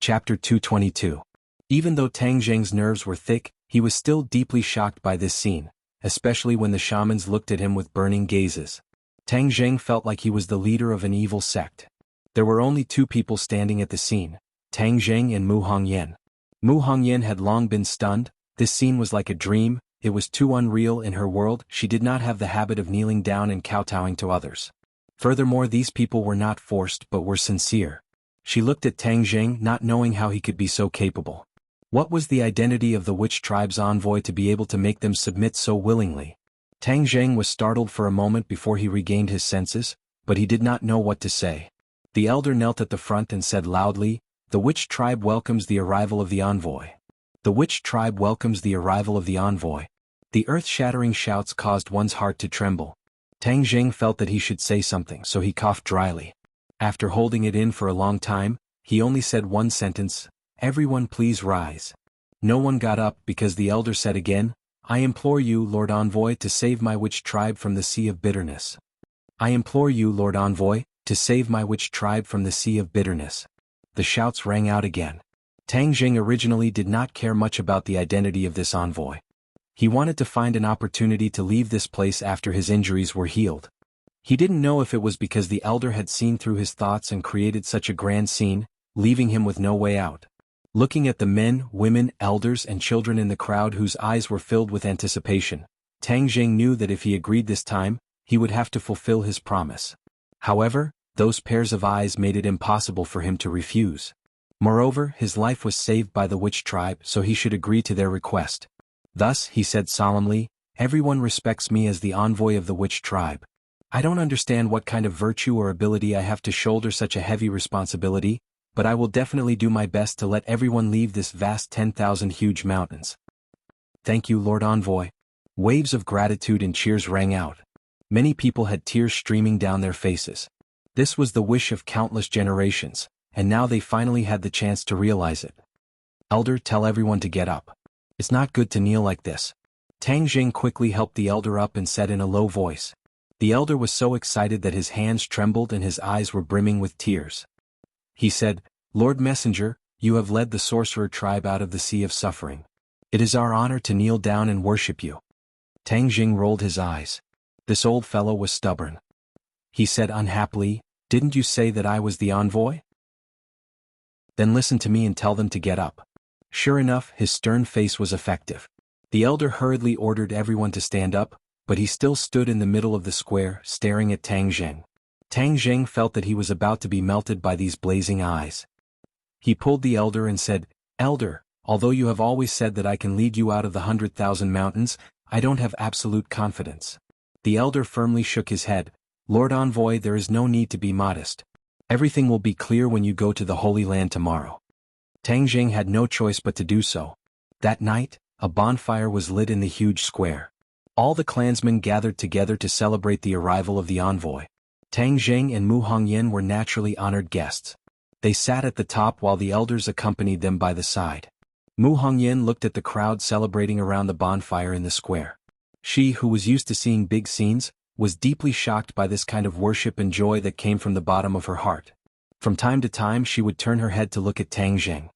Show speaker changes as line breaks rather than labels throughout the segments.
Chapter 222. Even though Tang Zheng's nerves were thick, he was still deeply shocked by this scene, especially when the shamans looked at him with burning gazes. Tang Zheng felt like he was the leader of an evil sect. There were only two people standing at the scene, Tang Zheng and Mu Hongyan. Mu Hongyan had long been stunned. This scene was like a dream, it was too unreal in her world. She did not have the habit of kneeling down and kowtowing to others. Furthermore, these people were not forced but were sincere. She looked at Tang Zheng, not knowing how he could be so capable. What was the identity of the witch tribe's envoy to be able to make them submit so willingly? Tang Zheng was startled for a moment before he regained his senses, but he did not know what to say. The elder knelt at the front and said loudly, "The witch tribe welcomes the arrival of the envoy. The witch tribe welcomes the arrival of the envoy." The earth-shattering shouts caused one's heart to tremble. Tang Zheng felt that he should say something, so he coughed dryly. After holding it in for a long time, he only said one sentence, "Everyone please rise." No one got up because the elder said again, "I implore you, Lord Envoy, to save my witch tribe from the sea of bitterness. I implore you, Lord Envoy, to save my witch tribe from the sea of bitterness." The shouts rang out again. Tang Zheng originally did not care much about the identity of this envoy. He wanted to find an opportunity to leave this place after his injuries were healed. He didn't know if it was because the elder had seen through his thoughts and created such a grand scene, leaving him with no way out. Looking at the men, women, elders and children in the crowd whose eyes were filled with anticipation, Tang Zheng knew that if he agreed this time, he would have to fulfill his promise. However, those pairs of eyes made it impossible for him to refuse. Moreover, his life was saved by the witch tribe, so he should agree to their request. Thus, he said solemnly, "Everyone respects me as the envoy of the witch tribe. I don't understand what kind of virtue or ability I have to shoulder such a heavy responsibility, but I will definitely do my best to let everyone leave this vast 10,000 huge mountains." "Thank you, Lord Envoy." Waves of gratitude and cheers rang out. Many people had tears streaming down their faces. This was the wish of countless generations, and now they finally had the chance to realize it. "Elder, tell everyone to get up. It's not good to kneel like this." Tang Zheng quickly helped the elder up and said in a low voice. The elder was so excited that his hands trembled and his eyes were brimming with tears. He said, "Lord Messenger, you have led the sorcerer tribe out of the sea of suffering. It is our honor to kneel down and worship you." Tang Zheng rolled his eyes. This old fellow was stubborn. He said unhappily, "Didn't you say that I was the envoy? Then listen to me and tell them to get up." Sure enough, his stern face was effective. The elder hurriedly ordered everyone to stand up, but he still stood in the middle of the square, staring at Tang Zheng. Tang Zheng felt that he was about to be melted by these blazing eyes. He pulled the elder and said, "Elder, although you have always said that I can lead you out of the 100,000 mountains, I don't have absolute confidence." The elder firmly shook his head. "Lord Envoy, there is no need to be modest. Everything will be clear when you go to the Holy Land tomorrow." Tang Zheng had no choice but to do so. That night, a bonfire was lit in the huge square. All the clansmen gathered together to celebrate the arrival of the envoy. Tang Zheng and Mu Hongyan were naturally honored guests. They sat at the top while the elders accompanied them by the side. Mu Hongyan looked at the crowd celebrating around the bonfire in the square. She, who was used to seeing big scenes, was deeply shocked by this kind of worship and joy that came from the bottom of her heart. From time to time she would turn her head to look at Tang Zheng.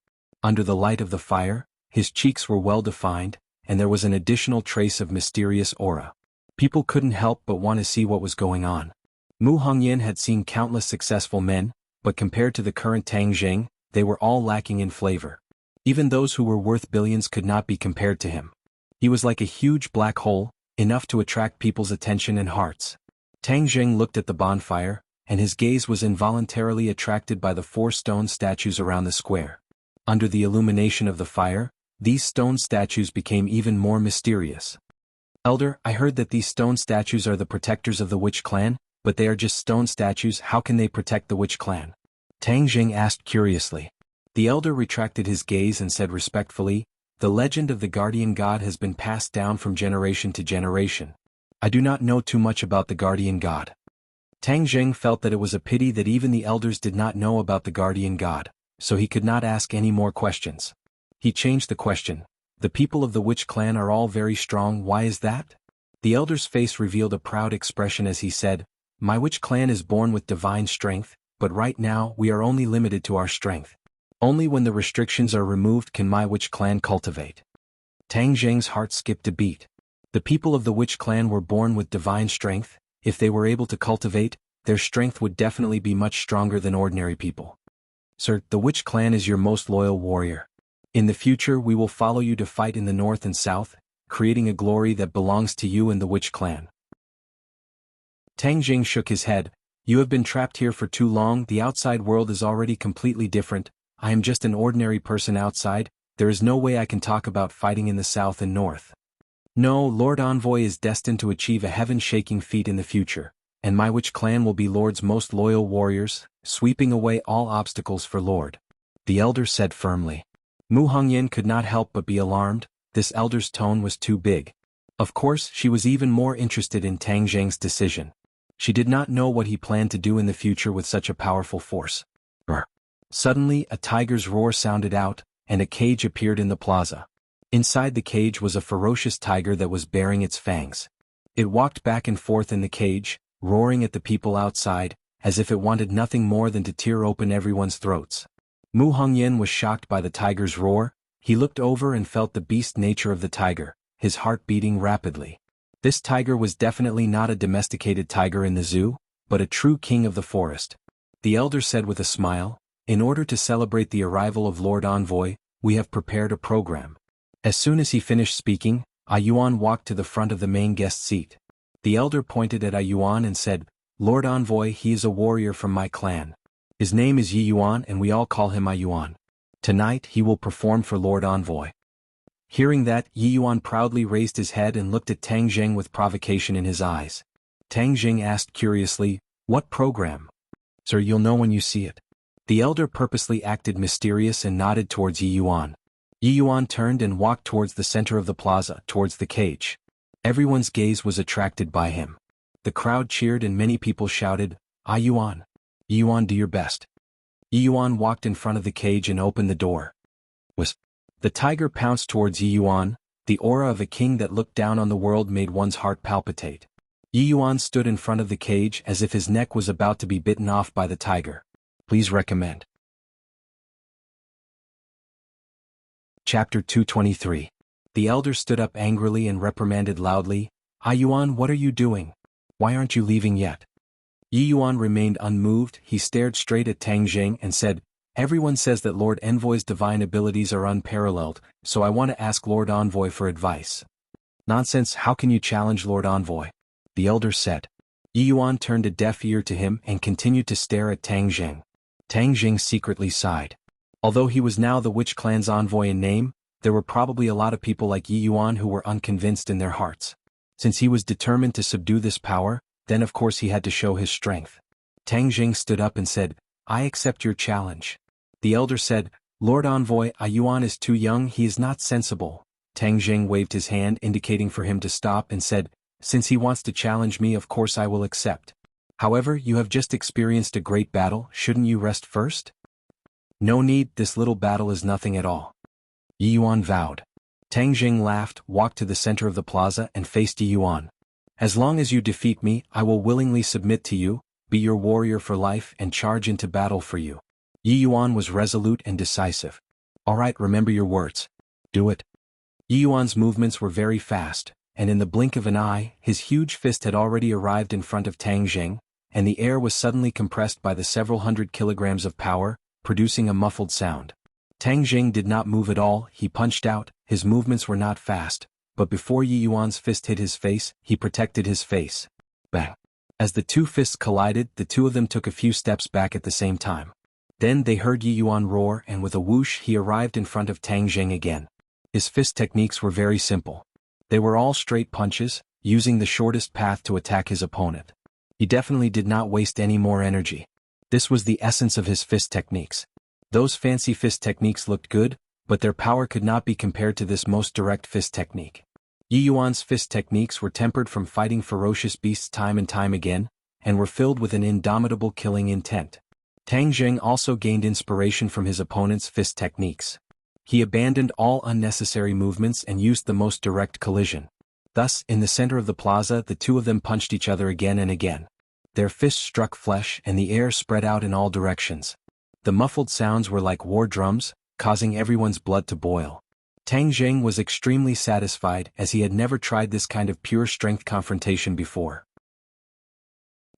Under the light of the fire, his cheeks were well defined, and there was an additional trace of mysterious aura. People couldn't help but want to see what was going on. Mu Hongyan had seen countless successful men, but compared to the current Tang Zheng, they were all lacking in flavor. Even those who were worth billions could not be compared to him. He was like a huge black hole, enough to attract people's attention and hearts. Tang Zheng looked at the bonfire, and his gaze was involuntarily attracted by the 4 stone statues around the square. Under the illumination of the fire, these stone statues became even more mysterious. "Elder, I heard that these stone statues are the protectors of the witch clan, but they are just stone statues. How can they protect the witch clan?" Tang Zheng asked curiously. The elder retracted his gaze and said respectfully, "The legend of the guardian god has been passed down from generation to generation. I do not know too much about the guardian god." Tang Zheng felt that it was a pity that even the elders did not know about the guardian god, so he could not ask any more questions. He changed the question. "The people of the witch clan are all very strong, why is that?" The elder's face revealed a proud expression as he said, "My witch clan is born with divine strength, but right now we are only limited to our strength. Only when the restrictions are removed can my witch clan cultivate. Tang Zheng's heart skipped a beat. The people of the witch clan were born with divine strength. If they were able to cultivate, their strength would definitely be much stronger than ordinary people. Sir, the witch clan is your most loyal warrior. In the future we will follow you to fight in the north and south, creating a glory that belongs to you and the witch clan. Tang Jing shook his head. You have been trapped here for too long. The outside world is already completely different. I am just an ordinary person outside. There is no way I can talk about fighting in the south and north. No, Lord Envoy is destined to achieve a heaven-shaking feat in the future, and my witch clan will be Lord's most loyal warriors, sweeping away all obstacles for Lord. The elder said firmly. Mu Hongyan could not help but be alarmed. This elder's tone was too big. Of course, she was even more interested in Tang Zheng's decision. She did not know what he planned to do in the future with such a powerful force. Suddenly, a tiger's roar sounded out, and a cage appeared in the plaza. Inside the cage was a ferocious tiger that was baring its fangs. It walked back and forth in the cage, roaring at the people outside, as if it wanted nothing more than to tear open everyone's throats. Mu Hongyan was shocked by the tiger's roar. He looked over and felt the beast nature of the tiger, his heart beating rapidly. This tiger was definitely not a domesticated tiger in the zoo, but a true king of the forest. The elder said with a smile, in order to celebrate the arrival of Lord Envoy, we have prepared a program. As soon as he finished speaking, Yuan walked to the front of the main guest seat. The elder pointed at Yuan and said, Lord Envoy, he is a warrior from my clan. His name is Yuan and we all call him Yuan. Tonight he will perform for Lord Envoy. Hearing that, Yuan proudly raised his head and looked at Tang Zheng with provocation in his eyes. Tang Zheng asked curiously, what program? Sir, you'll know when you see it. The elder purposely acted mysterious and nodded towards Yuan. Yuan turned and walked towards the center of the plaza, towards the cage. Everyone's gaze was attracted by him. The crowd cheered and many people shouted, Yuan. Yuan, do your best. Yuan walked in front of the cage and opened the door. The tiger pounced towards Yuan. The aura of a king that looked down on the world made one's heart palpitate. Yuan stood in front of the cage as if his neck was about to be bitten off by the tiger. Please recommend. Chapter 223. The elder stood up angrily and reprimanded loudly, Yuan, what are you doing? Why aren't you leaving yet? Yuan remained unmoved. He stared straight at Tang Zheng and said, everyone says that Lord Envoy's divine abilities are unparalleled, so I want to ask Lord Envoy for advice. Nonsense, how can you challenge Lord Envoy? The elder said. Yuan turned a deaf ear to him and continued to stare at Tang Zheng. Tang Zheng secretly sighed. Although he was now the witch clan's envoy in name, there were probably a lot of people like Yuan who were unconvinced in their hearts. Since he was determined to subdue this power, then of course he had to show his strength. Tang Zheng stood up and said, I accept your challenge. The elder said, Lord Envoy, Yuan is too young, he is not sensible. Tang Zheng waved his hand indicating for him to stop and said, since he wants to challenge me, of course I will accept. However, you have just experienced a great battle, shouldn't you rest first? No need, this little battle is nothing at all. Yuan vowed. Tang Zheng laughed, walked to the center of the plaza and faced Yuan. As long as you defeat me, I will willingly submit to you, be your warrior for life and charge into battle for you. Yuan was resolute and decisive. Alright, remember your words. Do it. Yuan's movements were very fast, and in the blink of an eye, his huge fist had already arrived in front of Tang Zheng, and the air was suddenly compressed by the several hundred kilograms of power, producing a muffled sound. Tang Zheng did not move at all. He punched out. His movements were not fast, but before Yuan's fist hit his face, he protected his face. Bang! As the two fists collided, the two of them took a few steps back at the same time. Then they heard Yuan roar, and with a whoosh he arrived in front of Tang Zheng again. His fist techniques were very simple. They were all straight punches, using the shortest path to attack his opponent. He definitely did not waste any more energy. This was the essence of his fist techniques. Those fancy fist techniques looked good, but their power could not be compared to this most direct fist technique. Yuan's fist techniques were tempered from fighting ferocious beasts time and time again, and were filled with an indomitable killing intent. Tang Zheng also gained inspiration from his opponent's fist techniques. He abandoned all unnecessary movements and used the most direct collision. Thus, in the center of the plaza, the two of them punched each other again and again. Their fists struck flesh and the air spread out in all directions. The muffled sounds were like war drums, causing everyone's blood to boil. Tang Zheng was extremely satisfied as he had never tried this kind of pure strength confrontation before.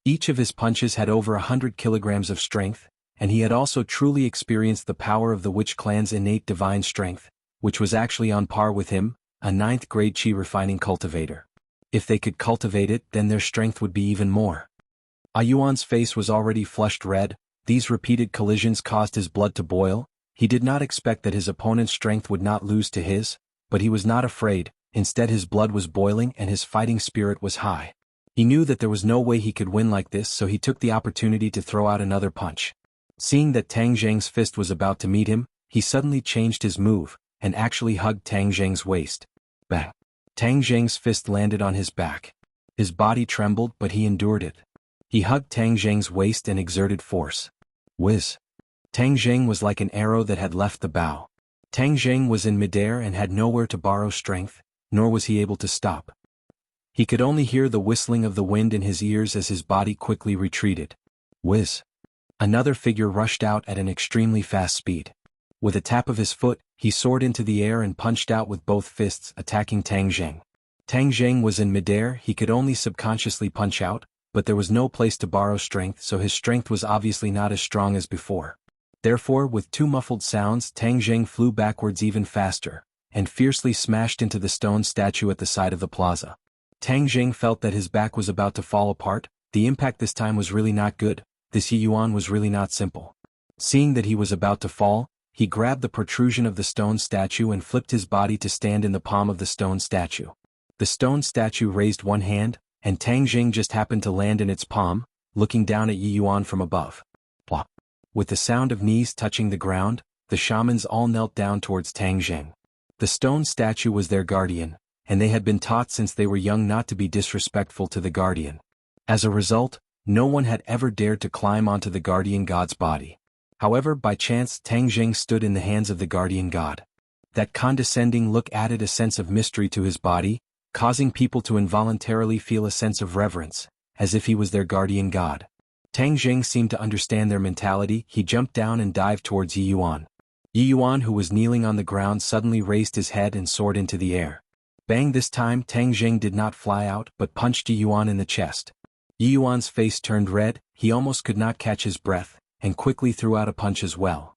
Each of his punches had over 100 kilograms of strength, and he had also truly experienced the power of the Witch clan's innate divine strength, which was actually on par with him, a 9th grade chi refining cultivator. If they could cultivate it, then their strength would be even more. Yuan's face was already flushed red. These repeated collisions caused his blood to boil. He did not expect that his opponent's strength would not lose to his, but he was not afraid. Instead, his blood was boiling and his fighting spirit was high. He knew that there was no way he could win like this, so he took the opportunity to throw out another punch. Seeing that Tang Zheng's fist was about to meet him, he suddenly changed his move, and actually hugged Tang Zheng's waist. Bang! Tang Zheng's fist landed on his back. His body trembled, but he endured it. He hugged Tang Zheng's waist and exerted force. Whiz! Tang Zheng was like an arrow that had left the bow. Tang Zheng was in midair and had nowhere to borrow strength, nor was he able to stop. He could only hear the whistling of the wind in his ears as his body quickly retreated. Whiz! Another figure rushed out at an extremely fast speed. With a tap of his foot, he soared into the air and punched out with both fists, attacking Tang Zheng. Tang Zheng was in midair. He could only subconsciously punch out, but there was no place to borrow strength, so his strength was obviously not as strong as before. Therefore, with two muffled sounds, Tang Zheng flew backwards even faster, and fiercely smashed into the stone statue at the side of the plaza. Tang Zheng felt that his back was about to fall apart. The impact this time was really not good. This Yuan was really not simple. Seeing that he was about to fall, he grabbed the protrusion of the stone statue and flipped his body to stand in the palm of the stone statue. The stone statue raised one hand, and Tang Zheng just happened to land in its palm, looking down at Yuan from above. Plop! With the sound of knees touching the ground, the shamans all knelt down towards Tang Zheng. The stone statue was their guardian, and they had been taught since they were young not to be disrespectful to the guardian. As a result, no one had ever dared to climb onto the guardian god's body. However, by chance, Tang Zheng stood in the hands of the guardian god. That condescending look added a sense of mystery to his body, causing people to involuntarily feel a sense of reverence, as if he was their guardian god. Tang Zheng seemed to understand their mentality. He jumped down and dived towards Yuan. Yuan, who was kneeling on the ground, suddenly raised his head and soared into the air. Bang! This time Tang Zheng did not fly out but punched Yuan in the chest. Yuan's face turned red. He almost could not catch his breath, and quickly threw out a punch as well.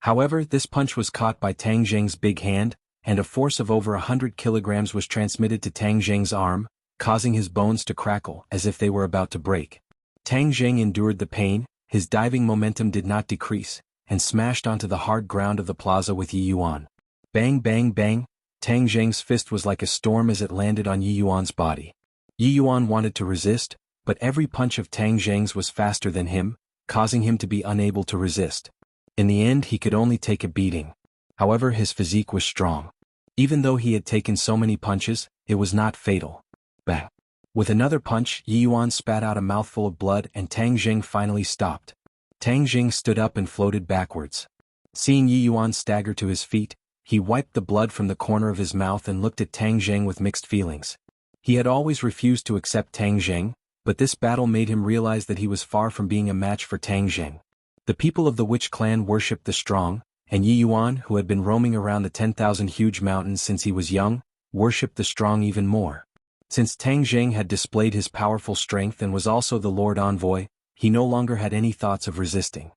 However, this punch was caught by Tang Zheng's big hand, and a force of over 100 kilograms was transmitted to Tang Zheng's arm, causing his bones to crackle as if they were about to break. Tang Zheng endured the pain. His diving momentum did not decrease, and smashed onto the hard ground of the plaza with Yuan. Bang bang bang! Tang Zheng's fist was like a storm as it landed on Yuan's body. Yuan wanted to resist, but every punch of Tang Zheng's was faster than him, causing him to be unable to resist. In the end, he could only take a beating. However, his physique was strong. Even though he had taken so many punches, it was not fatal. Bang! With another punch, Yuan spat out a mouthful of blood and Tang Zheng finally stopped. Tang Zheng stood up and floated backwards. Seeing Yuan stagger to his feet, he wiped the blood from the corner of his mouth and looked at Tang Zheng with mixed feelings. He had always refused to accept Tang Zheng, but this battle made him realize that he was far from being a match for Tang Zheng. The people of the Witch clan worshipped the strong, and Yuan, who had been roaming around the 10,000 huge mountains since he was young, worshipped the strong even more. Since Tang Zheng had displayed his powerful strength and was also the Lord Envoy, he no longer had any thoughts of resisting.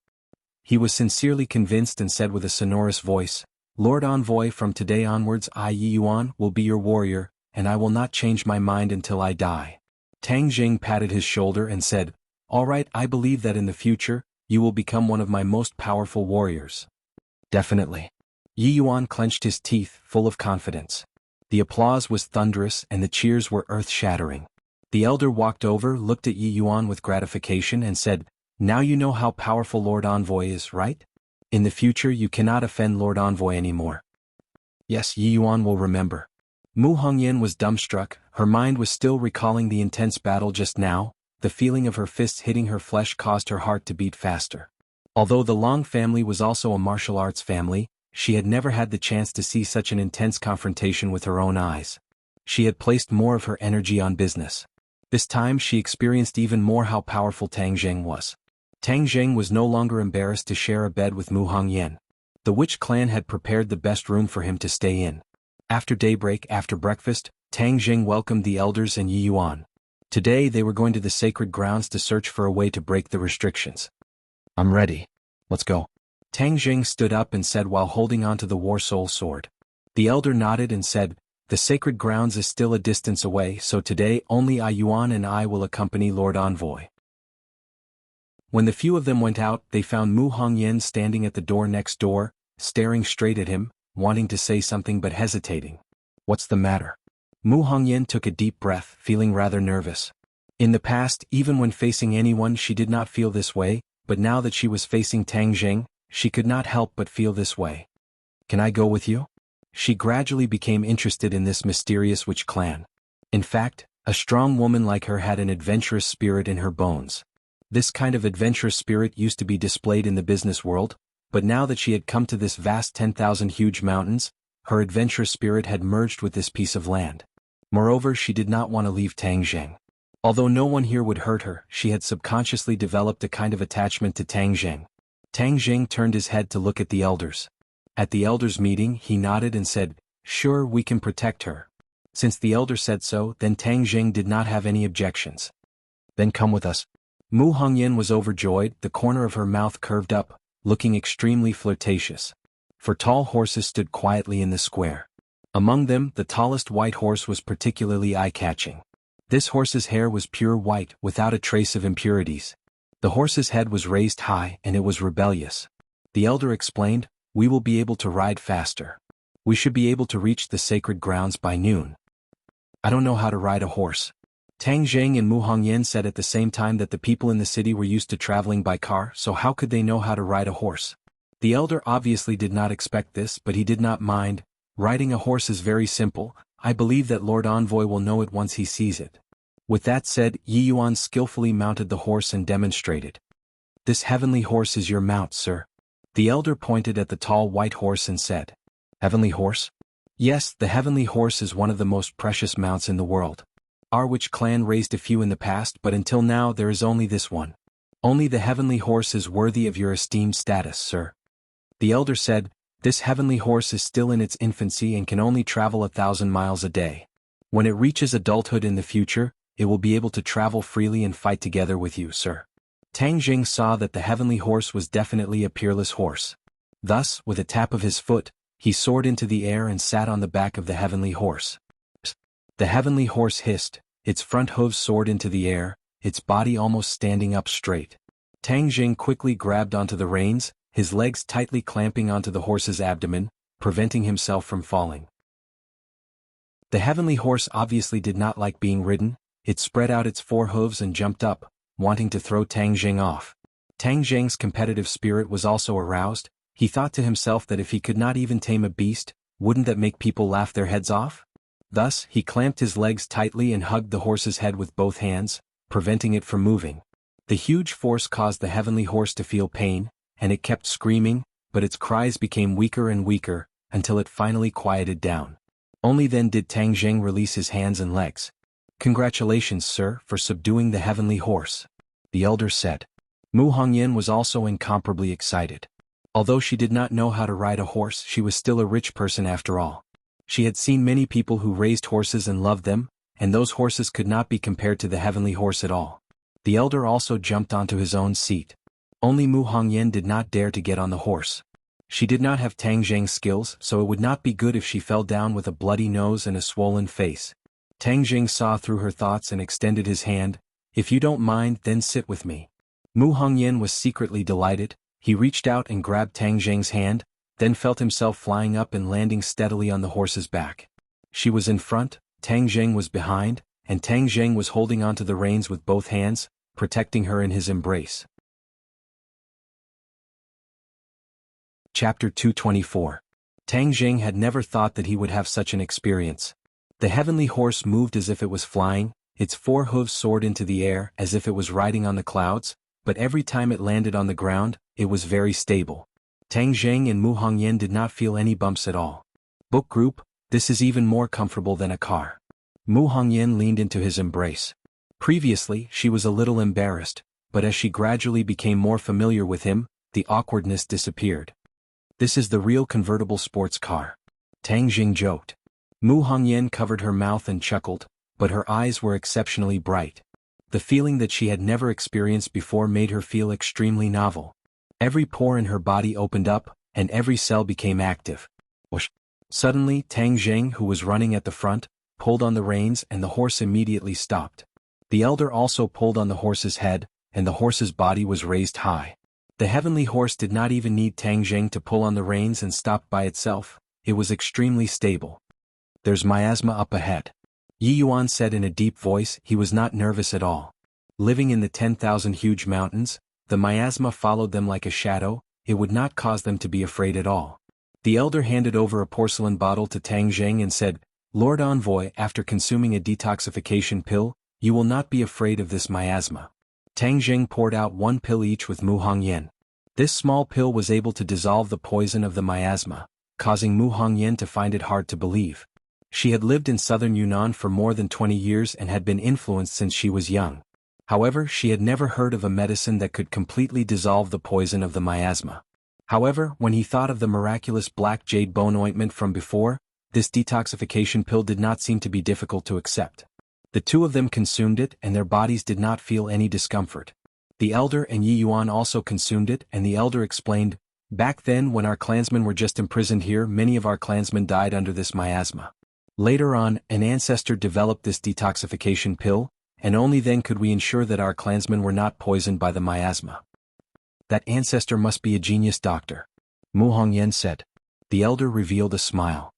He was sincerely convinced and said with a sonorous voice, "Lord Envoy, from today onwards I, Yuan, will be your warrior, and I will not change my mind until I die." Tang Zheng patted his shoulder and said, "All right, I believe that in the future, you will become one of my most powerful warriors." Definitely. Yuan clenched his teeth, full of confidence. The applause was thunderous and the cheers were earth-shattering. The elder walked over, looked at Yuan with gratification and said, "Now you know how powerful Lord Envoy is, right? In the future you cannot offend Lord Envoy anymore." Yes, Yuan will remember. Mu Hongyan was dumbstruck. Her mind was still recalling the intense battle just now. The feeling of her fists hitting her flesh caused her heart to beat faster. Although the Long family was also a martial arts family, she had never had the chance to see such an intense confrontation with her own eyes. She had placed more of her energy on business. This time she experienced even more how powerful Tang Zheng was. Tang Zheng was no longer embarrassed to share a bed with Mu Hongyan. The witch clan had prepared the best room for him to stay in. After daybreak, after breakfast, Tang Zheng welcomed the elders and Yi Yuan. Today they were going to the sacred grounds to search for a way to break the restrictions. I'm ready. Let's go. Tang Zheng stood up and said while holding onto the war soul sword. The elder nodded and said, the sacred grounds is still a distance away, so today only Yi Yuan and I will accompany Lord Envoy. When the few of them went out, they found Mu Hongyan standing at the door next door, staring straight at him, wanting to say something but hesitating. What's the matter? Mu Hongyan took a deep breath, feeling rather nervous. In the past, even when facing anyone she did not feel this way, but now that she was facing Tang Zheng, she could not help but feel this way. Can I go with you? She gradually became interested in this mysterious witch clan. In fact, a strong woman like her had an adventurous spirit in her bones. This kind of adventurous spirit used to be displayed in the business world, but now that she had come to this vast 10,000 huge mountains, her adventurous spirit had merged with this piece of land. Moreover, she did not want to leave Tang Zheng. Although no one here would hurt her, she had subconsciously developed a kind of attachment to Tang Zheng. Tang Zheng turned his head to look at the elders. At the elders' meeting, he nodded and said, "Sure, we can protect her." Since the elder said so, then Tang Zheng did not have any objections. Then come with us. Mu Hongyan was overjoyed, the corner of her mouth curved up, looking extremely flirtatious. For tall horses stood quietly in the square. Among them, the tallest white horse was particularly eye-catching. This horse's hair was pure white, without a trace of impurities. The horse's head was raised high, and it was rebellious. The elder explained, "We will be able to ride faster. We should be able to reach the sacred grounds by noon." I don't know how to ride a horse. Tang Zheng and Mu Hongyan said at the same time that the people in the city were used to traveling by car, so how could they know how to ride a horse? The elder obviously did not expect this, but he did not mind. Riding a horse is very simple. I believe that Lord Envoy will know it once he sees it. With that said, Yi Yuan skillfully mounted the horse and demonstrated. This heavenly horse is your mount, sir. The elder pointed at the tall white horse and said, Heavenly horse? Yes, the heavenly horse is one of the most precious mounts in the world. Our witch clan raised a few in the past, but until now there is only this one. Only the heavenly horse is worthy of your esteemed status, sir. The elder said, this heavenly horse is still in its infancy and can only travel 1,000 miles a day. When it reaches adulthood in the future, it will be able to travel freely and fight together with you, sir. Tang Jing saw that the heavenly horse was definitely a peerless horse. Thus, with a tap of his foot, he soared into the air and sat on the back of the heavenly horse. The heavenly horse hissed, its front hooves soared into the air, its body almost standing up straight. Tang Jing quickly grabbed onto the reins, his legs tightly clamping onto the horse's abdomen, preventing himself from falling. The heavenly horse obviously did not like being ridden. It spread out its four hooves and jumped up, wanting to throw Tang Jing off. Tang Jing's competitive spirit was also aroused. He thought to himself that if he could not even tame a beast, wouldn't that make people laugh their heads off? Thus, he clamped his legs tightly and hugged the horse's head with both hands, preventing it from moving. The huge force caused the heavenly horse to feel pain, and it kept screaming, but its cries became weaker and weaker, until it finally quieted down. Only then did Tang Jing release his hands and legs. Congratulations, sir, for subduing the heavenly horse, the elder said. Mu Hongyan was also incomparably excited. Although she did not know how to ride a horse, she was still a rich person after all. She had seen many people who raised horses and loved them, and those horses could not be compared to the heavenly horse at all. The elder also jumped onto his own seat. Only Mu Hongyan did not dare to get on the horse. She did not have Tang Jing's skills, so it would not be good if she fell down with a bloody nose and a swollen face. Tang Jing saw through her thoughts and extended his hand. If you don't mind, then sit with me. Mu Hongyan was secretly delighted. He reached out and grabbed Tang Jing's hand, then felt himself flying up and landing steadily on the horse's back. She was in front, Tang Jing was behind, and Tang Jing was holding onto the reins with both hands, protecting her in his embrace. Chapter 224. Tang Jing had never thought that he would have such an experience. The heavenly horse moved as if it was flying, its four hooves soared into the air as if it was riding on the clouds, but every time it landed on the ground, it was very stable. Tang Jing and Mu Hongyan did not feel any bumps at all. Book group, this is even more comfortable than a car. Mu Hongyan leaned into his embrace. Previously, she was a little embarrassed, but as she gradually became more familiar with him, the awkwardness disappeared. "This is the real convertible sports car," Tang Jing joked. Mu Hongyan covered her mouth and chuckled, but her eyes were exceptionally bright. The feeling that she had never experienced before made her feel extremely novel. Every pore in her body opened up, and every cell became active. Whoosh! Suddenly, Tang Jing, who was running at the front, pulled on the reins and the horse immediately stopped. The elder also pulled on the horse's head, and the horse's body was raised high. The heavenly horse did not even need Tang Jing to pull on the reins and stop by itself. It was extremely stable. "There's miasma up ahead," Yi Yuan said in a deep voice. He was not nervous at all. Living in the 10,000 huge mountains, the miasma followed them like a shadow. It would not cause them to be afraid at all. The elder handed over a porcelain bottle to Tang Jing and said, "Lord Envoy, after consuming a detoxification pill, you will not be afraid of this miasma." Tang Jing poured out one pill each with Mu Hongyan. This small pill was able to dissolve the poison of the miasma, causing Mu Hongyan to find it hard to believe. She had lived in southern Yunnan for more than 20 years and had been influenced since she was young. However, she had never heard of a medicine that could completely dissolve the poison of the miasma. However, when he thought of the miraculous black jade bone ointment from before, this detoxification pill did not seem to be difficult to accept. The two of them consumed it and their bodies did not feel any discomfort. The elder and Yi Yuan also consumed it, and the elder explained, "Back then when our clansmen were just imprisoned here, many of our clansmen died under this miasma. Later on, an ancestor developed this detoxification pill, and only then could we ensure that our clansmen were not poisoned by the miasma." "That ancestor must be a genius doctor," Mu Hongyan said. The elder revealed a smile.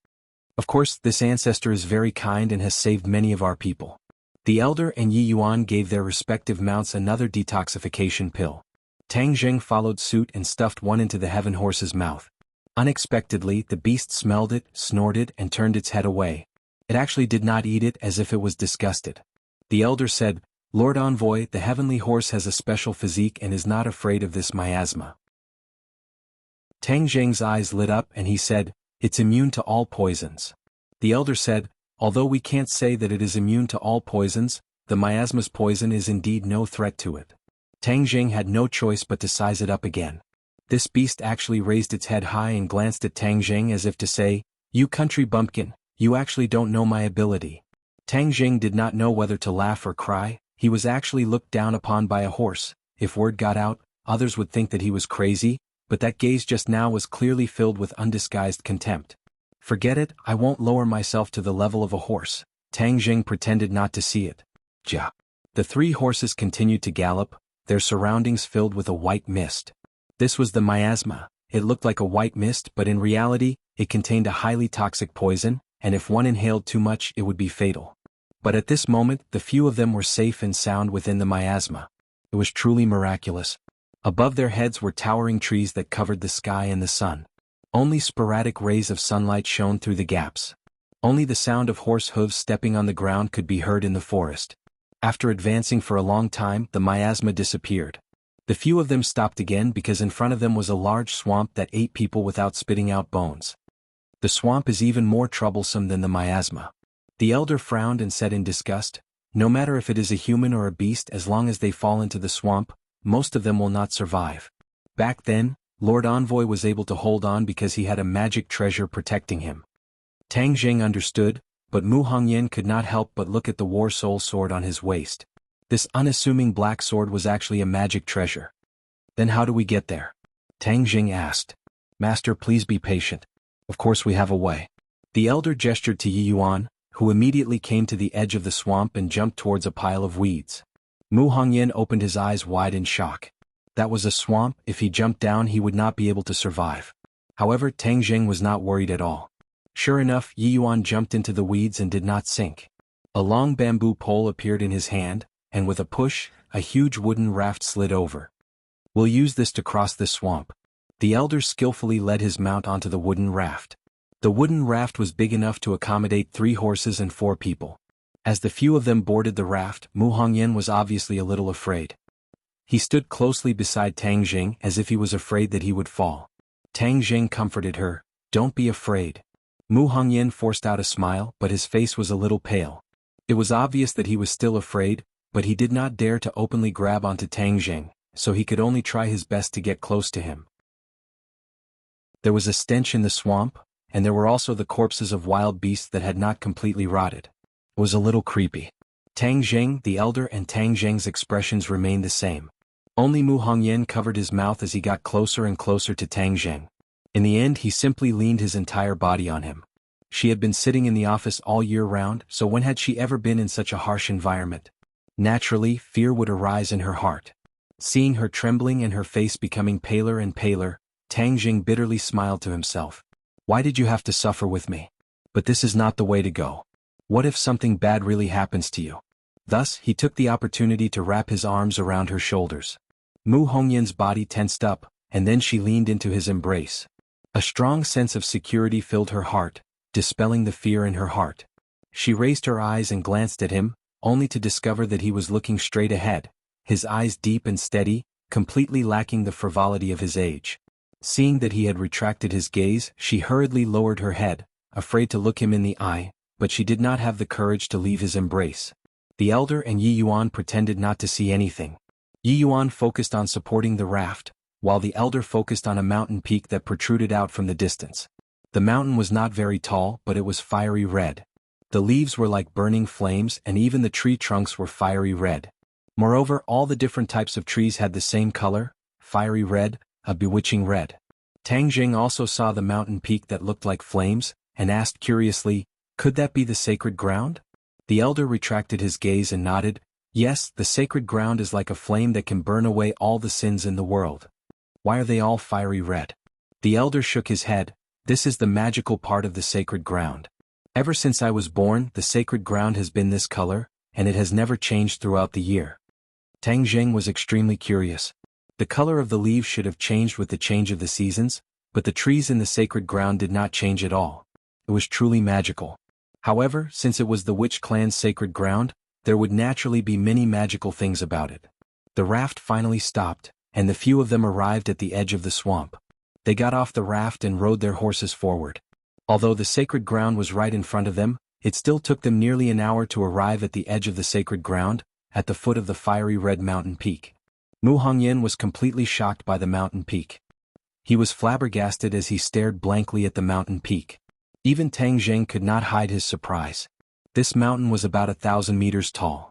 "Of course, this ancestor is very kind and has saved many of our people." The elder and Yi Yuan gave their respective mounts another detoxification pill. Tang Jing followed suit and stuffed one into the heaven horse's mouth. Unexpectedly, the beast smelled it, snorted, and turned its head away. It actually did not eat it, as if it was disgusted. The elder said, "Lord Envoy, the heavenly horse has a special physique and is not afraid of this miasma." Tang Jing's eyes lit up and he said, "It's immune to all poisons." The elder said, "Although we can't say that it is immune to all poisons, the miasma's poison is indeed no threat to it." Tang Jing had no choice but to size it up again. This beast actually raised its head high and glanced at Tang Jing as if to say, "You country bumpkin, you actually don't know my ability." Tang Jing did not know whether to laugh or cry. He was actually looked down upon by a horse. If word got out, others would think that he was crazy, but that gaze just now was clearly filled with undisguised contempt. "Forget it, I won't lower myself to the level of a horse." Tang Jing pretended not to see it. Ja. The three horses continued to gallop, their surroundings filled with a white mist. This was the miasma. It looked like a white mist, but in reality, it contained a highly toxic poison, and if one inhaled too much it would be fatal. But at this moment, the few of them were safe and sound within the miasma. It was truly miraculous. Above their heads were towering trees that covered the sky and the sun. Only sporadic rays of sunlight shone through the gaps. Only the sound of horse hooves stepping on the ground could be heard in the forest. After advancing for a long time, the miasma disappeared. The few of them stopped again because in front of them was a large swamp that ate people without spitting out bones. The swamp is even more troublesome than the miasma. The elder frowned and said in disgust, "No matter if it is a human or a beast, as long as they fall into the swamp, most of them will not survive." Back then, Lord Envoy was able to hold on because he had a magic treasure protecting him. Tang Jing understood, but Mu Hongyan could not help but look at the war soul sword on his waist. This unassuming black sword was actually a magic treasure. "Then how do we get there?" Tang Jing asked. "Master, please be patient. Of course we have a way." The elder gestured to Yi Yuan, who immediately came to the edge of the swamp and jumped towards a pile of weeds. Mu Hongyan opened his eyes wide in shock. That was a swamp. If he jumped down he would not be able to survive. However, Tang Jing was not worried at all. Sure enough, Yi Yuan jumped into the weeds and did not sink. A long bamboo pole appeared in his hand, and with a push, a huge wooden raft slid over. "We'll use this to cross this swamp." The elder skillfully led his mount onto the wooden raft. The wooden raft was big enough to accommodate 3 horses and 4 people. As the few of them boarded the raft, Mu Hongyan was obviously a little afraid. He stood closely beside Tang Jing as if he was afraid that he would fall. Tang Jing comforted her, "Don't be afraid." Mu Hongyan forced out a smile, but his face was a little pale. It was obvious that he was still afraid, but he did not dare to openly grab onto Tang Jing, so he could only try his best to get close to him. There was a stench in the swamp, and there were also the corpses of wild beasts that had not completely rotted. It was a little creepy. Tang Jing, the elder, and Tang Jing's expressions remained the same. Only Mu Hongyan covered his mouth as he got closer and closer to Tang Jing. In the end, he simply leaned his entire body on him. She had been sitting in the office all year round, so when had she ever been in such a harsh environment? Naturally, fear would arise in her heart. Seeing her trembling and her face becoming paler and paler, Tang Jing bitterly smiled to himself. Why did you have to suffer with me? But this is not the way to go. What if something bad really happens to you? Thus, he took the opportunity to wrap his arms around her shoulders. Mu Hongyan's body tensed up, and then she leaned into his embrace. A strong sense of security filled her heart, dispelling the fear in her heart. She raised her eyes and glanced at him, only to discover that he was looking straight ahead, his eyes deep and steady, completely lacking the frivolity of his age. Seeing that he had retracted his gaze, she hurriedly lowered her head, afraid to look him in the eye, but she did not have the courage to leave his embrace. The elder and Yi Yuan pretended not to see anything. Yi Yuan focused on supporting the raft, while the elder focused on a mountain peak that protruded out from the distance. The mountain was not very tall, but it was fiery red. The leaves were like burning flames, and even the tree trunks were fiery red. Moreover, all the different types of trees had the same color, fiery red, a bewitching red. Tang Jing also saw the mountain peak that looked like flames, and asked curiously, could that be the sacred ground? The elder retracted his gaze and nodded, yes, the sacred ground is like a flame that can burn away all the sins in the world. Why are they all fiery red? The elder shook his head, this is the magical part of the sacred ground. Ever since I was born, the sacred ground has been this color, and it has never changed throughout the year. Tang Jing was extremely curious. The color of the leaves should have changed with the change of the seasons, but the trees in the sacred ground did not change at all. It was truly magical. However, since it was the witch clan's sacred ground, there would naturally be many magical things about it. The raft finally stopped, and the few of them arrived at the edge of the swamp. They got off the raft and rode their horses forward. Although the sacred ground was right in front of them, it still took them nearly an hour to arrive at the edge of the sacred ground, at the foot of the fiery red mountain peak. Mu Hongyan was completely shocked by the mountain peak. He was flabbergasted as he stared blankly at the mountain peak. Even Tang Jing could not hide his surprise. This mountain was about 1,000 meters tall.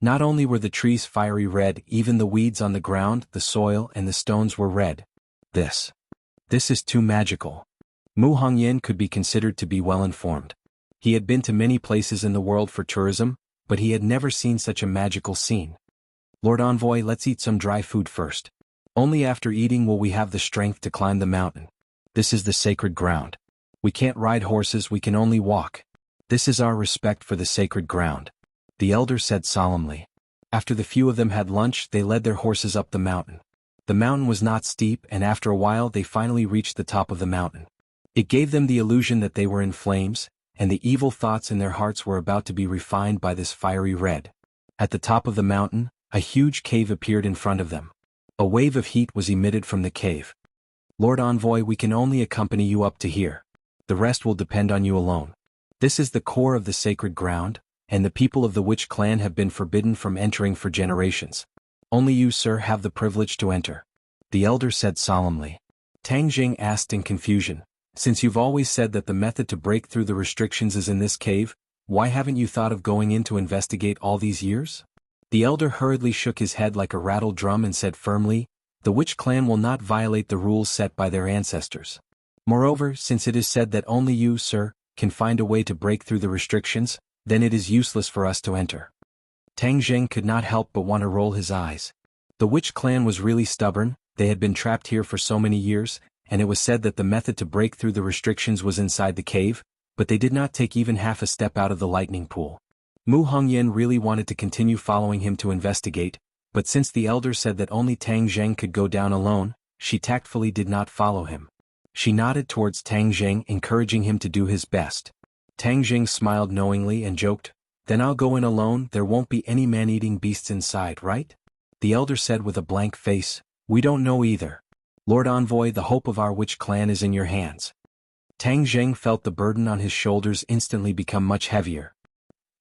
Not only were the trees fiery red, even the weeds on the ground, the soil, and the stones were red. This is too magical. Mu Hongyan could be considered to be well informed. He had been to many places in the world for tourism, but he had never seen such a magical scene. Lord Envoy, let's eat some dry food first. Only after eating will we have the strength to climb the mountain. This is the sacred ground. We can't ride horses, we can only walk. This is our respect for the sacred ground. The elder said solemnly. After the few of them had lunch, they led their horses up the mountain. The mountain was not steep, and after a while they finally reached the top of the mountain. It gave them the illusion that they were in flames, and the evil thoughts in their hearts were about to be refined by this fiery red. At the top of the mountain, a huge cave appeared in front of them. A wave of heat was emitted from the cave. Lord Envoy, we can only accompany you up to here. The rest will depend on you alone. This is the core of the sacred ground, and the people of the witch clan have been forbidden from entering for generations. Only you, sir, have the privilege to enter. The elder said solemnly. Tang Jing asked in confusion, since you've always said that the method to break through the restrictions is in this cave, why haven't you thought of going in to investigate all these years? The elder hurriedly shook his head like a rattled drum and said firmly, the witch clan will not violate the rules set by their ancestors. Moreover, since it is said that only you, sir, can find a way to break through the restrictions, then it is useless for us to enter. Tang Jing could not help but want to roll his eyes. The witch clan was really stubborn, they had been trapped here for so many years, and it was said that the method to break through the restrictions was inside the cave, but they did not take even half a step out of the lightning pool. Mu Hongyan really wanted to continue following him to investigate, but since the elder said that only Tang Jing could go down alone, she tactfully did not follow him. She nodded towards Tang Jing, encouraging him to do his best. Tang Jing smiled knowingly and joked, then I'll go in alone, there won't be any man-eating beasts inside, right? The elder said with a blank face, we don't know either. Lord Envoy, the hope of our witch clan is in your hands. Tang Jing felt the burden on his shoulders instantly become much heavier.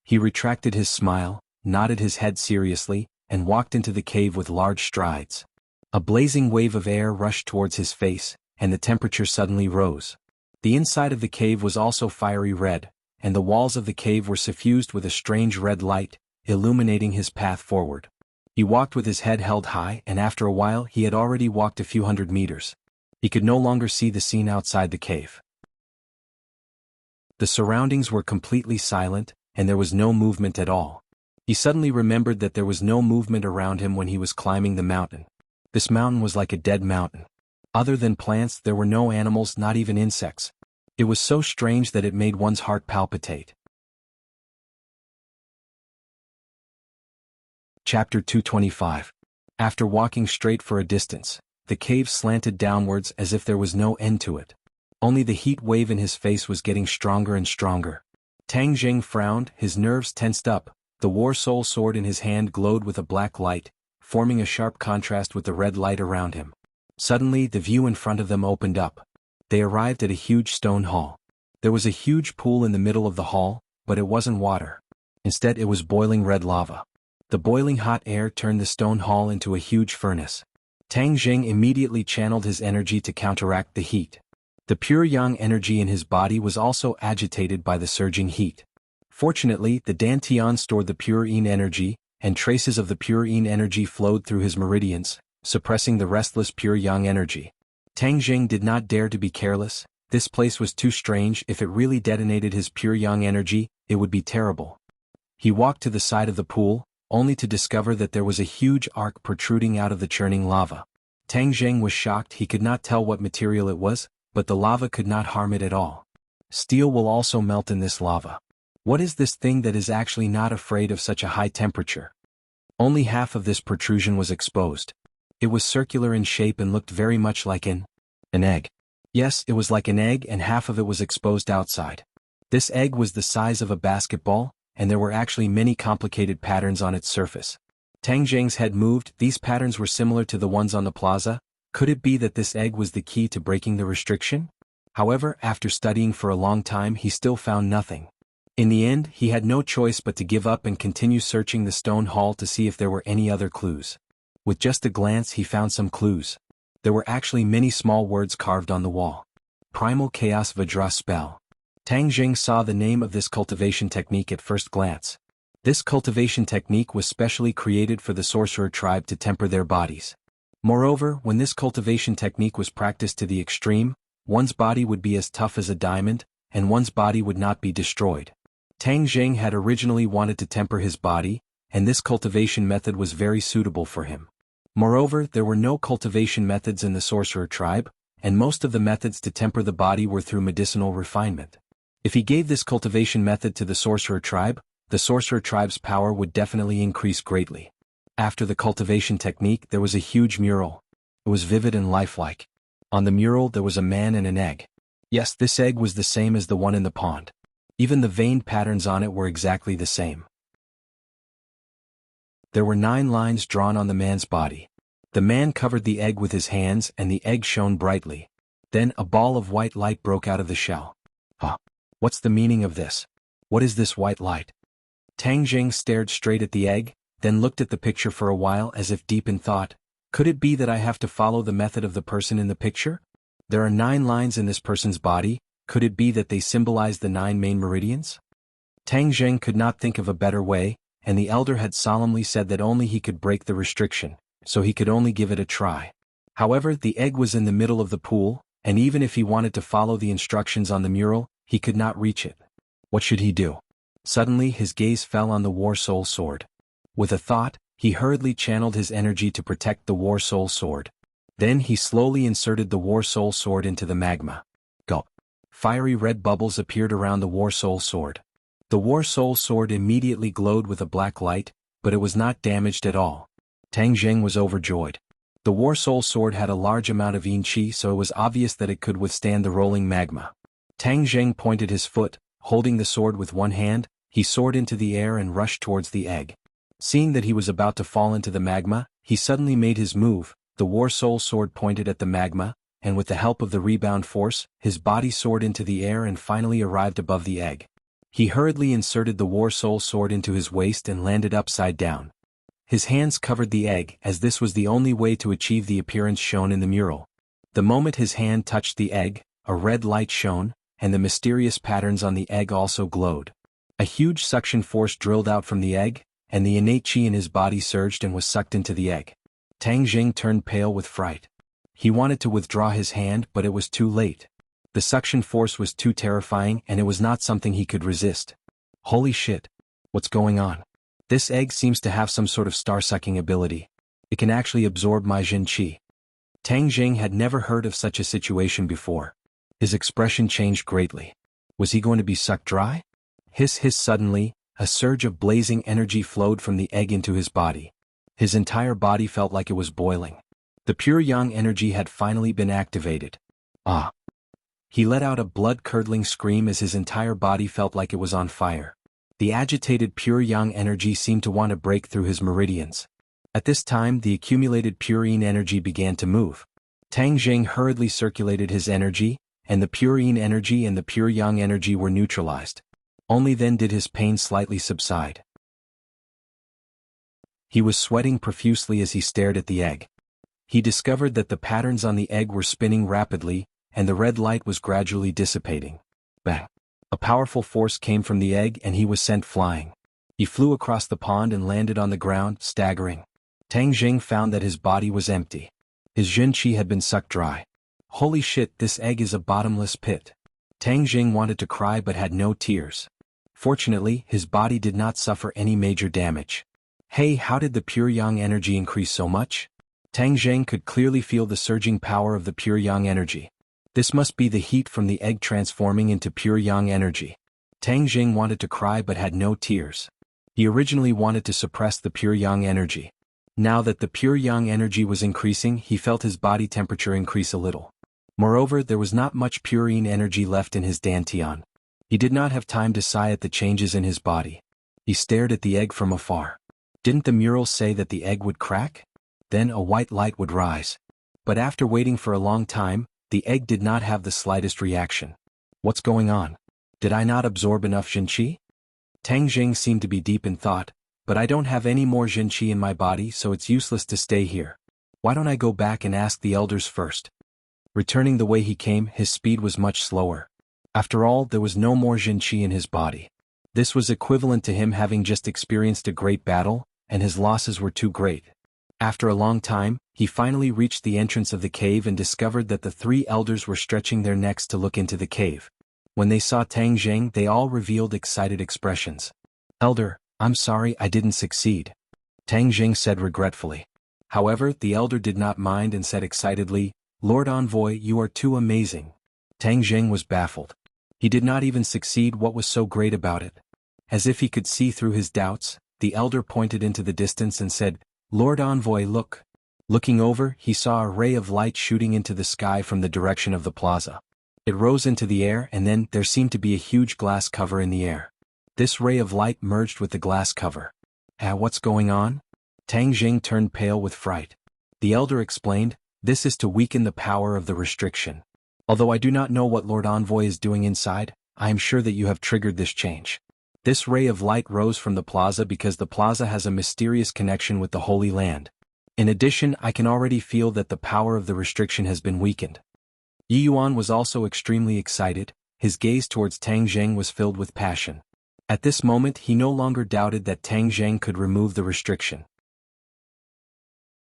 He retracted his smile, nodded his head seriously, and walked into the cave with large strides. A blazing wave of air rushed towards his face, and the temperature suddenly rose. The inside of the cave was also fiery red, and the walls of the cave were suffused with a strange red light, illuminating his path forward. He walked with his head held high, and after a while he had already walked a few hundred meters. He could no longer see the scene outside the cave. The surroundings were completely silent, and there was no movement at all. He suddenly remembered that there was no movement around him when he was climbing the mountain. This mountain was like a dead mountain. Other than plants, there were no animals, not even insects. It was so strange that it made one's heart palpitate. Chapter 225. After walking straight for a distance, the cave slanted downwards as if there was no end to it. Only the heat wave in his face was getting stronger and stronger. Tang Jing frowned, his nerves tensed up. The war soul sword in his hand glowed with a black light, forming a sharp contrast with the red light around him. Suddenly, the view in front of them opened up. They arrived at a huge stone hall. There was a huge pool in the middle of the hall, but it wasn't water. Instead, it was boiling red lava. The boiling hot air turned the stone hall into a huge furnace. Tang Jing immediately channeled his energy to counteract the heat. The pure yang energy in his body was also agitated by the surging heat. Fortunately, the dantian stored the pure yin energy, and traces of the pure yin energy flowed through his meridians, suppressing the restless pure yang energy. Tang Jing did not dare to be careless. This place was too strange. If it really detonated his pure yang energy, it would be terrible. He walked to the side of the pool, only to discover that there was a huge arc protruding out of the churning lava. Tang Jing was shocked. He could not tell what material it was, but the lava could not harm it at all. Steel will also melt in this lava. What is this thing that is actually not afraid of such a high temperature? Only half of this protrusion was exposed. It was circular in shape and looked very much like an egg. Yes, it was like an egg, and half of it was exposed outside. This egg was the size of a basketball, and there were actually many complicated patterns on its surface. Tang Jing's head moved. These patterns were similar to the ones on the plaza. Could it be that this egg was the key to breaking the restriction? However, after studying for a long time, he still found nothing. In the end, he had no choice but to give up and continue searching the stone hall to see if there were any other clues. With just a glance, he found some clues. There were actually many small words carved on the wall. Primal Chaos Vajra Spell. Tang Jing saw the name of this cultivation technique at first glance. This cultivation technique was specially created for the sorcerer tribe to temper their bodies. Moreover, when this cultivation technique was practiced to the extreme, one's body would be as tough as a diamond, and one's body would not be destroyed. Tang Jing had originally wanted to temper his body, and this cultivation method was very suitable for him. Moreover, there were no cultivation methods in the sorcerer tribe, and most of the methods to temper the body were through medicinal refinement. If he gave this cultivation method to the sorcerer tribe's power would definitely increase greatly. After the cultivation technique, there was a huge mural. It was vivid and lifelike. On the mural there was a man and an egg. Yes, this egg was the same as the one in the pond. Even the veined patterns on it were exactly the same. There were 9 lines drawn on the man's body. The man covered the egg with his hands and the egg shone brightly. Then a ball of white light broke out of the shell. What's the meaning of this? What is this white light? Tang Jing stared straight at the egg, then looked at the picture for a while as if deep in thought. Could it be that I have to follow the method of the person in the picture? There are 9 lines in this person's body. Could it be that they symbolize the 9 main meridians? Tang Jing could not think of a better way, and the elder had solemnly said that only he could break the restriction, so he could only give it a try. However, the egg was in the middle of the pool, and even if he wanted to follow the instructions on the mural, he could not reach it. What should he do? Suddenly his gaze fell on the war soul sword. With a thought, he hurriedly channeled his energy to protect the war soul sword. Then he slowly inserted the war soul sword into the magma. Gulp. Fiery red bubbles appeared around the war soul sword. The war soul sword immediately glowed with a black light, but it was not damaged at all. Tang Jing was overjoyed. The war soul sword had a large amount of yin qi, so it was obvious that it could withstand the rolling magma. Tang Jing pointed his foot, holding the sword with one hand. He soared into the air and rushed towards the egg. Seeing that he was about to fall into the magma, he suddenly made his move. The war soul sword pointed at the magma, and with the help of the rebound force, his body soared into the air and finally arrived above the egg. He hurriedly inserted the War Soul sword into his waist and landed upside down. His hands covered the egg, as this was the only way to achieve the appearance shown in the mural. The moment his hand touched the egg, a red light shone, and the mysterious patterns on the egg also glowed. A huge suction force drilled out from the egg, and the innate chi in his body surged and was sucked into the egg. Tang Jing turned pale with fright. He wanted to withdraw his hand, but it was too late. The suction force was too terrifying, and it was not something he could resist. Holy shit! What's going on? This egg seems to have some sort of star-sucking ability. It can actually absorb my Jin Qi. Tang Jing had never heard of such a situation before. His expression changed greatly. Was he going to be sucked dry? Hiss hiss suddenly, a surge of blazing energy flowed from the egg into his body. His entire body felt like it was boiling. The pure yang energy had finally been activated. Ah! He let out a blood-curdling scream as his entire body felt like it was on fire. The agitated pure yang energy seemed to want to break through his meridians. At this time, the accumulated pure yin energy began to move. Tang Jing hurriedly circulated his energy, and the pure yin energy and the pure yang energy were neutralized. Only then did his pain slightly subside. He was sweating profusely as he stared at the egg. He discovered that the patterns on the egg were spinning rapidly, and the red light was gradually dissipating. Bang! A powerful force came from the egg and he was sent flying. He flew across the pond and landed on the ground, staggering. Tang Jing found that his body was empty. His Jin Qi had been sucked dry. Holy shit, this egg is a bottomless pit. Tang Jing wanted to cry but had no tears. Fortunately, his body did not suffer any major damage. Hey, how did the pure yang energy increase so much? Tang Jing could clearly feel the surging power of the pure yang energy. This must be the heat from the egg transforming into pure yang energy. Tang Jing wanted to cry but had no tears. He originally wanted to suppress the pure yang energy. Now that the pure yang energy was increasing, he felt his body temperature increase a little. Moreover, there was not much pure yin energy left in his dantian. He did not have time to sigh at the changes in his body. He stared at the egg from afar. Didn't the mural say that the egg would crack? Then a white light would rise. But after waiting for a long time, the egg did not have the slightest reaction. What's going on? Did I not absorb enough Jin Qi? Tang Jing seemed to be deep in thought, but I don't have any more Jin Qi in my body, so it's useless to stay here. Why don't I go back and ask the elders first? Returning the way he came, his speed was much slower. After all, there was no more Jin Qi in his body. This was equivalent to him having just experienced a great battle, and his losses were too great. After a long time, he finally reached the entrance of the cave and discovered that the three elders were stretching their necks to look into the cave. When they saw Tang Jing, they all revealed excited expressions. "Elder, I'm sorry I didn't succeed," Tang Jing said regretfully. However, the elder did not mind and said excitedly, "Lord Envoy, you are too amazing." Tang Jing was baffled. He did not even succeed. What was so great about it? As if he could see through his doubts, the elder pointed into the distance and said, "Lord Envoy, look." Looking over, he saw a ray of light shooting into the sky from the direction of the plaza. It rose into the air and then there seemed to be a huge glass cover in the air. This ray of light merged with the glass cover. What's going on? Tang Jing turned pale with fright. The elder explained, "This is to weaken the power of the restriction. Although I do not know what Lord Envoy is doing inside, I am sure that you have triggered this change." This ray of light rose from the plaza because the plaza has a mysterious connection with the Holy Land. In addition, I can already feel that the power of the restriction has been weakened. Yi Yuan was also extremely excited. His gaze towards Tang Jing was filled with passion. At this moment, he no longer doubted that Tang Jing could remove the restriction.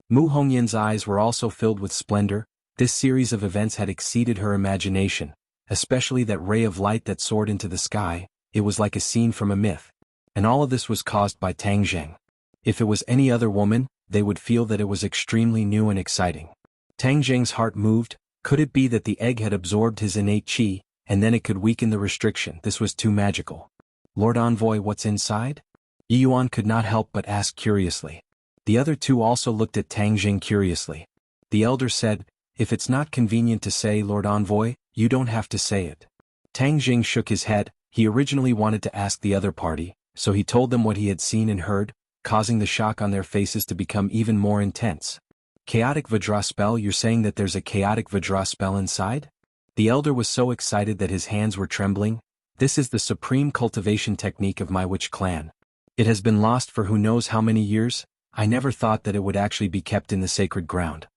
Mu Hongyan's eyes were also filled with splendor. This series of events had exceeded her imagination, especially that ray of light that soared into the sky. It was like a scene from a myth. And all of this was caused by Tang Jing. If it was any other woman, they would feel that it was extremely new and exciting. Tang Jing's heart moved. Could it be that the egg had absorbed his innate qi, and then it could weaken the restriction? This was too magical. Lord Envoy, what's inside? Yi Yuan could not help but ask curiously. The other two also looked at Tang Jing curiously. The elder said, "If it's not convenient to say, Lord Envoy, you don't have to say it." Tang Jing shook his head. He originally wanted to ask the other party, so he told them what he had seen and heard, causing the shock on their faces to become even more intense. Chaotic Vajra spell? You're saying that there's a chaotic Vajra spell inside? The elder was so excited that his hands were trembling. This is the supreme cultivation technique of my witch clan. It has been lost for who knows how many years. I never thought that it would actually be kept in the sacred ground.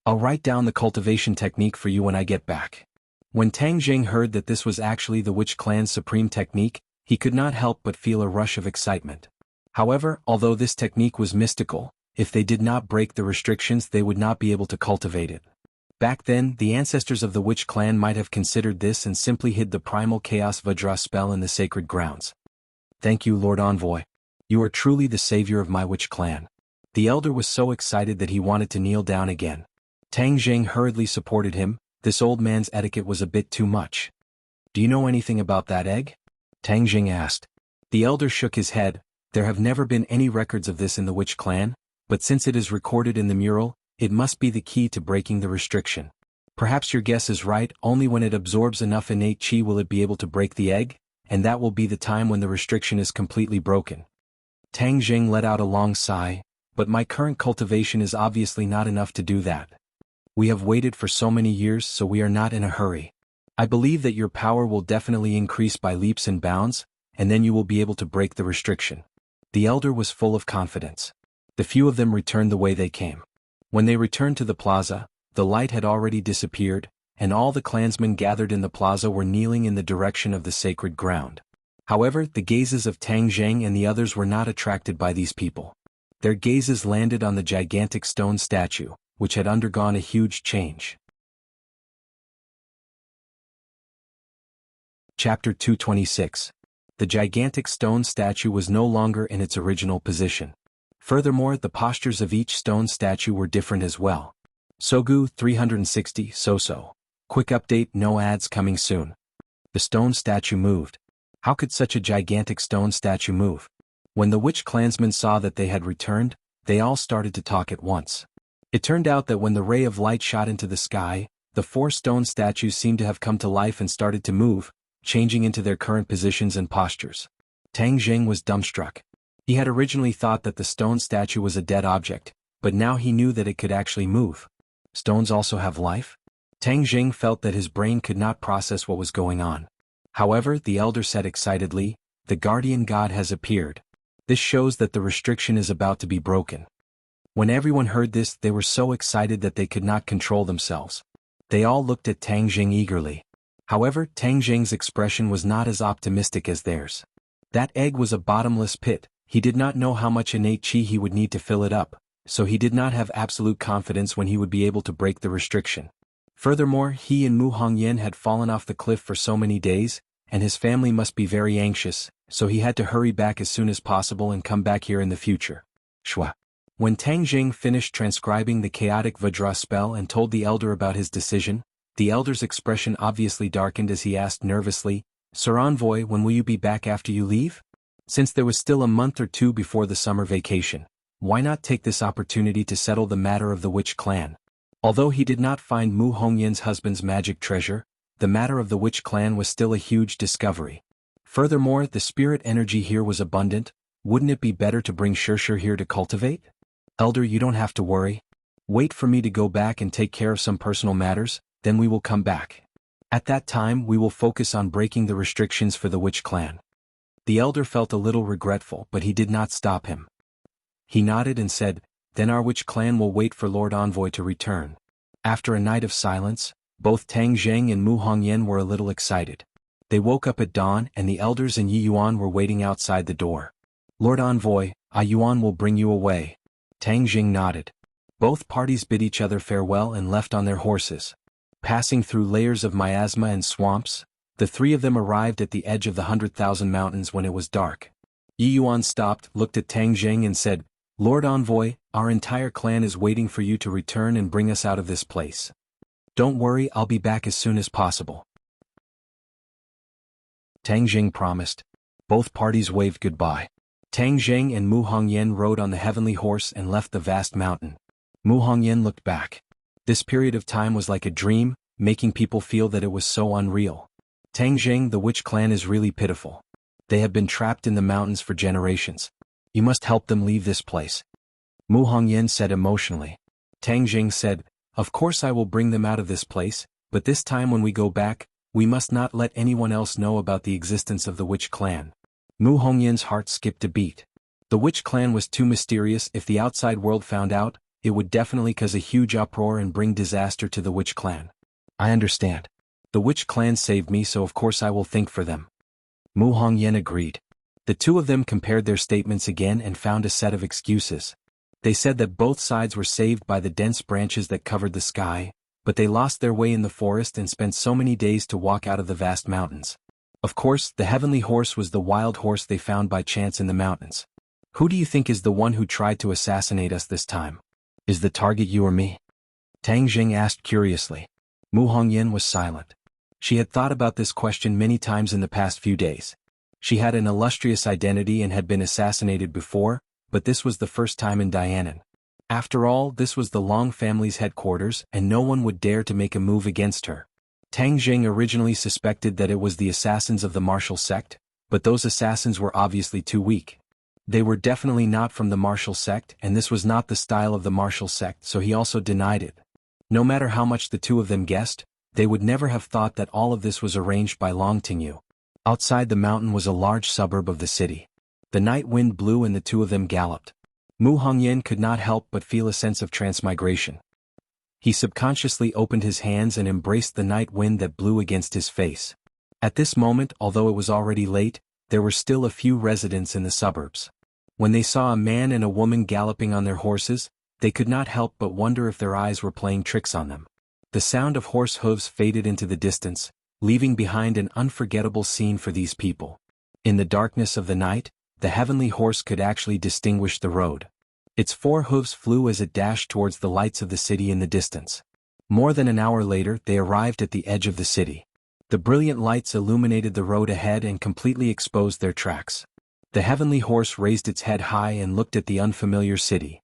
I'll write down the cultivation technique for you when I get back. When Tang Jing heard that this was actually the witch clan's supreme technique, he could not help but feel a rush of excitement. However, although this technique was mystical, if they did not break the restrictions they would not be able to cultivate it. Back then, the ancestors of the witch clan might have considered this and simply hid the primal chaos Vajra spell in the sacred grounds. Thank you, Lord Envoy. You are truly the savior of my witch clan. The elder was so excited that he wanted to kneel down again. Tang Jing hurriedly supported him. This old man's etiquette was a bit too much. Do you know anything about that egg? Tang Jing asked. The elder shook his head. There have never been any records of this in the witch clan, but since it is recorded in the mural, it must be the key to breaking the restriction. Perhaps your guess is right. Only when it absorbs enough innate chi will it be able to break the egg, and that will be the time when the restriction is completely broken. Tang Jing let out a long sigh, but my current cultivation is obviously not enough to do that. We have waited for so many years, so we are not in a hurry. I believe that your power will definitely increase by leaps and bounds, and then you will be able to break the restriction. The elder was full of confidence. The few of them returned the way they came. When they returned to the plaza, the light had already disappeared, and all the clansmen gathered in the plaza were kneeling in the direction of the sacred ground. However, the gazes of Tang Jing and the others were not attracted by these people. Their gazes landed on the gigantic stone statue, which had undergone a huge change. Chapter 226. The gigantic stone statue was no longer in its original position. Furthermore, the postures of each stone statue were different as well. Sogu 360 So-so. Quick update, no ads coming soon. The stone statue moved. How could such a gigantic stone statue move? When the witch clansmen saw that they had returned, they all started to talk at once. It turned out that when the ray of light shot into the sky, the 4 stone statues seemed to have come to life and started to move, changing into their current positions and postures. Tang Jing was dumbstruck. He had originally thought that the stone statue was a dead object, but now he knew that it could actually move. Stones also have life? Tang Jing felt that his brain could not process what was going on. However, the elder said excitedly, "The guardian god has appeared. This shows that the restriction is about to be broken." When everyone heard this, they were so excited that they could not control themselves. They all looked at Tang Jing eagerly. However, Tang Jing's expression was not as optimistic as theirs. That egg was a bottomless pit. He did not know how much innate chi he would need to fill it up, so he did not have absolute confidence when he would be able to break the restriction. Furthermore, he and Mu Hongyan had fallen off the cliff for so many days, and his family must be very anxious, so he had to hurry back as soon as possible and come back here in the future. Shwa. When Tang Jing finished transcribing the chaotic Vajra spell and told the elder about his decision, the elder's expression obviously darkened as he asked nervously, "Sir Envoy, when will you be back after you leave? Since there was still a month or 2 before the summer vacation, why not take this opportunity to settle the matter of the witch clan?" Although he did not find Mu Hongyan's husband's magic treasure, the matter of the witch clan was still a huge discovery. Furthermore, the spirit energy here was abundant. Wouldn't it be better to bring Shirshir here to cultivate? Elder, you don't have to worry. Wait for me to go back and take care of some personal matters, then we will come back. At that time we will focus on breaking the restrictions for the witch clan. The elder felt a little regretful, but he did not stop him. He nodded and said, "Then our witch clan will wait for Lord Envoy to return." After a night of silence, both Tang Jing and Mu Hongyan were a little excited. They woke up at dawn and the elders and Yi Yuan were waiting outside the door. "Lord Envoy, Ai Yuan will bring you away." Tang Jing nodded. Both parties bid each other farewell and left on their horses. Passing through layers of miasma and swamps, the 3 of them arrived at the edge of the 100,000 mountains when it was dark. Yi Yuan stopped, looked at Tang Jing and said, "Lord Envoy, our entire clan is waiting for you to return and bring us out of this place. Don't worry, I'll be back as soon as possible." Tang Jing promised. Both parties waved goodbye. Tang Jing and Mu Hongyan rode on the heavenly horse and left the vast mountain. Mu Hongyan looked back. This period of time was like a dream, making people feel that it was so unreal. Tang Jing, the witch clan is really pitiful. They have been trapped in the mountains for generations. You must help them leave this place. Mu Hongyan said emotionally. Tang Jing said, "Of course I will bring them out of this place, but this time when we go back, We must not let anyone else know about the existence of the witch clan. Mu Hongyan's heart skipped a beat. The witch clan was too mysterious. If the outside world found out, it would definitely cause a huge uproar and bring disaster to the witch clan. I understand. The witch clan saved me, so of course I will think for them. Mu Hongyan agreed. The two of them compared their statements again and found a set of excuses. They said that both sides were saved by the dense branches that covered the sky, but they lost their way in the forest and spent so many days to walk out of the vast mountains. Of course, the heavenly horse was the wild horse they found by chance in the mountains. Who do you think is the one who tried to assassinate us this time? Is the target you or me? Tang Jing asked curiously. Mu Hongyan was silent. She had thought about this question many times in the past few days. She had an illustrious identity and had been assassinated before, but this was the first time in Dianan. After all, this was the Long family's headquarters and no one would dare to make a move against her. Tang Jing originally suspected that it was the assassins of the martial sect, but those assassins were obviously too weak. They were definitely not from the martial sect and this was not the style of the martial sect, so he also denied it. No matter how much the two of them guessed, they would never have thought that all of this was arranged by Long Tingyu. Outside the mountain was a large suburb of the city. The night wind blew and the two of them galloped. Mu Hongyan could not help but feel a sense of transmigration. He subconsciously opened his hands and embraced the night wind that blew against his face. At this moment, although it was already late, there were still a few residents in the suburbs. When they saw a man and a woman galloping on their horses, they could not help but wonder if their eyes were playing tricks on them. The sound of horse hooves faded into the distance, leaving behind an unforgettable scene for these people. In the darkness of the night, the heavenly horse could actually distinguish the road. Its 4 hooves flew as it dashed towards the lights of the city in the distance. More than an hour later, they arrived at the edge of the city. The brilliant lights illuminated the road ahead and completely exposed their tracks. The heavenly horse raised its head high and looked at the unfamiliar city.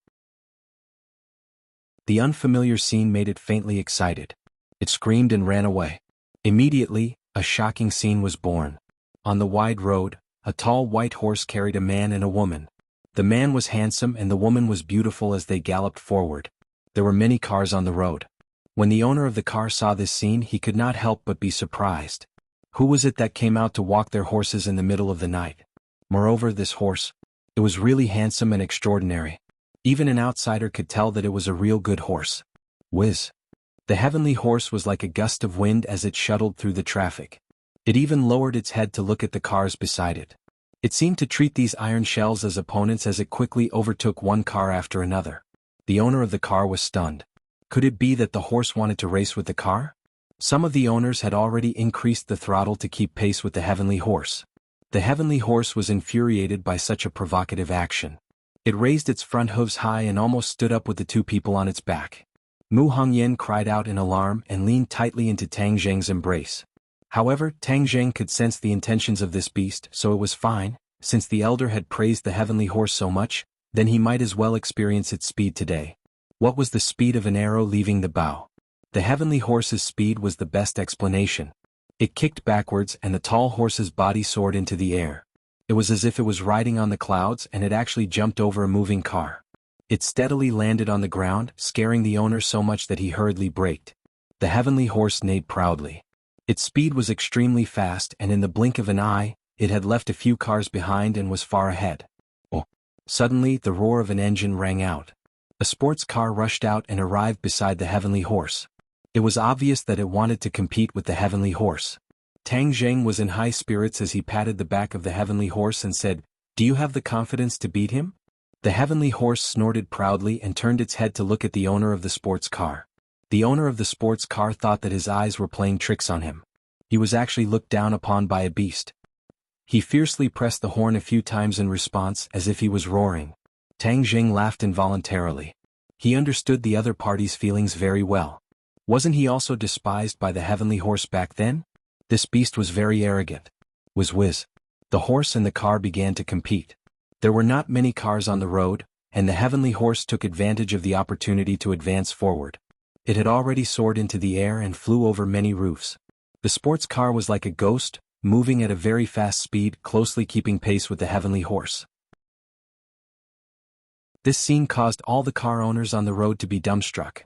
The unfamiliar scene made it faintly excited. It screamed and ran away. Immediately, a shocking scene was born. On the wide road, a tall white horse carried a man and a woman. The man was handsome and the woman was beautiful as they galloped forward. There were many cars on the road. When the owner of the car saw this scene, he could not help but be surprised. Who was it that came out to walk their horses in the middle of the night? Moreover, this horse. It was really handsome and extraordinary. Even an outsider could tell that it was a real good horse. Whiz. The heavenly horse was like a gust of wind as it shuttled through the traffic. It even lowered its head to look at the cars beside it. It seemed to treat these iron shells as opponents as it quickly overtook one car after another. The owner of the car was stunned. Could it be that the horse wanted to race with the car? Some of the owners had already increased the throttle to keep pace with the heavenly horse. The heavenly horse was infuriated by such a provocative action. It raised its front hooves high and almost stood up with the two people on its back. Mu Hongyan cried out in alarm and leaned tightly into Tang Zheng's embrace. However, Tang Zheng could sense the intentions of this beast, so it was fine. Since the elder had praised the heavenly horse so much, then he might as well experience its speed today. What was the speed of an arrow leaving the bow? The heavenly horse's speed was the best explanation. It kicked backwards and the tall horse's body soared into the air. It was as if it was riding on the clouds and it actually jumped over a moving car. It steadily landed on the ground, scaring the owner so much that he hurriedly braked. The heavenly horse neighed proudly. Its speed was extremely fast and in the blink of an eye, it had left a few cars behind and was far ahead. Oh! Suddenly, the roar of an engine rang out. A sports car rushed out and arrived beside the heavenly horse. It was obvious that it wanted to compete with the heavenly horse. Tang Zheng was in high spirits as he patted the back of the heavenly horse and said, "Do you have the confidence to beat him?" The heavenly horse snorted proudly and turned its head to look at the owner of the sports car. The owner of the sports car thought that his eyes were playing tricks on him. He was actually looked down upon by a beast. He fiercely pressed the horn a few times in response as if he was roaring. Tang Zheng laughed involuntarily. He understood the other party's feelings very well. Wasn't he also despised by the heavenly horse back then? This beast was very arrogant. Whiz. The horse and the car began to compete. There were not many cars on the road, and the heavenly horse took advantage of the opportunity to advance forward. It had already soared into the air and flew over many roofs. The sports car was like a ghost, moving at a very fast speed, closely keeping pace with the heavenly horse. This scene caused all the car owners on the road to be dumbstruck.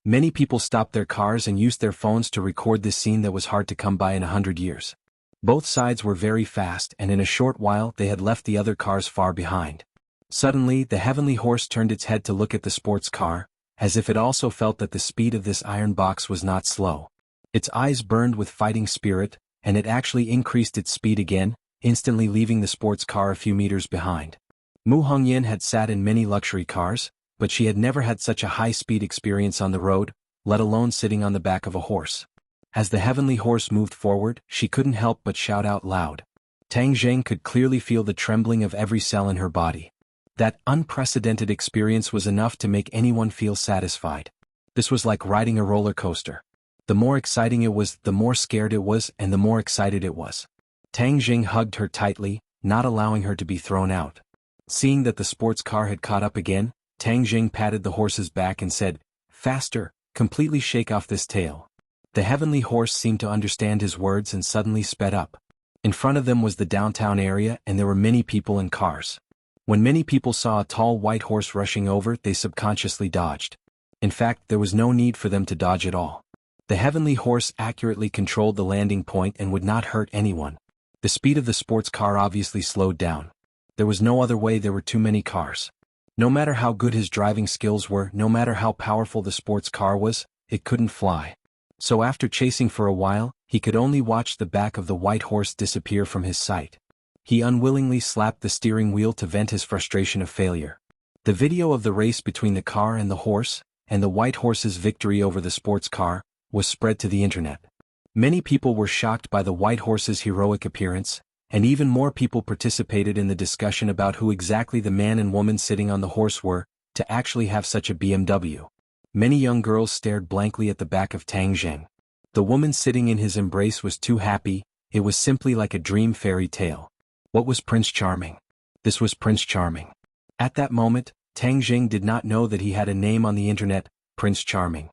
Many people stopped their cars and used their phones to record this scene that was hard to come by in 100 years. Both sides were very fast, and in a short while they had left the other cars far behind. Suddenly, the heavenly horse turned its head to look at the sports car, as if it also felt that the speed of this iron box was not slow. Its eyes burned with fighting spirit, and it actually increased its speed again, instantly leaving the sports car a few meters behind. Mu Hongyan had sat in many luxury cars, but she had never had such a high-speed experience on the road, let alone sitting on the back of a horse. As the heavenly horse moved forward, she couldn't help but shout out loud. Tang Zheng could clearly feel the trembling of every cell in her body. That unprecedented experience was enough to make anyone feel satisfied. This was like riding a roller coaster. The more exciting it was, the more scared it was, and the more excited it was. Tang Zheng hugged her tightly, not allowing her to be thrown out. Seeing that the sports car had caught up again, Tang Zheng patted the horse's back and said, "Faster, completely shake off this tail." The heavenly horse seemed to understand his words and suddenly sped up. In front of them was the downtown area, and there were many people and cars. When many people saw a tall white horse rushing over, they subconsciously dodged. In fact, there was no need for them to dodge at all. The heavenly horse accurately controlled the landing point and would not hurt anyone. The speed of the sports car obviously slowed down. There was no other way, there were too many cars. No matter how good his driving skills were, no matter how powerful the sports car was, it couldn't fly. So after chasing for a while, he could only watch the back of the white horse disappear from his sight. He unwillingly slapped the steering wheel to vent his frustration of failure. The video of the race between the car and the horse, and the white horse's victory over the sports car, was spread to the internet. Many people were shocked by the white horse's heroic appearance, and even more people participated in the discussion about who exactly the man and woman sitting on the horse were, to actually have such a BMW. Many young girls stared blankly at the back of Tang Zheng. The woman sitting in his embrace was too happy, it was simply like a dream fairy tale. What was Prince Charming? This was Prince Charming. At that moment, Tang Zheng did not know that he had a name on the internet, Prince Charming.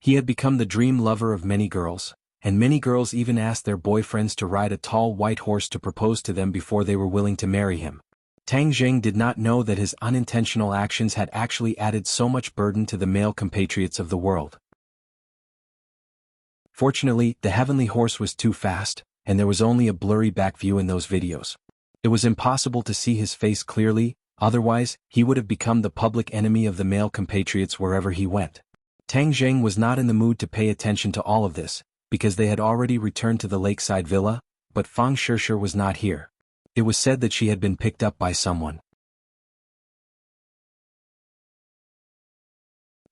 He had become the dream lover of many girls, and many girls even asked their boyfriends to ride a tall white horse to propose to them before they were willing to marry him. Tang Zheng did not know that his unintentional actions had actually added so much burden to the male compatriots of the world. Fortunately, the heavenly horse was too fast, and there was only a blurry back view in those videos. It was impossible to see his face clearly, otherwise, he would have become the public enemy of the male compatriots wherever he went. Tang Zheng was not in the mood to pay attention to all of this, because they had already returned to the lakeside villa, but Fang Shishir was not here. It was said that she had been picked up by someone.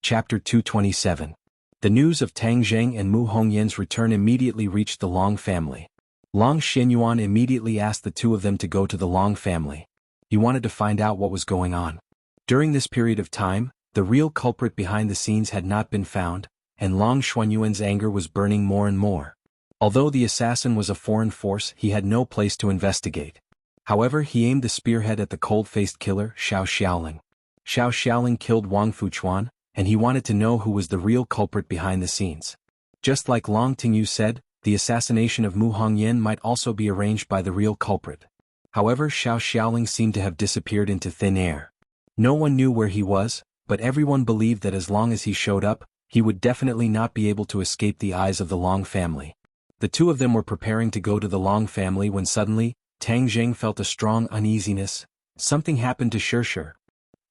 Chapter 227. The news of Tang Zheng and Mu Hongyan's return immediately reached the Long family. Long Xianyuan immediately asked the two of them to go to the Long family. He wanted to find out what was going on. During this period of time, the real culprit behind the scenes had not been found, and Long Xianyuan's anger was burning more and more. Although the assassin was a foreign force, he had no place to investigate. However, he aimed the spearhead at the cold-faced killer, Xiao Xiaoling. Xiao Xiaoling killed Wang Fuchuan, and he wanted to know who was the real culprit behind the scenes. Just like Long Tingyu said, the assassination of Mu Hongyan might also be arranged by the real culprit. However, Xiao Xiaoling seemed to have disappeared into thin air. No one knew where he was, but everyone believed that as long as he showed up, he would definitely not be able to escape the eyes of the Long family. The two of them were preparing to go to the Long family when suddenly, Tang Zheng felt a strong uneasiness. Something happened to Shishir.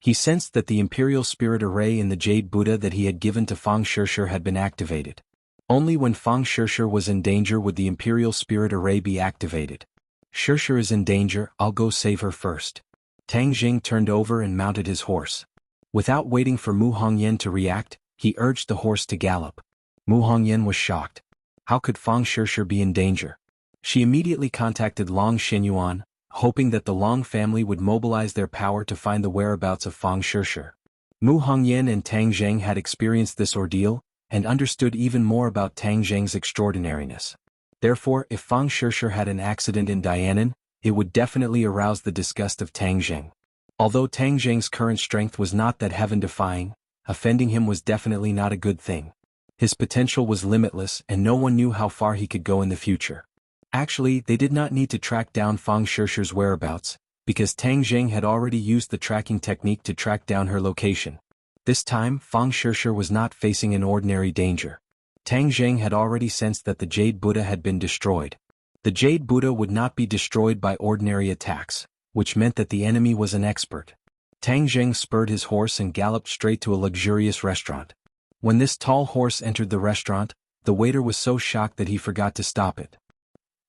He sensed that the Imperial Spirit Array in the Jade Buddha that he had given to Fang Shishir had been activated. Only when Fang Shishir was in danger would the Imperial Spirit Array be activated. Shishir is in danger, I'll go save her first. Tang Zheng turned over and mounted his horse. Without waiting for Mu Hongyan to react, he urged the horse to gallop. Mu Hongyan was shocked. How could Fang Shishir be in danger? She immediately contacted Long Xianyuan, hoping that the Long family would mobilize their power to find the whereabouts of Fang Shishir. Mu Hongyan and Tang Zheng had experienced this ordeal, and understood even more about Tang Zheng's extraordinariness. Therefore, if Fang Shishir had an accident in Dianan, it would definitely arouse the disgust of Tang Zheng. Although Tang Zheng's current strength was not that heaven-defying, offending him was definitely not a good thing. His potential was limitless and no one knew how far he could go in the future. Actually, they did not need to track down Fang Shishir's whereabouts, because Tang Zheng had already used the tracking technique to track down her location. This time, Fang Shishir was not facing an ordinary danger. Tang Zheng had already sensed that the Jade Buddha had been destroyed. The Jade Buddha would not be destroyed by ordinary attacks, which meant that the enemy was an expert. Tang Zheng spurred his horse and galloped straight to a luxurious restaurant. When this tall horse entered the restaurant, the waiter was so shocked that he forgot to stop it.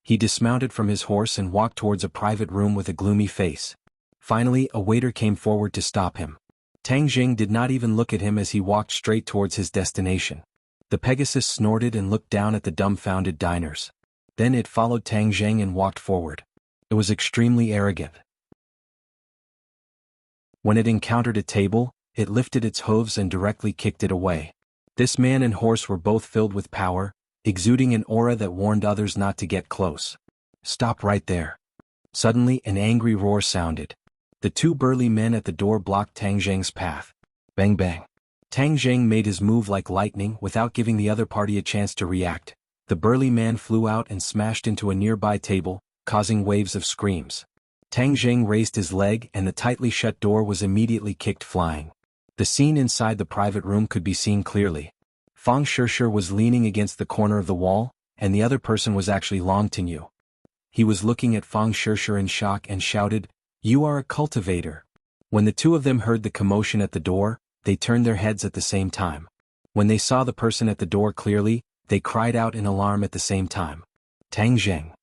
He dismounted from his horse and walked towards a private room with a gloomy face. Finally, a waiter came forward to stop him. Tang Zheng did not even look at him as he walked straight towards his destination. The Pegasus snorted and looked down at the dumbfounded diners. Then it followed Tang Zheng and walked forward. It was extremely arrogant. When it encountered a table, it lifted its hooves and directly kicked it away. This man and horse were both filled with power, exuding an aura that warned others not to get close. Stop right there. Suddenly, an angry roar sounded. The two burly men at the door blocked Tang Zheng's path. Bang bang. Tang Zheng made his move like lightning without giving the other party a chance to react. The burly man flew out and smashed into a nearby table, causing waves of screams. Tang Zheng raised his leg and the tightly shut door was immediately kicked flying. The scene inside the private room could be seen clearly. Fang Shishir was leaning against the corner of the wall, and the other person was actually Long Tinyu. He was looking at Fang Shishir in shock and shouted, "You are a cultivator." When the two of them heard the commotion at the door, they turned their heads at the same time. When they saw the person at the door clearly, they cried out in alarm at the same time. Tang Zheng.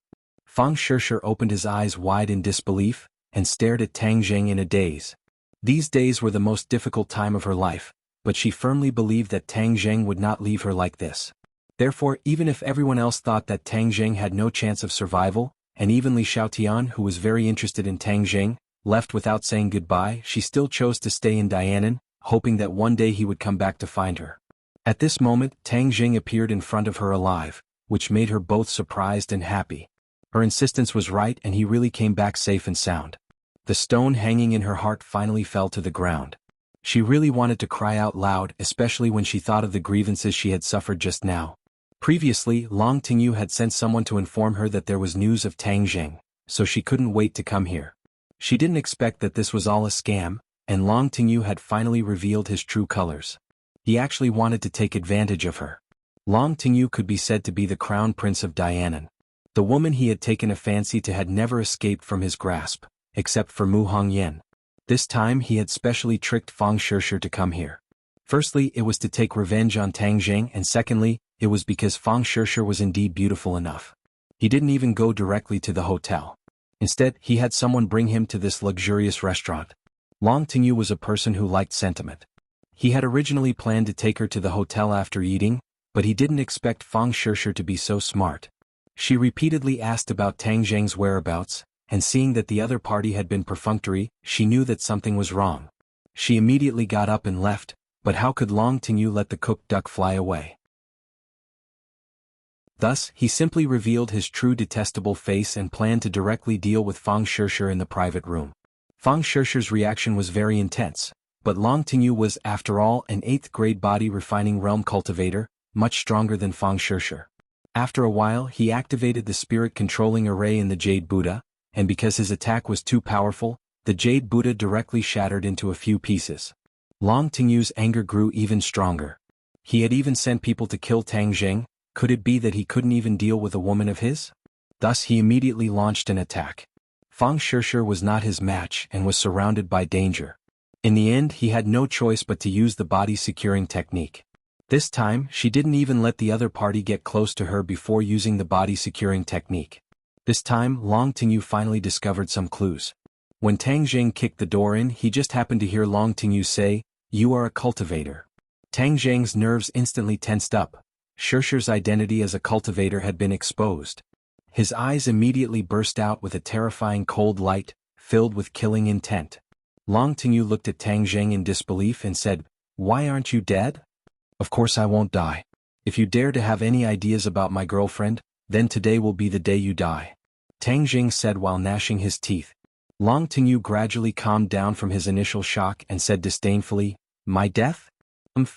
Fang Shishir opened his eyes wide in disbelief, and stared at Tang Zheng in a daze. These days were the most difficult time of her life, but she firmly believed that Tang Zheng would not leave her like this. Therefore, even if everyone else thought that Tang Zheng had no chance of survival, and even Li Xiaotian, who was very interested in Tang Zheng, left without saying goodbye, she still chose to stay in Dianan, hoping that one day he would come back to find her. At this moment, Tang Zheng appeared in front of her alive, which made her both surprised and happy. Her insistence was right and he really came back safe and sound. The stone hanging in her heart finally fell to the ground. She really wanted to cry out loud, especially when she thought of the grievances she had suffered just now. Previously, Long Tinyu had sent someone to inform her that there was news of Tang Zheng, so she couldn't wait to come here. She didn't expect that this was all a scam, and Long Tinyu had finally revealed his true colors. He actually wanted to take advantage of her. Long Tinyu could be said to be the crown prince of Dianan. The woman he had taken a fancy to had never escaped from his grasp, except for Mu Hongyan. This time he had specially tricked Fang Shishir to come here. Firstly, it was to take revenge on Tang Zheng, and secondly, it was because Fang Shishir was indeed beautiful enough. He didn't even go directly to the hotel. Instead, he had someone bring him to this luxurious restaurant. Long Tinyu was a person who liked sentiment. He had originally planned to take her to the hotel after eating, but he didn't expect Fang Shishir to be so smart. She repeatedly asked about Tang Zheng's whereabouts, and seeing that the other party had been perfunctory, she knew that something was wrong. She immediately got up and left, but how could Long Tinyu let the cooked duck fly away? Thus, he simply revealed his true detestable face and planned to directly deal with Fang Shishir in the private room. Fang Shishir's reaction was very intense, but Long Tinyu was, after all, an 8th grade body refining realm cultivator, much stronger than Fang Shishir. After a while, he activated the spirit controlling array in the Jade Buddha, and because his attack was too powerful, the Jade Buddha directly shattered into a few pieces. Long Tinyu's anger grew even stronger. He had even sent people to kill Tang Zheng. Could it be that he couldn't even deal with a woman of his? Thus he immediately launched an attack. Fang Shishir was not his match and was surrounded by danger. In the end, he had no choice but to use the body securing technique. This time, she didn't even let the other party get close to her before using the body securing technique. This time, Long Tinyu finally discovered some clues. When Tang Zheng kicked the door in, he just happened to hear Long Tinyu say, "You are a cultivator." Tang Zheng's nerves instantly tensed up. Shishir's identity as a cultivator had been exposed. His eyes immediately burst out with a terrifying cold light, filled with killing intent. Long Tinyu looked at Tang Zheng in disbelief and said, "Why aren't you dead?" "Of course I won't die. If you dare to have any ideas about my girlfriend, then today will be the day you die," Tang Zheng said while gnashing his teeth. Long Tinyu gradually calmed down from his initial shock and said disdainfully, "My death?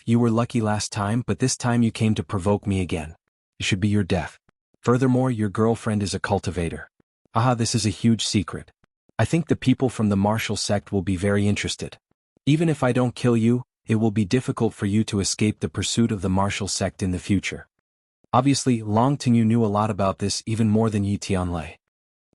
You were lucky last time, but this time you came to provoke me again. It should be your death. Furthermore, your girlfriend is a cultivator. Aha, this is a huge secret. I think the people from the martial sect will be very interested. Even if I don't kill you, it will be difficult for you to escape the pursuit of the martial sect in the future. Obviously, Long Tingyu knew a lot about this, even more than Yi Tianlei.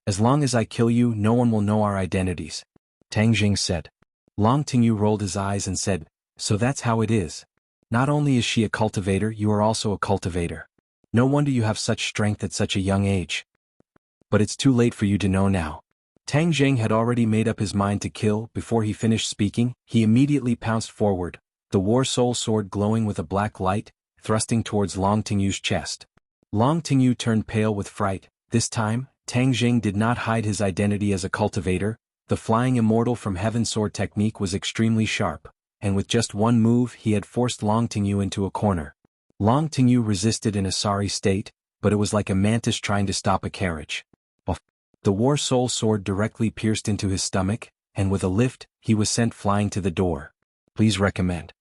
As long as I kill you, no one will know our identities, Tang Jing said. Long Tingyu rolled his eyes and said, so that's how it is. Not only is she a cultivator, you are also a cultivator. No wonder you have such strength at such a young age. But it's too late for you to know now. Tang Jing had already made up his mind to kill. Before he finished speaking, he immediately pounced forward, the War Soul sword glowing with a black light, thrusting towards Long Tingyu's chest. Long Tingyu turned pale with fright. This time, Tang Jing did not hide his identity as a cultivator. The flying immortal from heaven sword technique was extremely sharp, and with just one move he had forced Long Tingyu into a corner. Long Tingyu resisted in a sorry state, but it was like a mantis trying to stop a carriage. The War Soul sword directly pierced into his stomach, and with a lift, he was sent flying to the door. Please recommend.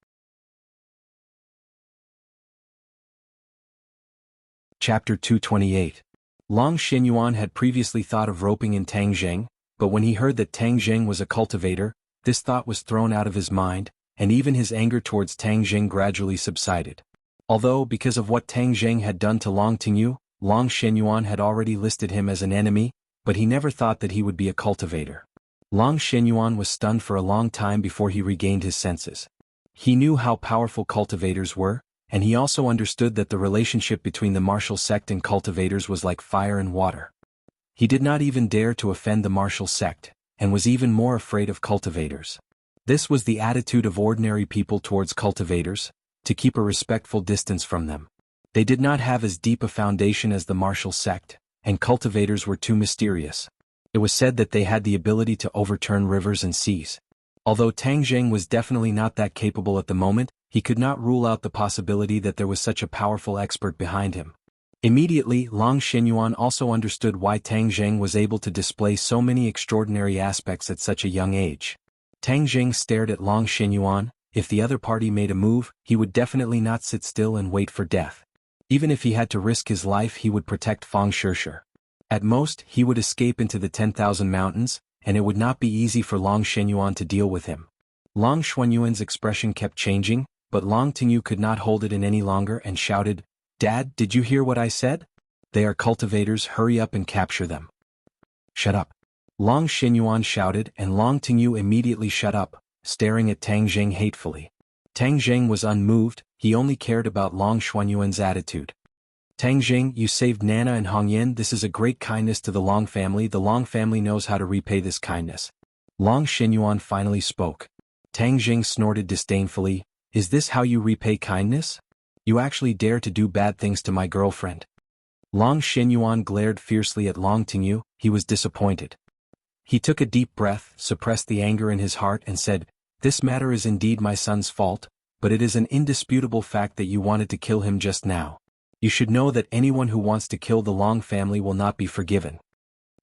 Chapter 228. Long Xinyuan had previously thought of roping in Tang Jing, but when he heard that Tang Jing was a cultivator, this thought was thrown out of his mind, and even his anger towards Tang Jing gradually subsided. Although, because of what Tang Jing had done to Long Tingyu, Long Xinyuan had already listed him as an enemy, but he never thought that he would be a cultivator. Long Xinyuan was stunned for a long time before he regained his senses. He knew how powerful cultivators were, and he also understood that the relationship between the martial sect and cultivators was like fire and water. He did not even dare to offend the martial sect, and was even more afraid of cultivators. This was the attitude of ordinary people towards cultivators, to keep a respectful distance from them. They did not have as deep a foundation as the martial sect, and cultivators were too mysterious. It was said that they had the ability to overturn rivers and seas. Although Tang Jing was definitely not that capable at the moment, he could not rule out the possibility that there was such a powerful expert behind him. Immediately, Long Xinyuan also understood why Tang Jing was able to display so many extraordinary aspects at such a young age. Tang Jing stared at Long Xinyuan. If the other party made a move, he would definitely not sit still and wait for death. Even if he had to risk his life, he would protect Fang Shishir. At most, he would escape into the 10,000 mountains, and it would not be easy for Long Xinyuan to deal with him. Long Xuanyuan's expression kept changing, but Long Tingyu could not hold it in any longer and shouted, "Dad, did you hear what I said? They are cultivators, hurry up and capture them." "Shut up." Long Xinyuan shouted, and Long Tingyu immediately shut up, staring at Tang Jing hatefully. Tang Jing was unmoved, he only cared about Long Xuanyuan's attitude. "Tang Jing, you saved Nana and Hongyan. This is a great kindness to the Long family. The Long family knows how to repay this kindness." Long Xinyuan finally spoke. Tang Jing snorted disdainfully, "Is this how you repay kindness? You actually dare to do bad things to my girlfriend?" Long Xinyuan glared fiercely at Long Tingyu. He was disappointed. He took a deep breath, suppressed the anger in his heart and said, "This matter is indeed my son's fault, but it is an indisputable fact that you wanted to kill him just now. You should know that anyone who wants to kill the Long family will not be forgiven."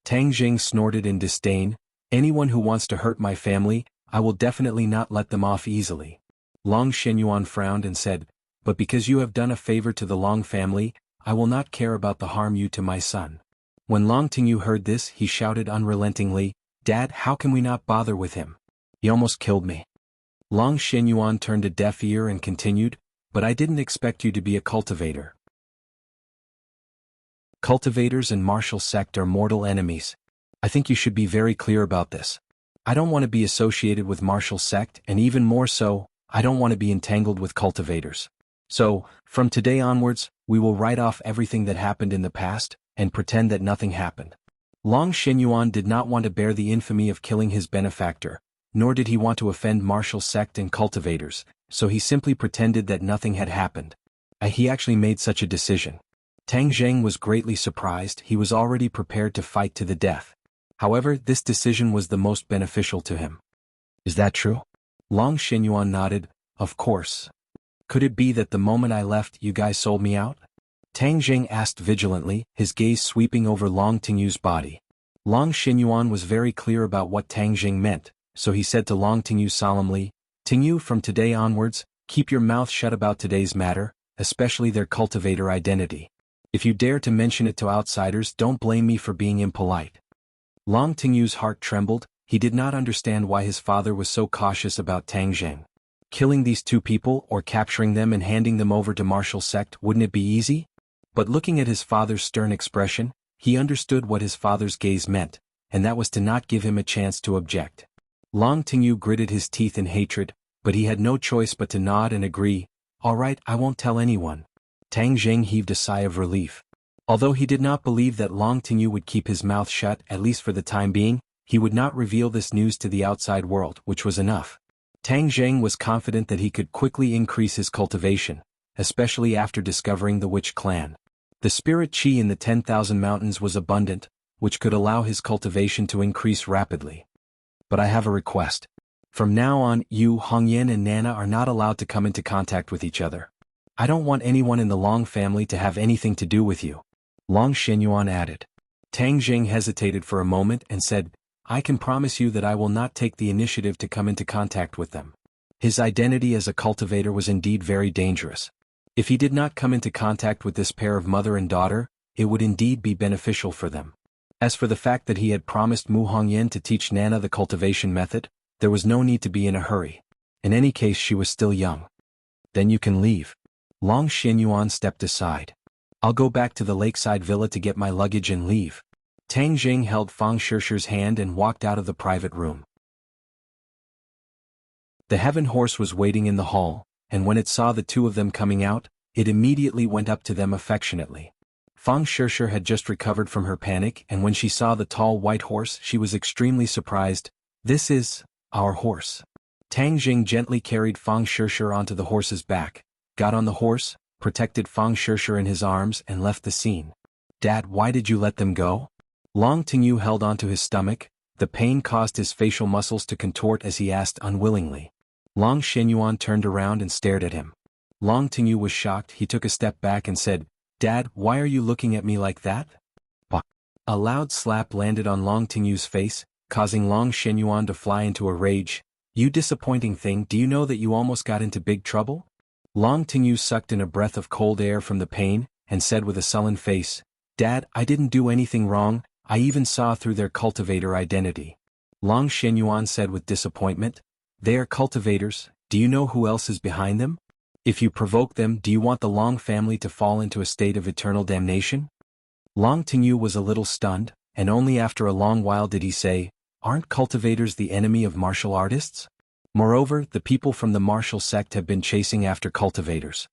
Tang Jing snorted in disdain, "Anyone who wants to hurt my family, I will definitely not let them off easily." Long Xinyuan frowned and said, "But because you have done a favor to the Long family, I will not care about the harm you to my son." When Long Tingyu heard this, he shouted unrelentingly, "Dad, how can we not bother with him? He almost killed me." Long Xinyuan turned a deaf ear and continued, "But I didn't expect you to be a cultivator." Cultivators and martial sect are mortal enemies. I think you should be very clear about this. I don't want to be associated with martial sect, and even more so, I don't want to be entangled with cultivators. So, from today onwards, we will write off everything that happened in the past, and pretend that nothing happened. Long Xinyuan did not want to bear the infamy of killing his benefactor, nor did he want to offend martial sect and cultivators, so he simply pretended that nothing had happened. He actually made such a decision. Tang Jing was greatly surprised. He was already prepared to fight to the death. However, this decision was the most beneficial to him. "Is that true?" Long Xinyuan nodded, "Of course. Could it be that the moment I left, you guys sold me out?" Tang Jing asked vigilantly, his gaze sweeping over Long Tingyu's body. Long Xinyuan was very clear about what Tang Jing meant, so he said to Long Tingyu solemnly, "Tingyu, from today onwards, keep your mouth shut about today's matter, especially their cultivator identity. If you dare to mention it to outsiders, don't blame me for being impolite." Long Tingyu's heart trembled. He did not understand why his father was so cautious about Tang Jing. Killing these two people or capturing them and handing them over to martial sect, wouldn't it be easy? But looking at his father's stern expression, he understood what his father's gaze meant, and that was to not give him a chance to object. Long Tingyu gritted his teeth in hatred, but he had no choice but to nod and agree. All right, I won't tell anyone. Tang Zheng heaved a sigh of relief. Although he did not believe that Long Tingyu would keep his mouth shut, at least for the time being, he would not reveal this news to the outside world, which was enough. Tang Zheng was confident that he could quickly increase his cultivation, especially after discovering the witch clan. The spirit qi in the 10,000 mountains was abundant, which could allow his cultivation to increase rapidly. But I have a request. From now on, you, Hongyan and Nana are not allowed to come into contact with each other. I don't want anyone in the Long family to have anything to do with you. Long Shenyuan added. Tang Zheng hesitated for a moment and said, I can promise you that I will not take the initiative to come into contact with them. His identity as a cultivator was indeed very dangerous. If he did not come into contact with this pair of mother and daughter, it would indeed be beneficial for them. As for the fact that he had promised Mu Hongyan to teach Nana the cultivation method, there was no need to be in a hurry. In any case, she was still young. Then you can leave. Long Shenyuan stepped aside. I'll go back to the lakeside villa to get my luggage and leave. Tang Zheng held Fang Shishir's hand and walked out of the private room. The heaven horse was waiting in the hall, and when it saw the two of them coming out, it immediately went up to them affectionately. Fang Shishir had just recovered from her panic, and when she saw the tall white horse, she was extremely surprised. This is our horse. Tang Zheng gently carried Fang Shishir onto the horse's back, got on the horse, protected Fang Shishir in his arms and left the scene. Dad, why did you let them go? Long Tingyu held onto his stomach, the pain caused his facial muscles to contort as he asked unwillingly. Long Shenyuan turned around and stared at him. Long Tingyu was shocked. He took a step back and said, Dad, why are you looking at me like that? Bah. A loud slap landed on Long Tingyu's face, causing Long Shenyuan to fly into a rage. You disappointing thing, do you know that you almost got into big trouble? Long Tingyu sucked in a breath of cold air from the pain, and said with a sullen face, Dad, I didn't do anything wrong, I even saw through their cultivator identity. Long Shenyuan said with disappointment, They are cultivators, do you know who else is behind them? If you provoke them, do you want the Long family to fall into a state of eternal damnation? Long Tingyu was a little stunned, and only after a long while did he say, Aren't cultivators the enemy of martial artists? Moreover, the people from the martial sect have been chasing after cultivators.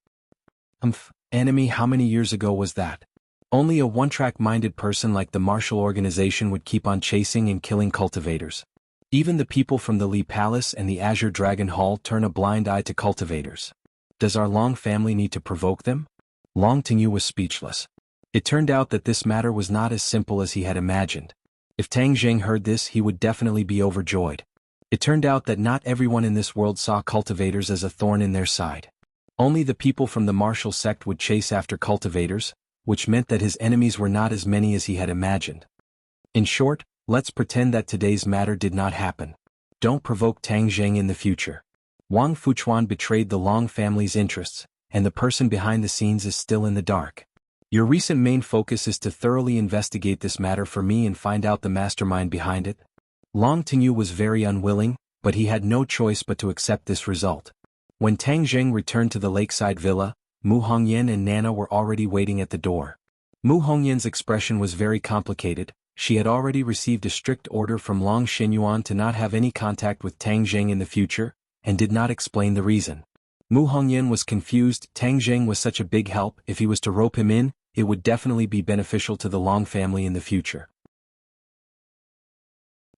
Enemy, how many years ago was that? Only a one-track-minded person like the martial organization would keep on chasing and killing cultivators. Even the people from the Li Palace and the Azure Dragon Hall turn a blind eye to cultivators. Does our Long family need to provoke them? Long Tingyu was speechless. It turned out that this matter was not as simple as he had imagined. If Tang Zheng heard this, he would definitely be overjoyed. It turned out that not everyone in this world saw cultivators as a thorn in their side. Only the people from the martial sect would chase after cultivators, which meant that his enemies were not as many as he had imagined. In short, let's pretend that today's matter did not happen. Don't provoke Tang Zheng in the future. Wang Fuchuan betrayed the Long family's interests, and the person behind the scenes is still in the dark. Your recent main focus is to thoroughly investigate this matter for me and find out the mastermind behind it. Long Tingyu was very unwilling, but he had no choice but to accept this result. When Tang Zheng returned to the lakeside villa, Mu Hongyan and Nana were already waiting at the door. Mu Hongyan's expression was very complicated. She had already received a strict order from Long Shenyuan to not have any contact with Tang Zheng in the future, and did not explain the reason. Mu Hongyan was confused. Tang Zheng was such a big help. If he was to rope him in, it would definitely be beneficial to the Long family in the future.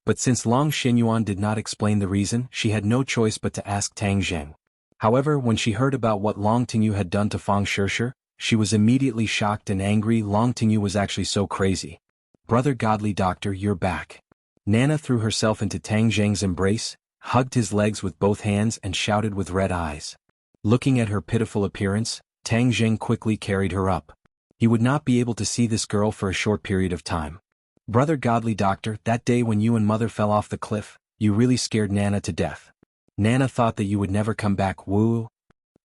But since Long Shenyuan did not explain the reason, she had no choice but to ask Tang Zheng. However, when she heard about what Long Tingyu had done to Fang Shishir, she was immediately shocked and angry. Long Tingyu was actually so crazy. Brother Godly Doctor, you're back. Nana threw herself into Tang Zheng's embrace, hugged his legs with both hands and shouted with red eyes. Looking at her pitiful appearance, Tang Zheng quickly carried her up. He would not be able to see this girl for a short period of time. Brother Godly Doctor, that day when you and Mother fell off the cliff, you really scared Nana to death. Nana thought that you would never come back, woo.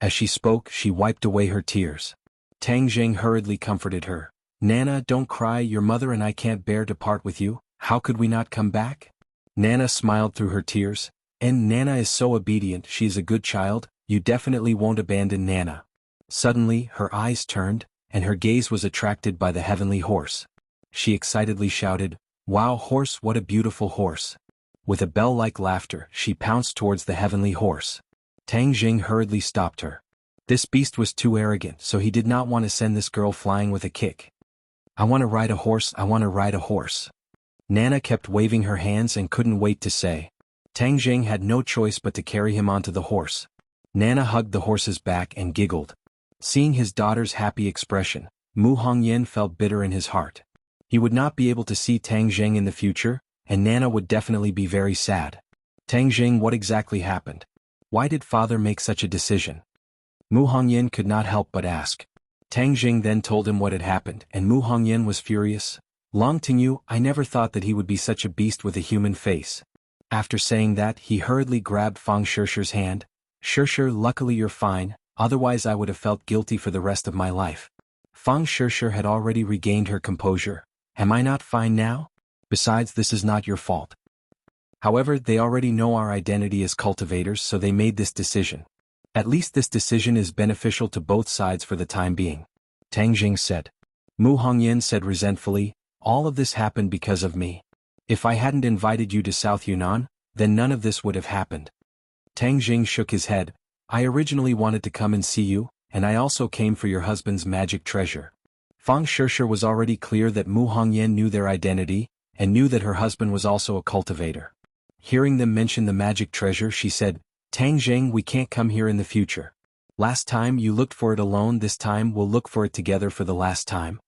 As she spoke, she wiped away her tears. Tang Zheng hurriedly comforted her. Nana, don't cry, your mother and I can't bear to part with you, how could we not come back? Nana smiled through her tears. And Nana is so obedient, she is a good child, you definitely won't abandon Nana. Suddenly, her eyes turned, and her gaze was attracted by the heavenly horse. She excitedly shouted, "Wow horse, what a beautiful horse." With a bell-like laughter, she pounced towards the heavenly horse. Tang Jing hurriedly stopped her. This beast was too arrogant, so he did not want to send this girl flying with a kick. "I want to ride a horse, I want to ride a horse." Nana kept waving her hands and couldn't wait to say. Tang Jing had no choice but to carry him onto the horse. Nana hugged the horse's back and giggled. Seeing his daughter's happy expression, Mu Hongyan felt bitter in his heart. He would not be able to see Tang Jing in the future, and Nana would definitely be very sad. "Tang Jing, what exactly happened? Why did father make such a decision?" Mu Hongyan could not help but ask. Tang Jing then told him what had happened, and Mu Hongyan was furious. "Long Tingyu, I never thought that he would be such a beast with a human face." After saying that, he hurriedly grabbed Fang Shishi's hand. "Shishi, luckily you're fine, otherwise I would have felt guilty for the rest of my life." Fang Shishi had already regained her composure. "Am I not fine now? Besides, this is not your fault." However, they already know our identity as cultivators, so they made this decision. At least this decision is beneficial to both sides for the time being. Tang Jing said. Mu Hongyan said resentfully, "All of this happened because of me. If I hadn't invited you to South Yunnan, then none of this would have happened." Tang Jing shook his head. "I originally wanted to come and see you, and I also came for your husband's magic treasure." Fang Shishi was already clear that Mu Hongyan knew their identity, and knew that her husband was also a cultivator. Hearing them mention the magic treasure, she said, "Tang Jing, we can't come here in the future. Last time you looked for it alone, this time we'll look for it together for the last time.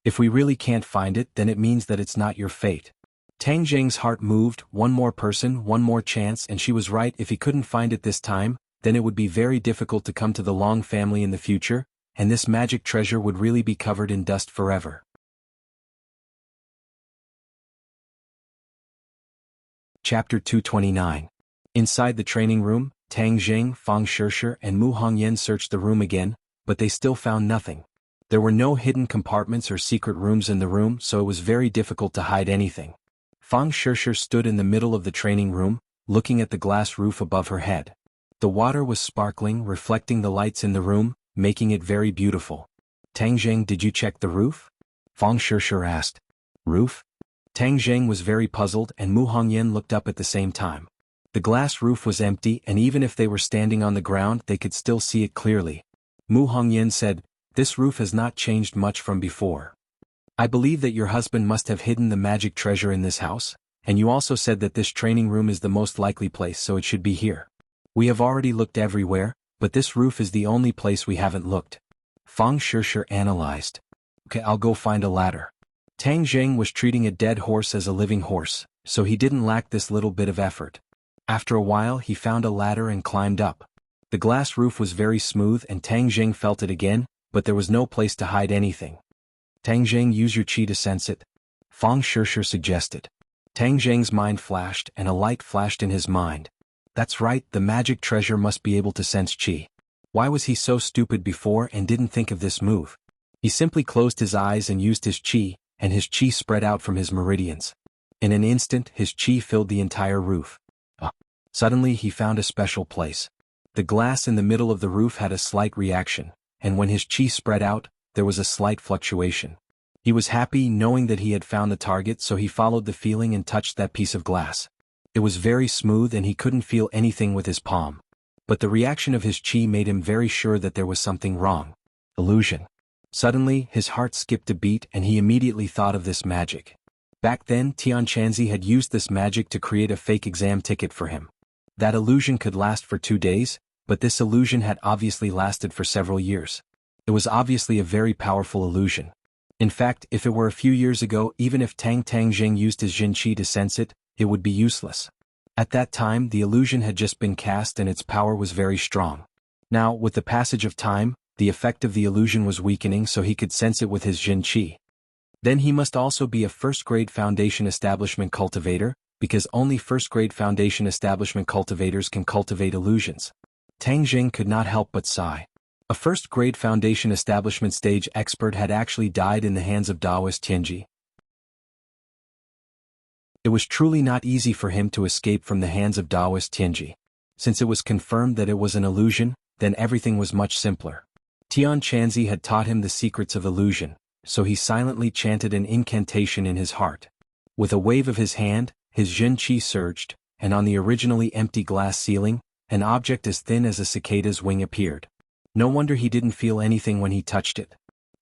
If we really can't find it, then it means that it's not your fate." Tang Jing's heart moved. One more person, one more chance, and she was right. If he couldn't find it this time, then it would be very difficult to come to the Long family in the future, and this magic treasure would really be covered in dust forever. Chapter 229. Inside the training room, Tang Jing, Fang Shishi, and Mu Hongyan searched the room again, but they still found nothing. There were no hidden compartments or secret rooms in the room, so it was very difficult to hide anything. Fang Shishi stood in the middle of the training room, looking at the glass roof above her head. The water was sparkling, reflecting the lights in the room, making it very beautiful. "Tang Jing, did you check the roof?" Fang Shishi asked. "Roof?" Tang Jing was very puzzled, and Mu Hongyan looked up at the same time. The glass roof was empty, and even if they were standing on the ground, they could still see it clearly. Mu Hongyan said, "This roof has not changed much from before. I believe that your husband must have hidden the magic treasure in this house, and you also said that this training room is the most likely place, so it should be here. We have already looked everywhere, but this roof is the only place we haven't looked." Fang Shishi analyzed. "Okay, I'll go find a ladder." Tang Jing was treating a dead horse as a living horse, so he didn't lack this little bit of effort. After a while, he found a ladder and climbed up. The glass roof was very smooth, and Tang Jing felt it again, but there was no place to hide anything. "Tang Jing, use your qi to sense it," Fang Shishi suggested. Tang Jing's mind flashed, and a light flashed in his mind. That's right, the magic treasure must be able to sense qi. Why was he so stupid before and didn't think of this move? He simply closed his eyes and used his qi, and his qi spread out from his meridians. In an instant, his qi filled the entire roof. Suddenly he found a special place. The glass in the middle of the roof had a slight reaction, and when his qi spread out, there was a slight fluctuation. He was happy knowing that he had found the target, so he followed the feeling and touched that piece of glass. It was very smooth and he couldn't feel anything with his palm. But the reaction of his qi made him very sure that there was something wrong. Illusion. Suddenly, his heart skipped a beat and he immediately thought of this magic. Back then, Tian Chanzi had used this magic to create a fake exam ticket for him. That illusion could last for 2 days, but this illusion had obviously lasted for several years. It was obviously a very powerful illusion. In fact, if it were a few years ago, even if Tang Jing used his Jin Qi to sense it, it would be useless. At that time, the illusion had just been cast and its power was very strong. Now, with the passage of time, the effect of the illusion was weakening, so he could sense it with his Jin Qi. Then he must also be a first-grade foundation establishment cultivator, because only first-grade foundation establishment cultivators can cultivate illusions. Tang Jing could not help but sigh. A first-grade foundation establishment stage expert had actually died in the hands of Daoist Tianji. It was truly not easy for him to escape from the hands of Taoist Tianji. Since it was confirmed that it was an illusion, then everything was much simpler. Tian Chanzi had taught him the secrets of illusion, so he silently chanted an incantation in his heart. With a wave of his hand, his Jin Qi surged, and on the originally empty glass ceiling, an object as thin as a cicada's wing appeared. No wonder he didn't feel anything when he touched it.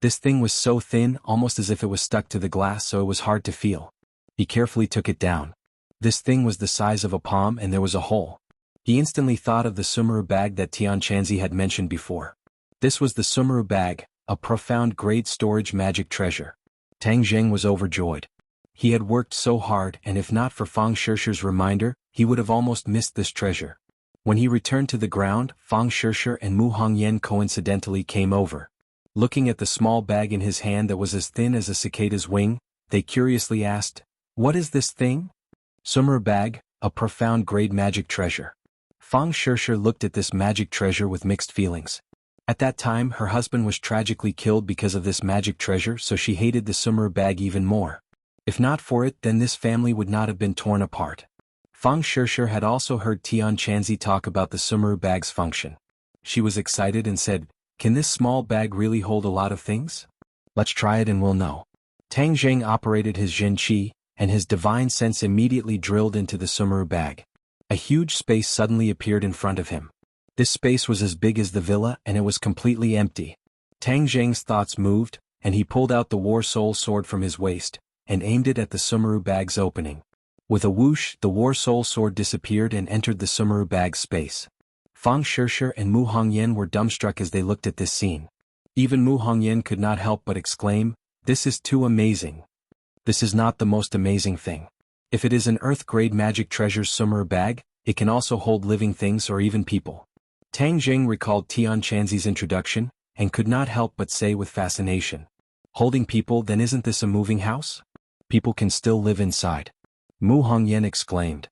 This thing was so thin, almost as if it was stuck to the glass, so it was hard to feel. He carefully took it down. This thing was the size of a palm and there was a hole. He instantly thought of the Sumeru bag that Tian Chanzi had mentioned before. This was the Sumeru bag, a profound grade storage magic treasure. Tang Zheng was overjoyed. He had worked so hard, and if not for Fang Shishir's reminder, he would have almost missed this treasure. When he returned to the ground, Fang Shishir and Mu Hongyan coincidentally came over. Looking at the small bag in his hand that was as thin as a cicada's wing, they curiously asked, "What is this thing?" Sumeru bag, a profound grade magic treasure. Fang Shishir looked at this magic treasure with mixed feelings. At that time her husband was tragically killed because of this magic treasure, so she hated the Sumeru bag even more. If not for it, then this family would not have been torn apart. Fang Shishir had also heard Tian Chanzi talk about the Sumeru bag's function. She was excited and said, "Can this small bag really hold a lot of things? Let's try it and we'll know." Tang Zheng operated his Jin Qi, and his divine sense immediately drilled into the Sumeru bag. A huge space suddenly appeared in front of him. This space was as big as the villa and it was completely empty. Tang Zheng's thoughts moved, and he pulled out the War Soul sword from his waist, and aimed it at the Sumeru bag's opening. With a whoosh, the War Soul sword disappeared and entered the Sumeru bag's space. Fang Shishir and Mu Hongyan were dumbstruck as they looked at this scene. Even Mu Hongyan could not help but exclaim, "This is too amazing." This is not the most amazing thing. If it is an Earth-grade magic treasure's Sumeru bag, it can also hold living things or even people. Tang Zheng recalled Tian Chanzi's introduction, and could not help but say with fascination, "Holding people, then isn't this a moving house? People can still live inside." Mu Hongyan exclaimed,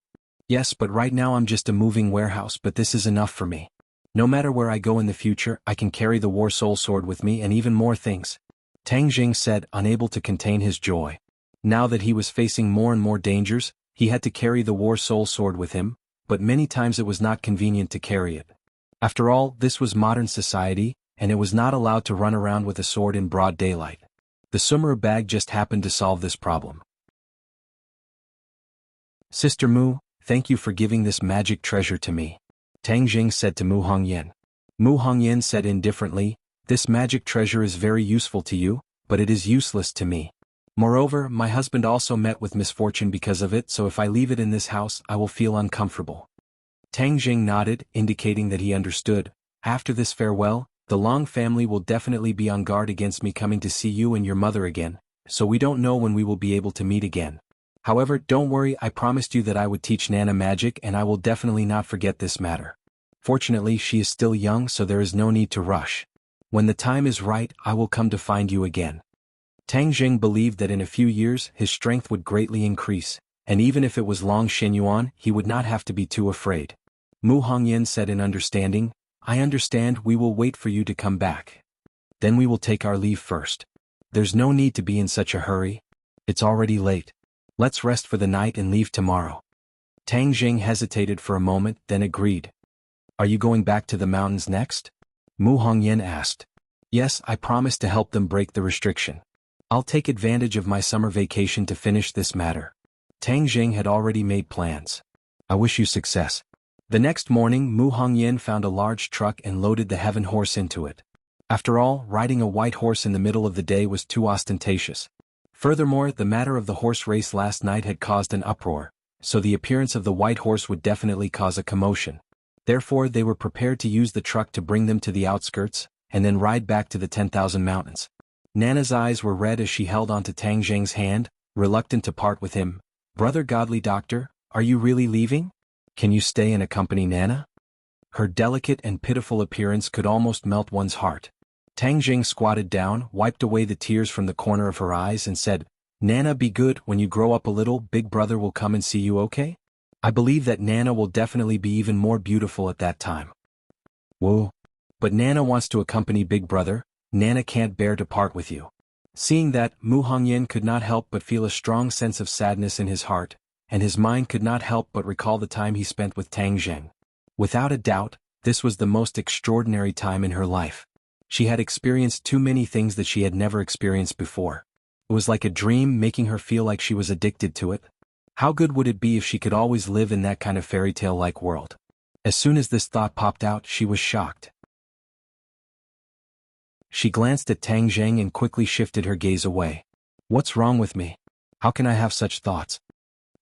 "Yes, but right now I'm just a moving warehouse, but this is enough for me. No matter where I go in the future, I can carry the War Soul sword with me and even more things." Tang Zheng said, unable to contain his joy. Now that he was facing more and more dangers, he had to carry the War Soul sword with him, but many times it was not convenient to carry it. After all, this was modern society, and it was not allowed to run around with a sword in broad daylight. The Sumeru bag just happened to solve this problem. "Sister Mu, thank you for giving this magic treasure to me," Tang Zheng said to Mu Hongyan. Mu Hongyan said indifferently, "This magic treasure is very useful to you, but it is useless to me. Moreover, my husband also met with misfortune because of it, so if I leave it in this house, I will feel uncomfortable." Tang Zheng nodded, indicating that he understood. "After this farewell, the Long family will definitely be on guard against me coming to see you and your mother again, so we don't know when we will be able to meet again. However, don't worry, I promised you that I would teach Nana magic and I will definitely not forget this matter. Fortunately, she is still young, so there is no need to rush. When the time is right, I will come to find you again." Tang Zheng believed that in a few years his strength would greatly increase, and even if it was Long Shenyuan, he would not have to be too afraid. Mu Hongyan said in understanding, "I understand, we will wait for you to come back. Then we will take our leave first. There's no need to be in such a hurry. It's already late. Let's rest for the night and leave tomorrow." Tang Zheng hesitated for a moment, then agreed. "Are you going back to the mountains next?" Mu Hongyan asked. "Yes, I promised to help them break the restriction. I'll take advantage of my summer vacation to finish this matter." Tang Zheng had already made plans. "I wish you success." The next morning Mu Hongyan found a large truck and loaded the heaven horse into it. After all, riding a white horse in the middle of the day was too ostentatious. Furthermore, the matter of the horse race last night had caused an uproar, so the appearance of the white horse would definitely cause a commotion. Therefore they were prepared to use the truck to bring them to the outskirts, and then ride back to the 10,000 mountains. Nana's eyes were red as she held onto Tang Zheng's hand, reluctant to part with him. "Brother Godly Doctor, are you really leaving? Can you stay and accompany Nana?" Her delicate and pitiful appearance could almost melt one's heart. Tang Zheng squatted down, wiped away the tears from the corner of her eyes and said, "Nana, be good, when you grow up a little, Big Brother will come and see you, okay? I believe that Nana will definitely be even more beautiful at that time." "Whoa. But Nana wants to accompany Big Brother. Nana can't bear to part with you." Seeing that, Mu Hongyan could not help but feel a strong sense of sadness in his heart, and his mind could not help but recall the time he spent with Tang Zheng. Without a doubt, this was the most extraordinary time in her life. She had experienced too many things that she had never experienced before. It was like a dream, making her feel like she was addicted to it. How good would it be if she could always live in that kind of fairy tale-like world? As soon as this thought popped out, she was shocked. She glanced at Tang Zheng and quickly shifted her gaze away. What's wrong with me? How can I have such thoughts?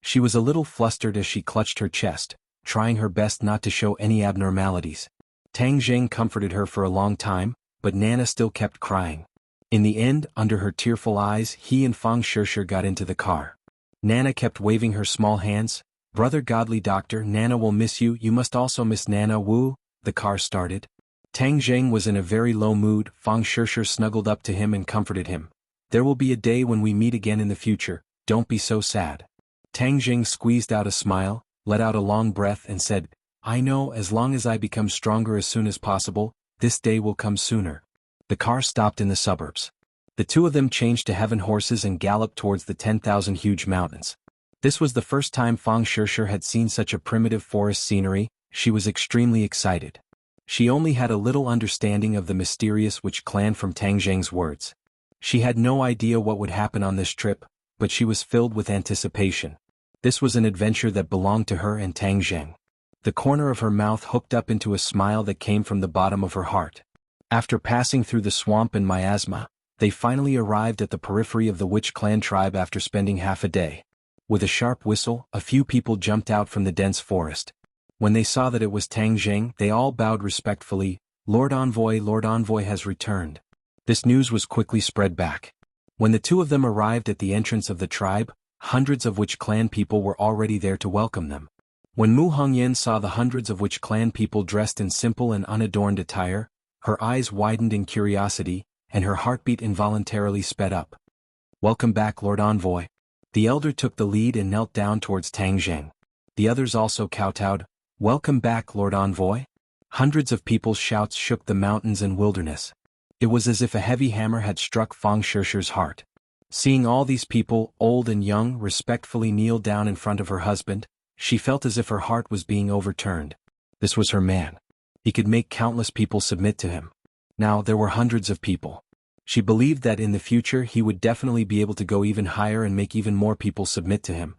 She was a little flustered as she clutched her chest, trying her best not to show any abnormalities. Tang Zheng comforted her for a long time, but Nana still kept crying. In the end, under her tearful eyes, he and Fang Shishir got into the car. Nana kept waving her small hands. Brother Godly Doctor, Nana will miss you. You must also miss Nana Wu. The car started. Tang Zheng was in a very low mood. Fang Shishir snuggled up to him and comforted him. There will be a day when we meet again in the future. Don't be so sad. Tang Zheng squeezed out a smile, let out a long breath and said, I know, as long as I become stronger as soon as possible, this day will come sooner. The car stopped in the suburbs. The two of them changed to heaven horses and galloped towards the 10,000 huge mountains. This was the first time Fang Shishir had seen such a primitive forest scenery. She was extremely excited. She only had a little understanding of the mysterious Witch clan from Tang Zheng's words. She had no idea what would happen on this trip, but she was filled with anticipation. This was an adventure that belonged to her and Tang Zheng. The corner of her mouth hooked up into a smile that came from the bottom of her heart. After passing through the swamp and miasma, they finally arrived at the periphery of the Witch clan tribe after spending half a day. With a sharp whistle, a few people jumped out from the dense forest. When they saw that it was Tang Zheng, they all bowed respectfully. Lord Envoy has returned. This news was quickly spread back. When the two of them arrived at the entrance of the tribe, hundreds of Witch clan people were already there to welcome them. When Mu Hongyan saw the hundreds of Witch clan people dressed in simple and unadorned attire, her eyes widened in curiosity, and her heartbeat involuntarily sped up. Welcome back, Lord Envoy. The elder took the lead and knelt down towards Tang Zheng. The others also kowtowed. Welcome back, Lord Envoy. Hundreds of people's shouts shook the mountains and wilderness. It was as if a heavy hammer had struck Fang Shishir's heart. Seeing all these people, old and young, respectfully kneel down in front of her husband, she felt as if her heart was being overturned. This was her man. He could make countless people submit to him. Now there were hundreds of people. She believed that in the future he would definitely be able to go even higher and make even more people submit to him.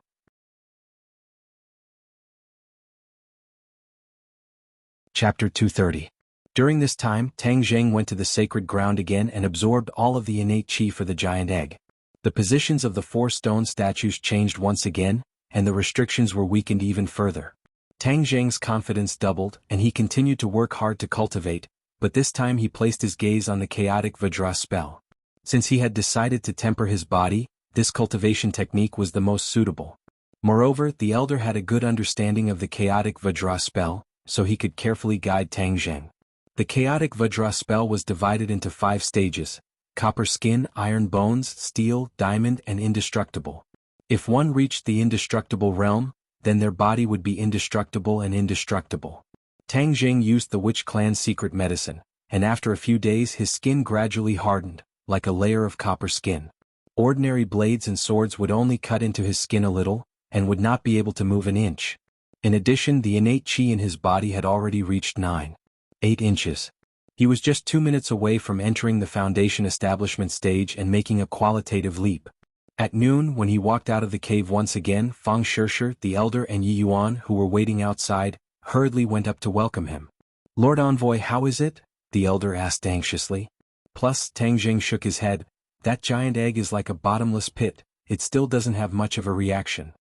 Chapter 230. During this time, Tang Zheng went to the sacred ground again and absorbed all of the innate chi for the giant egg. The positions of the 4 stone statues changed once again, and the restrictions were weakened even further. Tang Zheng's confidence doubled, and he continued to work hard to cultivate, but this time he placed his gaze on the chaotic Vajra spell. Since he had decided to temper his body, this cultivation technique was the most suitable. Moreover, the elder had a good understanding of the chaotic Vajra spell, so he could carefully guide Tang Zheng. The chaotic Vajra spell was divided into 5 stages: copper skin, iron bones, steel, diamond, and indestructible. If one reached the indestructible realm, then their body would be indestructible and indestructible. Tang Zheng used the Witch clan's secret medicine, and after a few days his skin gradually hardened, like a layer of copper skin. Ordinary blades and swords would only cut into his skin a little, and would not be able to move an inch. In addition, the innate chi in his body had already reached 9.8 inches. He was just 2 minutes away from entering the foundation establishment stage and making a qualitative leap. At noon, when he walked out of the cave once again, Fang Shishir, the elder, and Yi Yuan, who were waiting outside, hurriedly went up to welcome him. Lord Envoy, how is it? The elder asked anxiously. Plus, Tang Zheng shook his head. That giant egg is like a bottomless pit, it still doesn't have much of a reaction.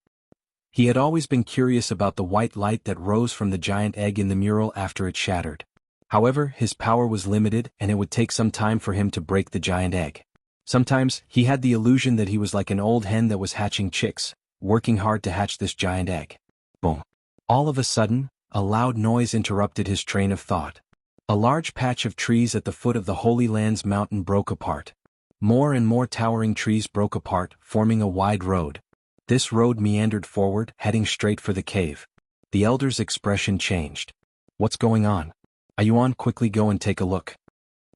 He had always been curious about the white light that rose from the giant egg in the mural after it shattered. However, his power was limited and it would take some time for him to break the giant egg. Sometimes, he had the illusion that he was like an old hen that was hatching chicks, working hard to hatch this giant egg. Boom. All of a sudden, a loud noise interrupted his train of thought. A large patch of trees at the foot of the Holy Land's mountain broke apart. More and more towering trees broke apart, forming a wide road. This road meandered forward, heading straight for the cave. The elder's expression changed. What's going on? Ayuan, quickly go and take a look.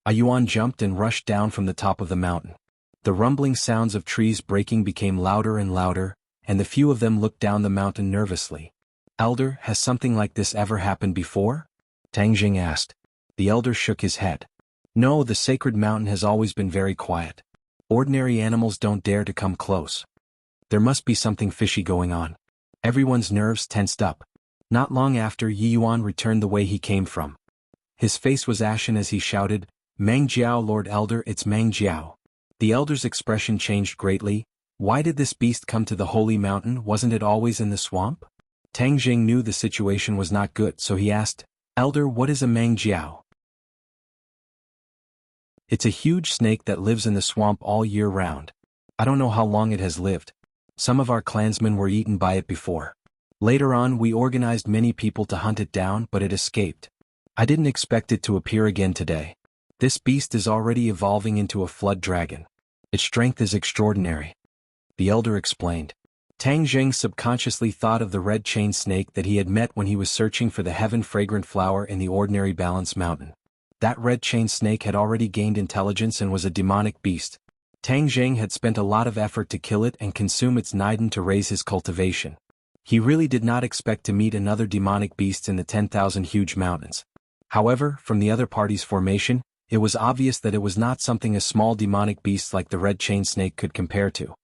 Ayuan jumped and rushed down from the top of the mountain. The rumbling sounds of trees breaking became louder and louder, and the few of them looked down the mountain nervously. "Elder, has something like this ever happened before?" Tang Jing asked. The elder shook his head. "No, the sacred mountain has always been very quiet. Ordinary animals don't dare to come close. There must be something fishy going on." Everyone's nerves tensed up. Not long after, Yi Yuan returned the way he came from. His face was ashen as he shouted, "Mang Jiao, Lord Elder, it's Mang Jiao." The elder's expression changed greatly. "Why did this beast come to the holy mountain? Wasn't it always in the swamp?" Tang Jing knew the situation was not good, so he asked, "Elder, what is a Mang Jiao?" "It's a huge snake that lives in the swamp all year round. I don't know how long it has lived. Some of our clansmen were eaten by it before. Later on we organized many people to hunt it down, but it escaped. I didn't expect it to appear again today. This beast is already evolving into a flood dragon. Its strength is extraordinary," the elder explained. Tang Jing subconsciously thought of the red chain snake that he had met when he was searching for the heaven-fragrant flower in the ordinary Balance Mountain. That red chain snake had already gained intelligence and was a demonic beast. Tang Jing had spent a lot of effort to kill it and consume its nidin to raise his cultivation. He really did not expect to meet another demonic beast in the 10,000 huge mountains. However, from the other party's formation, it was obvious that it was not something a small demonic beast like the red chain snake could compare to.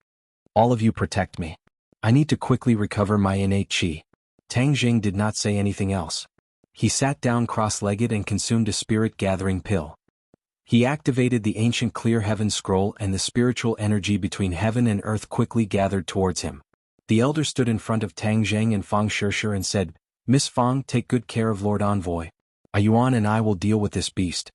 "All of you protect me. I need to quickly recover my innate qi." Tang Jing did not say anything else. He sat down cross-legged and consumed a spirit-gathering pill. He activated the ancient clear heaven scroll, and the spiritual energy between heaven and earth quickly gathered towards him. The elder stood in front of Tang Jing and Fang Shishir and said, "Miss Fang, take good care of Lord Envoy. A Yuan and I will deal with this beast."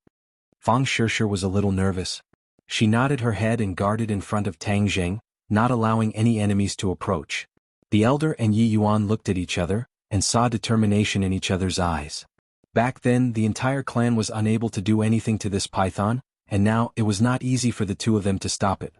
Fang Shishir was a little nervous. She nodded her head and guarded in front of Tang Jing, not allowing any enemies to approach. The elder and Yi Yuan looked at each other, and saw determination in each other's eyes. Back then, the entire clan was unable to do anything to this python, and now it was not easy for the two of them to stop it.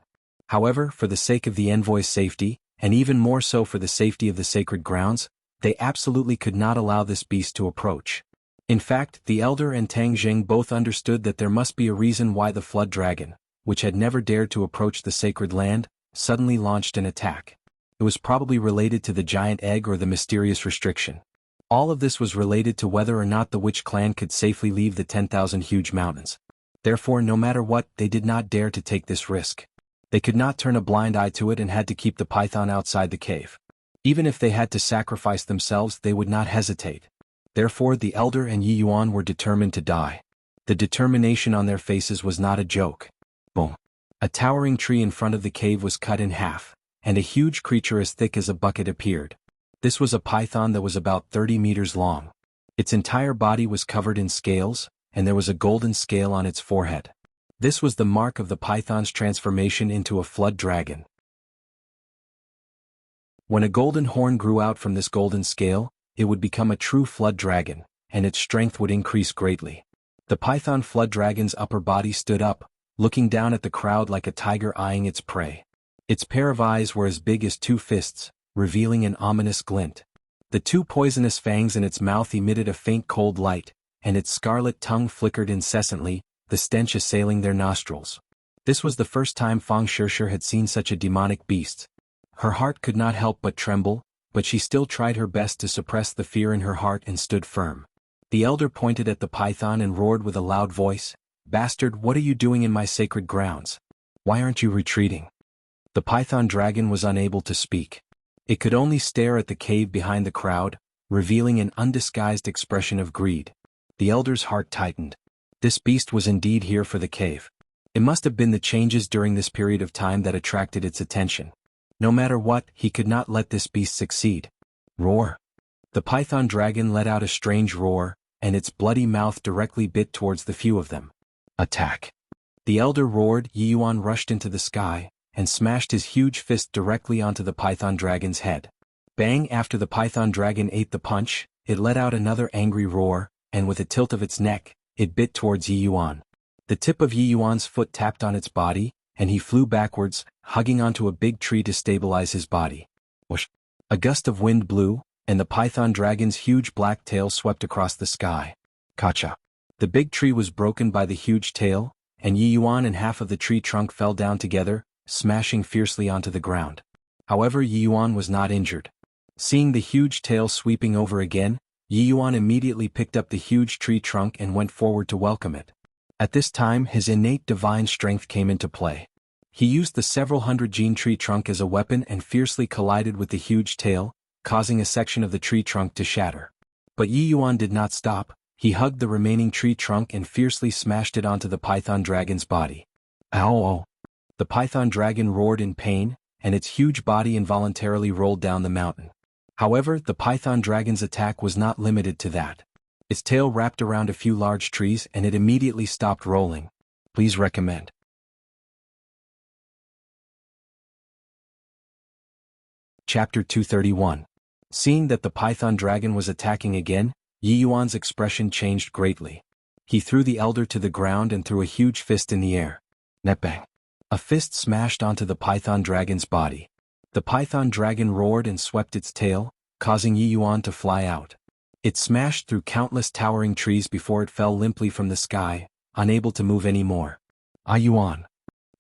However, for the sake of the envoy's safety, and even more so for the safety of the sacred grounds, they absolutely could not allow this beast to approach. In fact, the elder and Tang Jing both understood that there must be a reason why the flood dragon, which had never dared to approach the sacred land, suddenly launched an attack. It was probably related to the giant egg or the mysterious restriction. All of this was related to whether or not the witch clan could safely leave the 10,000 huge mountains. Therefore, no matter what, they did not dare to take this risk. They could not turn a blind eye to it and had to keep the python outside the cave. Even if they had to sacrifice themselves, they would not hesitate. Therefore, the elder and Yi Yuan were determined to die. The determination on their faces was not a joke. Boom. A towering tree in front of the cave was cut in half, and a huge creature as thick as a bucket appeared. This was a python that was about 30 meters long. Its entire body was covered in scales, and there was a golden scale on its forehead. This was the mark of the python's transformation into a flood dragon. When a golden horn grew out from this golden scale, it would become a true flood dragon, and its strength would increase greatly. The python flood dragon's upper body stood up, looking down at the crowd like a tiger eyeing its prey. Its pair of eyes were as big as two fists, revealing an ominous glint. The two poisonous fangs in its mouth emitted a faint cold light, and its scarlet tongue flickered incessantly, the stench assailing their nostrils. This was the first time Fang Shishir had seen such a demonic beast. Her heart could not help but tremble, but she still tried her best to suppress the fear in her heart and stood firm. The elder pointed at the python and roared with a loud voice, "Bastard, what are you doing in my sacred grounds? Why aren't you retreating?" The python dragon was unable to speak. It could only stare at the cave behind the crowd, revealing an undisguised expression of greed. The elder's heart tightened. This beast was indeed here for the cave. It must have been the changes during this period of time that attracted its attention. No matter what, he could not let this beast succeed. Roar! The python dragon let out a strange roar, and its bloody mouth directly bit towards the few of them. Attack! The elder roared. Yi Yuan rushed into the sky, and smashed his huge fist directly onto the python dragon's head. Bang! After the python dragon ate the punch, it let out another angry roar, and with a tilt of its neck, it bit towards Yi Yuan. The tip of Yi Yuan's foot tapped on its body, and he flew backwards, hugging onto a big tree to stabilize his body. Whoosh! A gust of wind blew, and the python dragon's huge black tail swept across the sky. Kacha! The big tree was broken by the huge tail, and Yi Yuan and half of the tree trunk fell down together, smashing fiercely onto the ground. However, Yi Yuan was not injured. Seeing the huge tail sweeping over again, Yi Yuan immediately picked up the huge tree trunk and went forward to welcome it. At this time, his innate divine strength came into play. He used the several hundred gene tree trunk as a weapon and fiercely collided with the huge tail, causing a section of the tree trunk to shatter. But Yi Yuan did not stop. He hugged the remaining tree trunk and fiercely smashed it onto the python dragon's body. Ow! The python dragon roared in pain, and its huge body involuntarily rolled down the mountain. However, the python dragon's attack was not limited to that. Its tail wrapped around a few large trees and it immediately stopped rolling. Please recommend. Chapter 231. Seeing that the python dragon was attacking again, Yi Yuan's expression changed greatly. He threw the elder to the ground and threw a huge fist in the air. Netbang. A fist smashed onto the python dragon's body. The python dragon roared and swept its tail, causing Yi Yuan to fly out. It smashed through countless towering trees before it fell limply from the sky, unable to move anymore. Ah Yuan.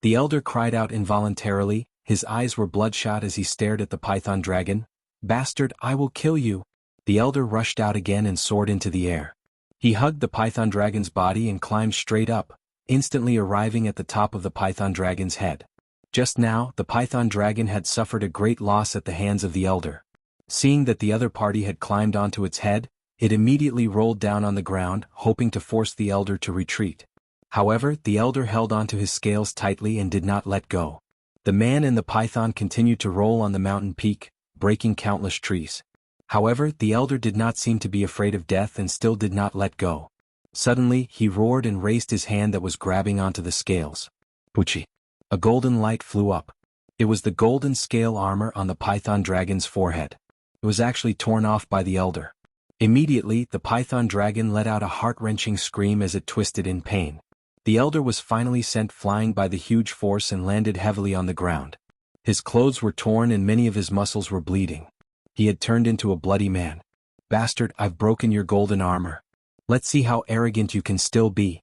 The elder cried out involuntarily, his eyes were bloodshot as he stared at the python dragon. Bastard, I will kill you. The elder rushed out again and soared into the air. He hugged the python dragon's body and climbed straight up, instantly arriving at the top of the python dragon's head. Just now, the python dragon had suffered a great loss at the hands of the elder. Seeing that the other party had climbed onto its head, it immediately rolled down on the ground, hoping to force the elder to retreat. However, the elder held onto his scales tightly and did not let go. The man and the python continued to roll on the mountain peak, breaking countless trees. However, the elder did not seem to be afraid of death and still did not let go. Suddenly, he roared and raised his hand that was grabbing onto the scales. Puchi. A golden light flew up. It was the golden scale armor on the python dragon's forehead. It was actually torn off by the elder. Immediately, the python dragon let out a heart-wrenching scream as it twisted in pain. The elder was finally sent flying by the huge force and landed heavily on the ground. His clothes were torn and many of his muscles were bleeding. He had turned into a bloody man. Bastard, I've broken your golden armor. Let's see how arrogant you can still be.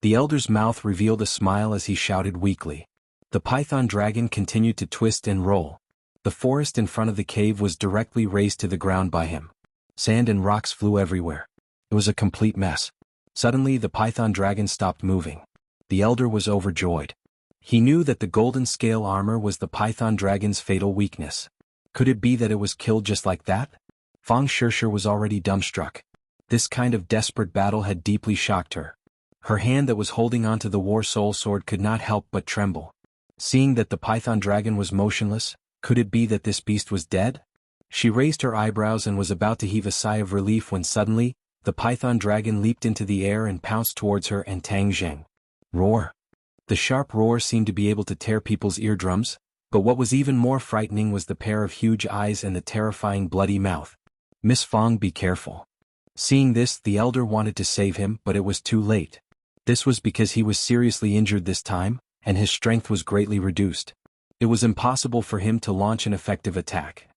The elder's mouth revealed a smile as he shouted weakly. The python dragon continued to twist and roll. The forest in front of the cave was directly razed to the ground by him. Sand and rocks flew everywhere. It was a complete mess. Suddenly the python dragon stopped moving. The elder was overjoyed. He knew that the golden scale armor was the python dragon's fatal weakness. Could it be that it was killed just like that? Fang Shishir was already dumbstruck. This kind of desperate battle had deeply shocked her. Her hand that was holding onto the war soul sword could not help but tremble. Seeing that the python dragon was motionless, could it be that this beast was dead? She raised her eyebrows and was about to heave a sigh of relief when suddenly, the python dragon leaped into the air and pounced towards her and Tang Zheng. Roar! The sharp roar seemed to be able to tear people's eardrums, but what was even more frightening was the pair of huge eyes and the terrifying bloody mouth. Miss Fang, be careful. Seeing this, the elder wanted to save him, but it was too late. This was because he was seriously injured this time, and his strength was greatly reduced. It was impossible for him to launch an effective attack.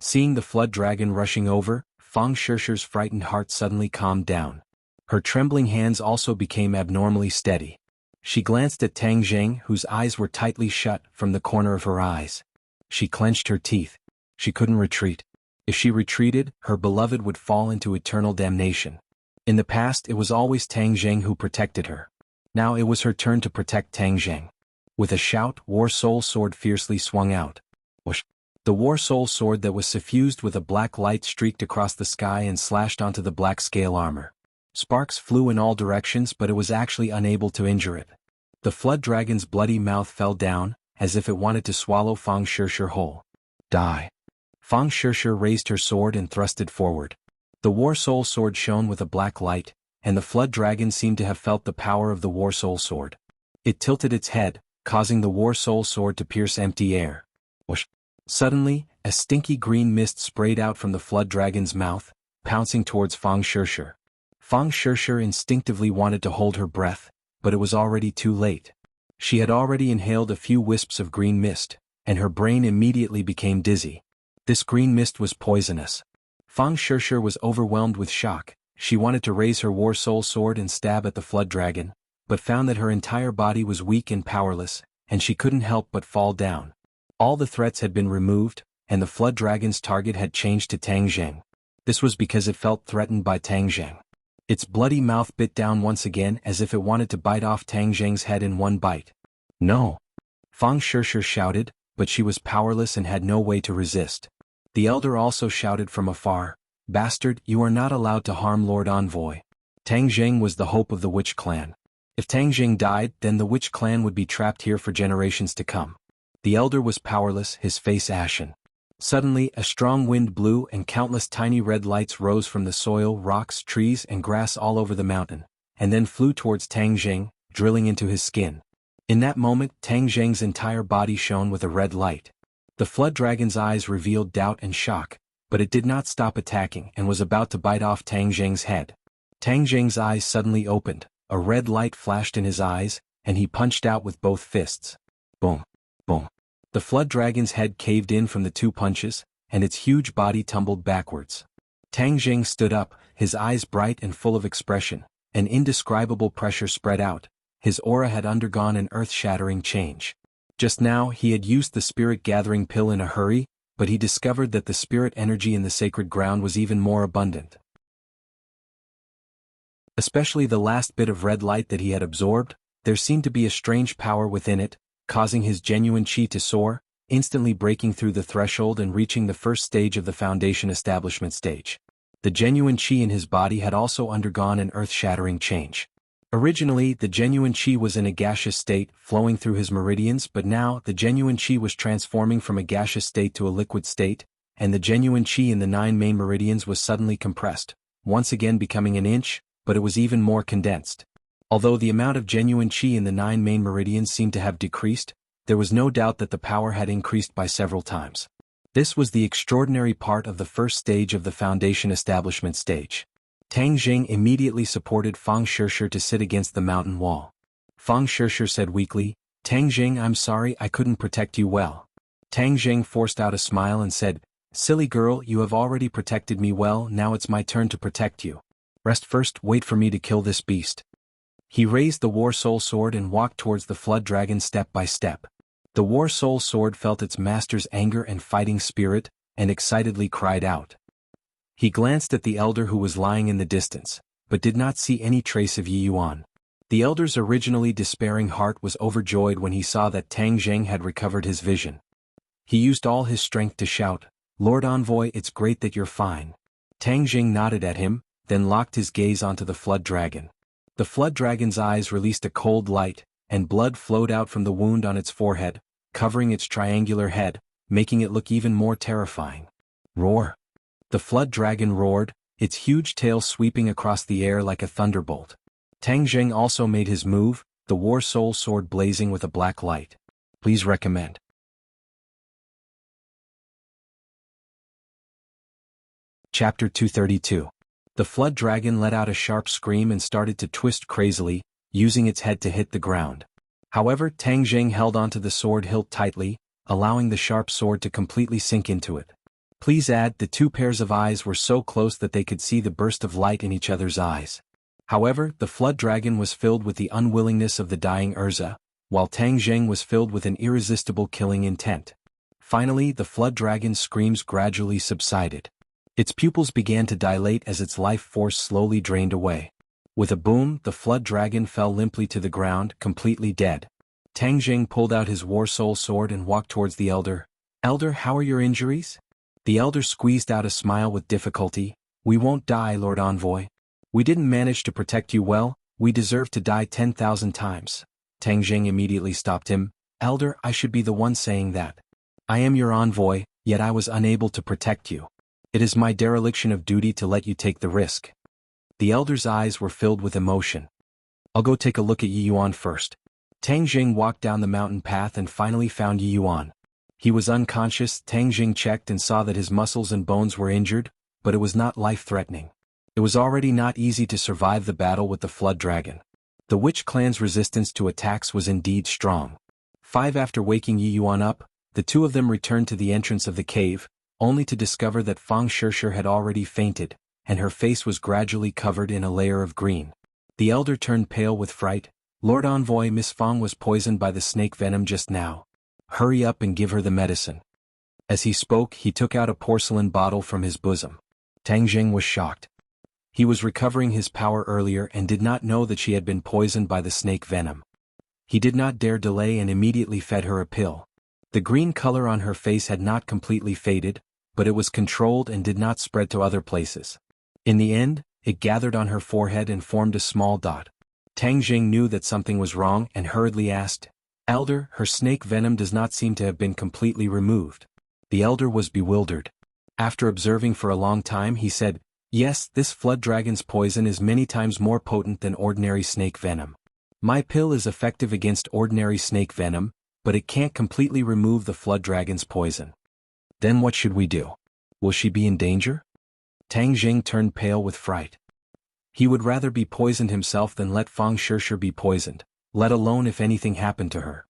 Seeing the flood dragon rushing over, Fang Shishir's frightened heart suddenly calmed down. Her trembling hands also became abnormally steady. She glanced at Tang Zheng, whose eyes were tightly shut from the corner of her eyes. She clenched her teeth. She couldn't retreat. If she retreated, her beloved would fall into eternal damnation. In the past, it was always Tang Zheng who protected her. Now it was her turn to protect Tang Zheng. With a shout, War Soul Sword fiercely swung out. Whoosh! The War Soul Sword that was suffused with a black light streaked across the sky and slashed onto the black scale armor. Sparks flew in all directions, but it was actually unable to injure it. The flood dragon's bloody mouth fell down, as if it wanted to swallow Fang Shishir whole. Die! Fang Shishir raised her sword and thrusted forward. The War Soul Sword shone with a black light, and the flood dragon seemed to have felt the power of the War Soul Sword. It tilted its head, causing the War Soul Sword to pierce empty air. Whoosh! Suddenly, a stinky green mist sprayed out from the flood dragon's mouth, pouncing towards Fang Shishir. Fang Shishir instinctively wanted to hold her breath, but it was already too late. She had already inhaled a few wisps of green mist, and her brain immediately became dizzy. This green mist was poisonous. Fang Shishir was overwhelmed with shock. She wanted to raise her War Soul Sword and stab at the flood dragon, but found that her entire body was weak and powerless, and she couldn't help but fall down. All the threats had been removed, and the flood dragon's target had changed to Tang Zheng. This was because it felt threatened by Tang Zheng. Its bloody mouth bit down once again as if it wanted to bite off Tang Zheng's head in one bite. No! Fang Shishir shouted, but she was powerless and had no way to resist. The elder also shouted from afar, "Bastard, you are not allowed to harm Lord Envoy." Tang Zheng was the hope of the witch clan. If Tang Zheng died, then the witch clan would be trapped here for generations to come. The elder was powerless, his face ashen. Suddenly, a strong wind blew and countless tiny red lights rose from the soil, rocks, trees, and grass all over the mountain, and then flew towards Tang Zheng, drilling into his skin. In that moment, Tang Zheng's entire body shone with a red light. The flood dragon's eyes revealed doubt and shock, but it did not stop attacking and was about to bite off Tang Zheng's head. Tang Zheng's eyes suddenly opened, a red light flashed in his eyes, and he punched out with both fists. Boom! Boom! The flood dragon's head caved in from the two punches, and its huge body tumbled backwards. Tang Zheng stood up, his eyes bright and full of expression. An indescribable pressure spread out. His aura had undergone an earth-shattering change. Just now he had used the spirit-gathering pill in a hurry, but he discovered that the spirit energy in the sacred ground was even more abundant. Especially the last bit of red light that he had absorbed, there seemed to be a strange power within it, causing his genuine chi to soar, instantly breaking through the threshold and reaching the first stage of the foundation establishment stage. The genuine chi in his body had also undergone an earth-shattering change. Originally, the genuine chi was in a gaseous state, flowing through his meridians, but now, the genuine chi was transforming from a gaseous state to a liquid state, and the genuine chi in the 9 main meridians was suddenly compressed, once again becoming an inch, but it was even more condensed. Although the amount of genuine chi in the 9 main meridians seemed to have decreased, there was no doubt that the power had increased by several times. This was the extraordinary part of the first stage of the foundation establishment stage. Tang Zheng immediately supported Fang Shishir to sit against the mountain wall. Fang Shishir said weakly, "Tang Zheng, I'm sorry I couldn't protect you well." Tang Zheng forced out a smile and said, "Silly girl, you have already protected me well, now it's my turn to protect you. Rest first, wait for me to kill this beast." He raised the War Soul Sword and walked towards the flood dragon step by step. The War Soul Sword felt its master's anger and fighting spirit, and excitedly cried out. He glanced at the elder who was lying in the distance, but did not see any trace of Yi Yuan. The elder's originally despairing heart was overjoyed when he saw that Tang Zheng had recovered his vision. He used all his strength to shout, "Lord Envoy, it's great that you're fine." Tang Zheng nodded at him, then locked his gaze onto the flood dragon. The flood dragon's eyes released a cold light, and blood flowed out from the wound on its forehead, covering its triangular head, making it look even more terrifying. Roar! The flood dragon roared, its huge tail sweeping across the air like a thunderbolt. Tang Zheng also made his move, the War Soul Sword blazing with a black light. Please recommend. Chapter 232. The flood dragon let out a sharp scream and started to twist crazily, using its head to hit the ground. However, Tang Zheng held onto the sword hilt tightly, allowing the sharp sword to completely sink into it. Please add, the two pairs of eyes were so close that they could see the burst of light in each other's eyes. However, the flood dragon was filled with the unwillingness of the dying Urza, while Tang Zheng was filled with an irresistible killing intent. Finally, the flood dragon's screams gradually subsided. Its pupils began to dilate as its life force slowly drained away. With a boom, the flood dragon fell limply to the ground, completely dead. Tang Zheng pulled out his War Soul Sword and walked towards the elder. "Elder, how are your injuries?" The elder squeezed out a smile with difficulty. "We won't die, Lord Envoy. We didn't manage to protect you well, we deserve to die 10,000 times. Tang Zheng immediately stopped him. "Elder, I should be the one saying that. I am your envoy, yet I was unable to protect you. It is my dereliction of duty to let you take the risk." The elder's eyes were filled with emotion. "I'll go take a look at Yi Yuan first." Tang Zheng walked down the mountain path and finally found Yi Yuan. He was unconscious. Tang Zheng checked and saw that his muscles and bones were injured, but it was not life-threatening. It was already not easy to survive the battle with the flood dragon. The witch clan's resistance to attacks was indeed strong. After waking Yi Yuan up, the two of them returned to the entrance of the cave, only to discover that Fang Shishir had already fainted, and her face was gradually covered in a layer of green. The elder turned pale with fright. Lord Envoy, Miss Fang was poisoned by the snake venom just now. Hurry up and give her the medicine. As he spoke, he took out a porcelain bottle from his bosom. Tang Jing was shocked. He was recovering his power earlier and did not know that she had been poisoned by the snake venom. He did not dare delay and immediately fed her a pill. The green color on her face had not completely faded, but it was controlled and did not spread to other places. In the end, it gathered on her forehead and formed a small dot. Tang Jing knew that something was wrong and hurriedly asked, "Elder, her snake venom does not seem to have been completely removed." The elder was bewildered. After observing for a long time, he said, "Yes, this flood dragon's poison is many times more potent than ordinary snake venom. My pill is effective against ordinary snake venom, but it can't completely remove the flood dragon's poison. Then what should we do? Will she be in danger?" Tang Jing turned pale with fright. He would rather be poisoned himself than let Fang Shishir be poisoned, let alone if anything happened to her.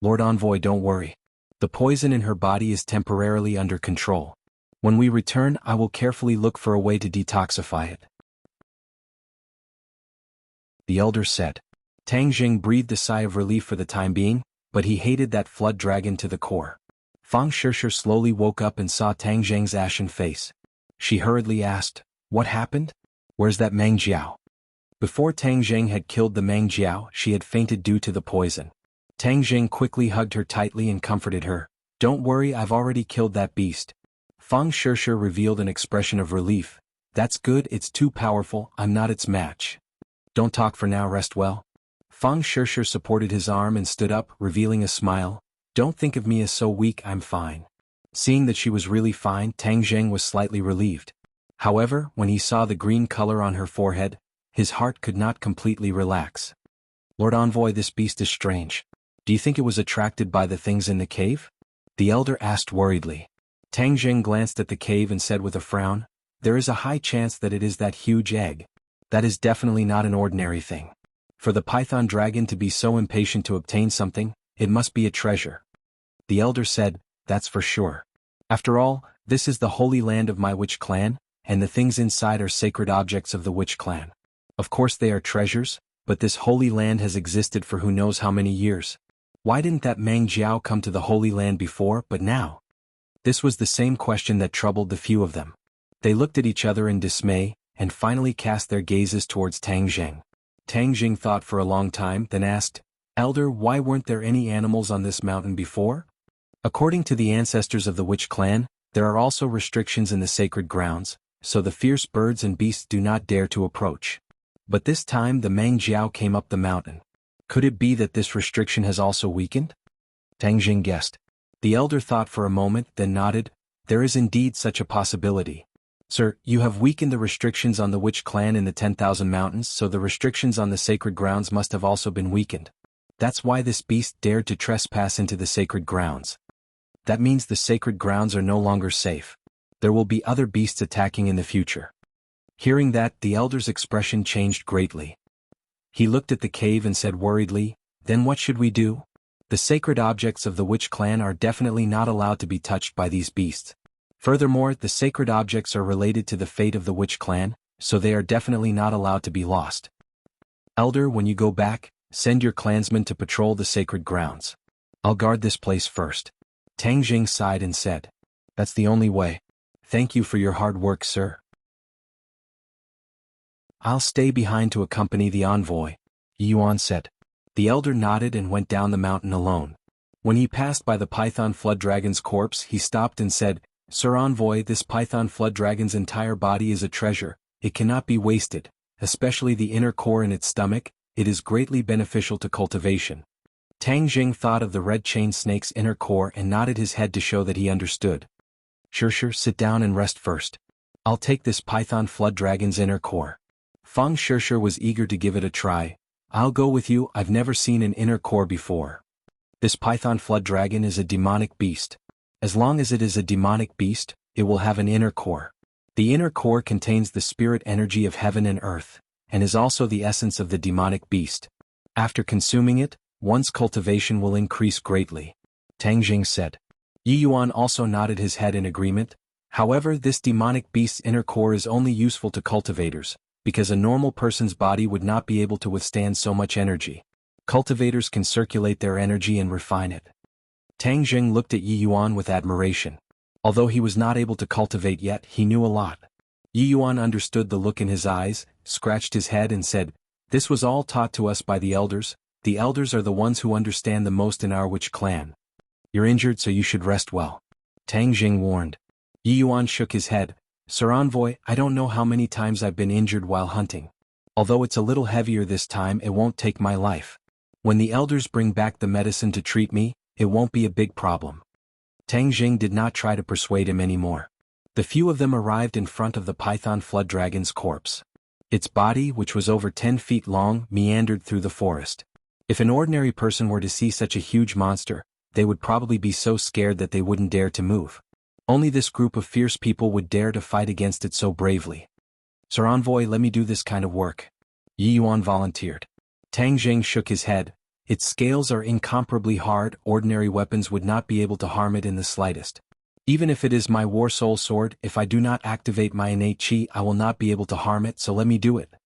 "Lord Envoy, don't worry. The poison in her body is temporarily under control. When we return, I will carefully look for a way to detoxify it," the elder said. Tang Jing breathed a sigh of relief for the time being, but he hated that flood dragon to the core. Fang Shishir slowly woke up and saw Tang Jing's ashen face. She hurriedly asked, "What happened? Where's that Meng Jiao?" Before Tang Jing had killed the Meng Jiao, she had fainted due to the poison. Tang Jing quickly hugged her tightly and comforted her. "Don't worry, I've already killed that beast." Fang Shishir revealed an expression of relief. "That's good, it's too powerful, I'm not its match. Don't talk for now, rest well." Fang Shishir supported his arm and stood up, revealing a smile. "Don't think of me as so weak, I'm fine." Seeing that she was really fine, Tang Jing was slightly relieved. However, when he saw the green color on her forehead, his heart could not completely relax. "Lord Envoy, this beast is strange. Do you think it was attracted by the things in the cave?" the elder asked worriedly. Tang Jing glanced at the cave and said with a frown, "There is a high chance that it is that huge egg. That is definitely not an ordinary thing. For the python dragon to be so impatient to obtain something, it must be a treasure." The elder said, "That's for sure. After all, this is the holy land of my witch clan, and the things inside are sacred objects of the witch clan. Of course they are treasures, but this holy land has existed for who knows how many years. Why didn't that Meng Jiao come to the holy land before, but now?" This was the same question that troubled the few of them. They looked at each other in dismay, and finally cast their gazes towards Tang Jing. Tang Jing thought for a long time, then asked, "Elder, why weren't there any animals on this mountain before?" According to the ancestors of the witch clan, there are also restrictions in the sacred grounds, so the fierce birds and beasts do not dare to approach. But this time the Meng Jiao came up the mountain. Could it be that this restriction has also weakened? Tang Jing guessed. The elder thought for a moment, then nodded. "There is indeed such a possibility. Sir, you have weakened the restrictions on the witch clan in the 10,000 mountains, so the restrictions on the sacred grounds must have also been weakened. That's why this beast dared to trespass into the sacred grounds. That means the sacred grounds are no longer safe. There will be other beasts attacking in the future." Hearing that, the elder's expression changed greatly. He looked at the cave and said worriedly, "Then what should we do? The sacred objects of the witch clan are definitely not allowed to be touched by these beasts. Furthermore, the sacred objects are related to the fate of the witch clan, so they are definitely not allowed to be lost. Elder, when you go back, send your clansmen to patrol the sacred grounds. I'll guard this place first." Tang Jing sighed and said, "That's the only way. Thank you for your hard work, sir. I'll stay behind to accompany the envoy," Yuan said. The elder nodded and went down the mountain alone. When he passed by the python flood dragon's corpse, he stopped and said, "Sir Envoy, this python flood dragon's entire body is a treasure. It cannot be wasted, especially the inner core in its stomach. It is greatly beneficial to cultivation." Tang Jing thought of the red chain snake's inner core and nodded his head to show that he understood. "Shishir, sit down and rest first. I'll take this python flood dragon's inner core." Fang Shishir was eager to give it a try. "I'll go with you, I've never seen an inner core before. This python flood dragon is a demonic beast. As long as it is a demonic beast, it will have an inner core. The inner core contains the spirit energy of heaven and earth, and is also the essence of the demonic beast. After consuming it, one's cultivation will increase greatly," Tang Jing said. Yi Yuan also nodded his head in agreement. However, this demonic beast's inner core is only useful to cultivators, because a normal person's body would not be able to withstand so much energy. Cultivators can circulate their energy and refine it. Tang Jing looked at Yi Yuan with admiration. Although he was not able to cultivate yet, he knew a lot. Yi Yuan understood the look in his eyes, scratched his head and said, "This was all taught to us by the elders. The elders are the ones who understand the most in our witch clan. You're injured, so you should rest well," Tang Jing warned. Yi Yuan shook his head. "Sir Envoy, I don't know how many times I've been injured while hunting. Although it's a little heavier this time, it won't take my life. When the elders bring back the medicine to treat me, it won't be a big problem." Tang Jing did not try to persuade him anymore. The few of them arrived in front of the python flood dragon's corpse. Its body, which was over 10 feet long, meandered through the forest. If an ordinary person were to see such a huge monster, they would probably be so scared that they wouldn't dare to move. Only this group of fierce people would dare to fight against it so bravely. "Sir Envoy, let me do this kind of work," Yi Yuan volunteered. Tang Jing shook his head. "Its scales are incomparably hard, ordinary weapons would not be able to harm it in the slightest. Even if it is my war soul sword, if I do not activate my innate chi, I will not be able to harm it, so let me do it."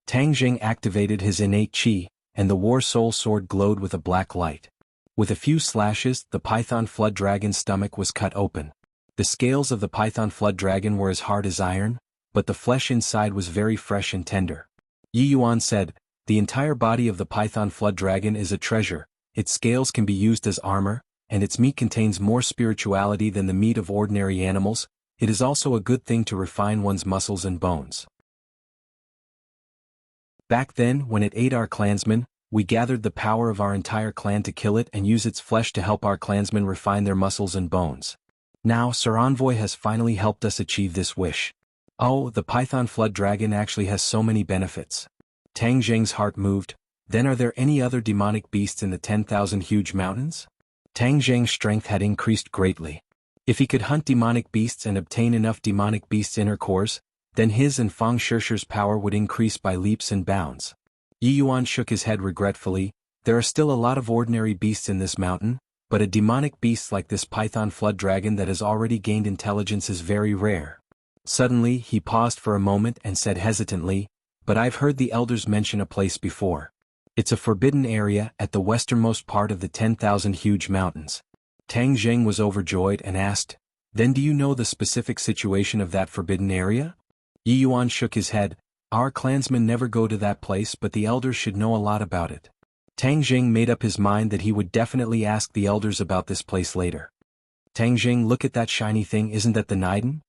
Tang Jing activated his innate chi, and the war soul sword glowed with a black light. With a few slashes, the python flood dragon's stomach was cut open. The scales of the python flood dragon were as hard as iron, but the flesh inside was very fresh and tender. Yi Yuan said, "The entire body of the python flood dragon is a treasure. Its scales can be used as armor, and its meat contains more spirituality than the meat of ordinary animals. It is also a good thing to refine one's muscles and bones. Back then, when it ate our clansmen, we gathered the power of our entire clan to kill it and use its flesh to help our clansmen refine their muscles and bones. Now, Sir Envoy has finally helped us achieve this wish. Oh, the python flood dragon actually has so many benefits." Tang Jing's heart moved. "Then are there any other demonic beasts in the 10,000 huge mountains?" Tang Jing's strength had increased greatly. If he could hunt demonic beasts and obtain enough demonic beasts' inner cores, then his and Fang Shishir's power would increase by leaps and bounds. Yi Yuan shook his head regretfully. "There are still a lot of ordinary beasts in this mountain, but a demonic beast like this python flood dragon that has already gained intelligence is very rare." Suddenly, he paused for a moment and said hesitantly, "But I've heard the elders mention a place before. It's a forbidden area at the westernmost part of the 10,000 huge mountains." Tang Jing was overjoyed and asked, "Then do you know the specific situation of that forbidden area?" Yi Yuan shook his head. "Our clansmen never go to that place, but the elders should know a lot about it." Tang Jing made up his mind that he would definitely ask the elders about this place later. "Tang Jing, look at that shiny thing, isn't that the Niden?"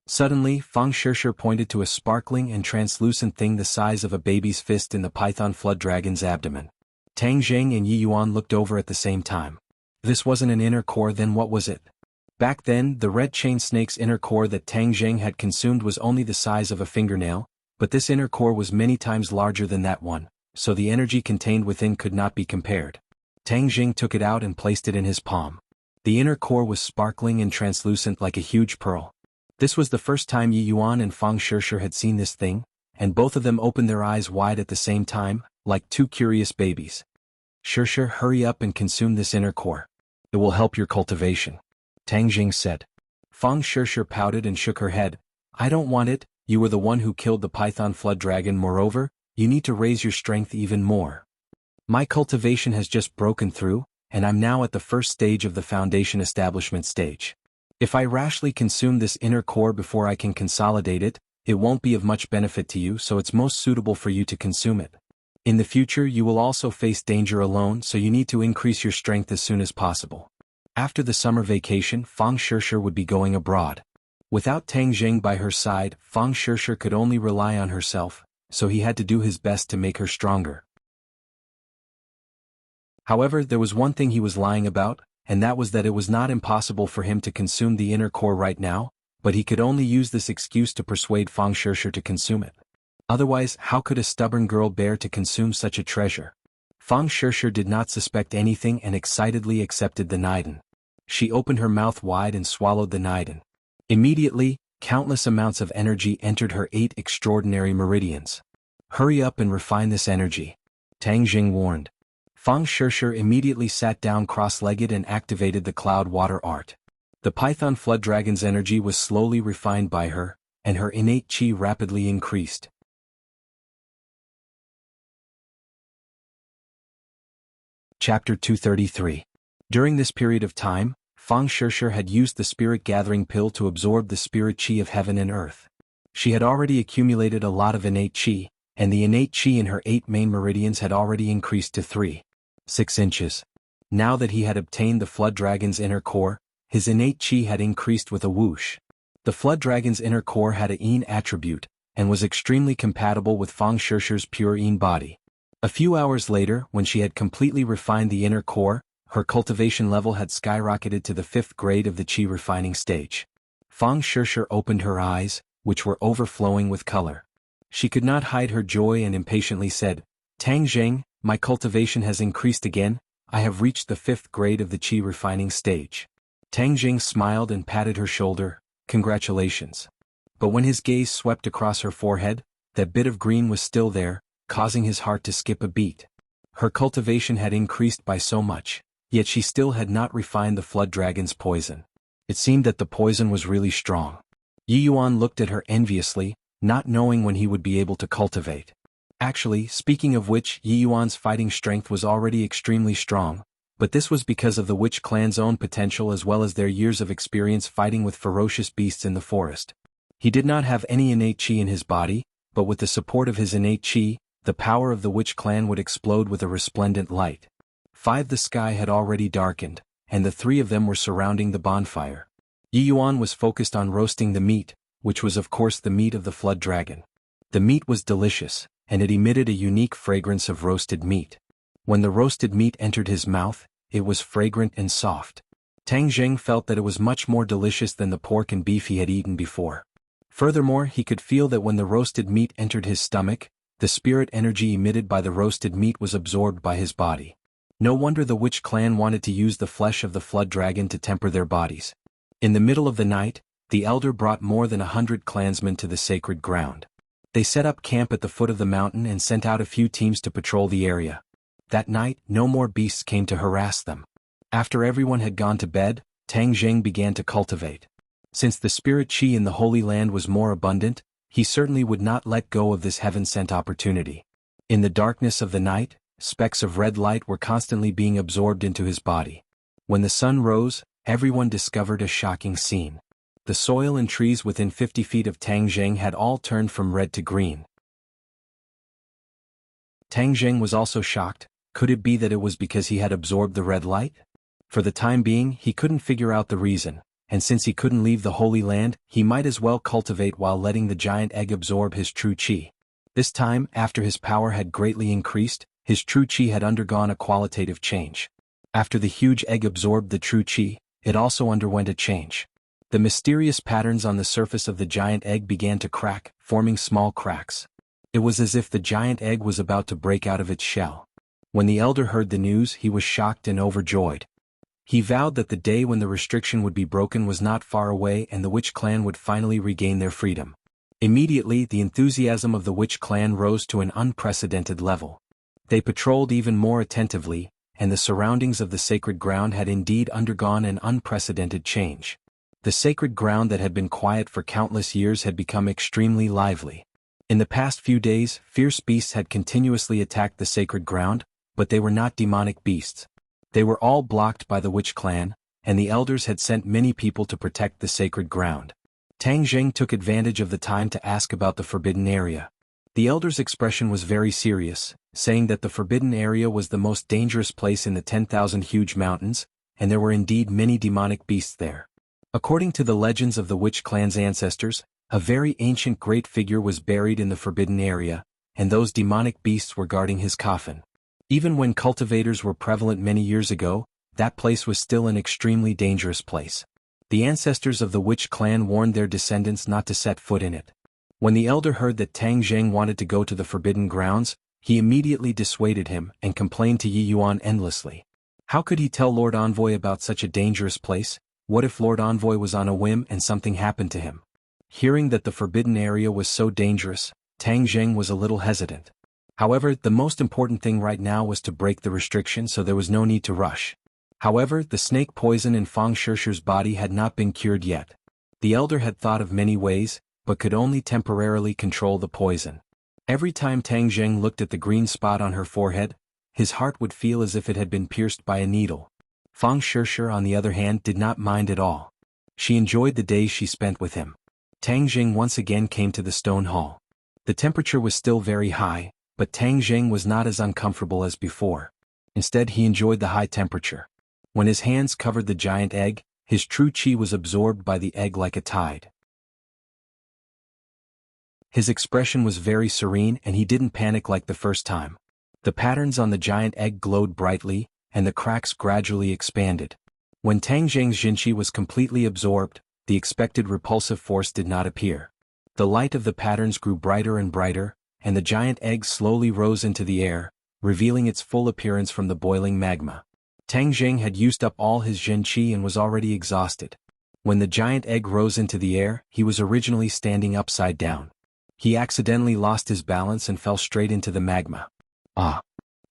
Suddenly, Fang Shishir pointed to a sparkling and translucent thing the size of a baby's fist in the python flood dragon's abdomen. Tang Jing and Yi Yuan looked over at the same time. This wasn't an inner core, then what was it? Back then, the red chain snake's inner core that Tang Jing had consumed was only the size of a fingernail, but this inner core was many times larger than that one, so the energy contained within could not be compared. Tang Jing took it out and placed it in his palm. The inner core was sparkling and translucent like a huge pearl. This was the first time Yi Yuan and Fang Shishir had seen this thing, and both of them opened their eyes wide at the same time, like two curious babies. "Shishir, hurry up and consume this inner core. It will help your cultivation," Tang Jing said. Fang Shishir pouted and shook her head. "I don't want it, you were the one who killed the python flood dragon. Moreover, you need to raise your strength even more. My cultivation has just broken through, and I'm now at the first stage of the foundation establishment stage. If I rashly consume this inner core before I can consolidate it, it won't be of much benefit to you, so it's most suitable for you to consume it. In the future you will also face danger alone, so you need to increase your strength as soon as possible." After the summer vacation, Fang Shishir would be going abroad. Without Tang Jing by her side, Fang Shishir could only rely on herself, so he had to do his best to make her stronger. However, there was one thing he was lying about, and that was that it was not impossible for him to consume the inner core right now, but he could only use this excuse to persuade Fang Shishir to consume it. Otherwise, how could a stubborn girl bear to consume such a treasure? Fang Shishir did not suspect anything and excitedly accepted the Niden. She opened her mouth wide and swallowed the Niden. Immediately, countless amounts of energy entered her 8 extraordinary meridians. "Hurry up and refine this energy," Tang Jing warned. Fang Shishir immediately sat down cross-legged and activated the cloud water art. The python flood dragon's energy was slowly refined by her, and her innate chi rapidly increased. Chapter 233. During this period of time, Fang Shishir had used the spirit gathering pill to absorb the spirit qi of heaven and earth. She had already accumulated a lot of innate qi, and the innate qi in her 8 main meridians had already increased to 3.6 inches. Now that he had obtained the Flood Dragon's inner core, his innate qi had increased with a whoosh. The Flood Dragon's inner core had a yin attribute, and was extremely compatible with Fang Shishir's pure yin body. A few hours later, when she had completely refined the inner core, her cultivation level had skyrocketed to the 5th grade of the qi refining stage. Fang Shishir opened her eyes, which were overflowing with color. She could not hide her joy and impatiently said, "Tang Zheng, my cultivation has increased again, I have reached the 5th grade of the qi refining stage." Tang Zheng smiled and patted her shoulder, "Congratulations." But when his gaze swept across her forehead, that bit of green was still there, causing his heart to skip a beat. Her cultivation had increased by so much, yet she still had not refined the Flood Dragon's poison. It seemed that the poison was really strong. Yi Yuan looked at her enviously, not knowing when he would be able to cultivate. Actually, speaking of which, Yi Yuan's fighting strength was already extremely strong, but this was because of the Witch clan's own potential as well as their years of experience fighting with ferocious beasts in the forest. He did not have any innate qi in his body, but with the support of his innate qi, the power of the Witch clan would explode with a resplendent light. The sky had already darkened, and the 3 of them were surrounding the bonfire. Yi Yuan was focused on roasting the meat, which was of course the meat of the Flood Dragon. The meat was delicious, and it emitted a unique fragrance of roasted meat. When the roasted meat entered his mouth, it was fragrant and soft. Tang Zheng felt that it was much more delicious than the pork and beef he had eaten before. Furthermore, he could feel that when the roasted meat entered his stomach, the spirit energy emitted by the roasted meat was absorbed by his body. No wonder the Witch clan wanted to use the flesh of the Flood Dragon to temper their bodies. In the middle of the night, the elder brought more than 100 clansmen to the sacred ground. They set up camp at the foot of the mountain and sent out a few teams to patrol the area. That night, no more beasts came to harass them. After everyone had gone to bed, Tang Zheng began to cultivate. Since the spirit qi in the Holy Land was more abundant, he certainly would not let go of this heaven-sent opportunity. In the darkness of the night, specks of red light were constantly being absorbed into his body. When the sun rose, everyone discovered a shocking scene. The soil and trees within 50 feet of Tang Zheng had all turned from red to green. Tang Zheng was also shocked. Could it be that it was because he had absorbed the red light? For the time being, he couldn't figure out the reason, and since he couldn't leave the Holy Land, he might as well cultivate while letting the giant egg absorb his true qi. This time, after his power had greatly increased, his true qi had undergone a qualitative change. After the huge egg absorbed the true qi, it also underwent a change. The mysterious patterns on the surface of the giant egg began to crack, forming small cracks. It was as if the giant egg was about to break out of its shell. When the elder heard the news, he was shocked and overjoyed. He vowed that the day when the restriction would be broken was not far away and the Witch clan would finally regain their freedom. Immediately, the enthusiasm of the Witch clan rose to an unprecedented level. They patrolled even more attentively, and the surroundings of the sacred ground had indeed undergone an unprecedented change. The sacred ground that had been quiet for countless years had become extremely lively. In the past few days, fierce beasts had continuously attacked the sacred ground, but they were not demonic beasts. They were all blocked by the Witch clan, and the elders had sent many people to protect the sacred ground. Tang Zheng took advantage of the time to ask about the forbidden area. The elder's expression was very serious, saying that the forbidden area was the most dangerous place in the 10,000 huge mountains, and there were indeed many demonic beasts there. According to the legends of the Witch clan's ancestors, a very ancient great figure was buried in the forbidden area, and those demonic beasts were guarding his coffin. Even when cultivators were prevalent many years ago, that place was still an extremely dangerous place. The ancestors of the Witch clan warned their descendants not to set foot in it. When the elder heard that Tang Zheng wanted to go to the forbidden grounds, he immediately dissuaded him and complained to Yi Yuan endlessly. How could he tell Lord Envoy about such a dangerous place? What if Lord Envoy was on a whim and something happened to him? Hearing that the forbidden area was so dangerous, Tang Zheng was a little hesitant. However, the most important thing right now was to break the restriction, so there was no need to rush. However, the snake poison in Fang Shishir's body had not been cured yet. The elder had thought of many ways, but could only temporarily control the poison. Every time Tang Zheng looked at the green spot on her forehead, his heart would feel as if it had been pierced by a needle. Fang Shishir, on the other hand, did not mind at all. She enjoyed the days she spent with him. Tang Jing once again came to the stone hall. The temperature was still very high, but Tang Jing was not as uncomfortable as before. Instead, he enjoyed the high temperature. When his hands covered the giant egg, his true qi was absorbed by the egg like a tide. His expression was very serene and he didn't panic like the first time. The patterns on the giant egg glowed brightly, and the cracks gradually expanded. When Tang Jing's Jinqi was completely absorbed, the expected repulsive force did not appear. The light of the patterns grew brighter and brighter, and the giant egg slowly rose into the air, revealing its full appearance from the boiling magma. Tang Jing had used up all his Jinqi and was already exhausted. When the giant egg rose into the air, he was originally standing upside down. He accidentally lost his balance and fell straight into the magma. Ah!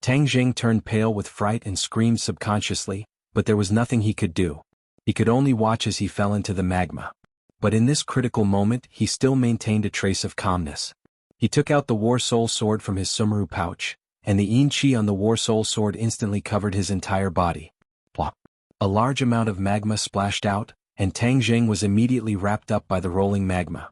Tang Jing turned pale with fright and screamed subconsciously, but there was nothing he could do. He could only watch as he fell into the magma. But in this critical moment he still maintained a trace of calmness. He took out the War Soul Sword from his Sumeru pouch, and the Yin Qi on the War Soul Sword instantly covered his entire body. Plop! A large amount of magma splashed out, and Tang Jing was immediately wrapped up by the rolling magma.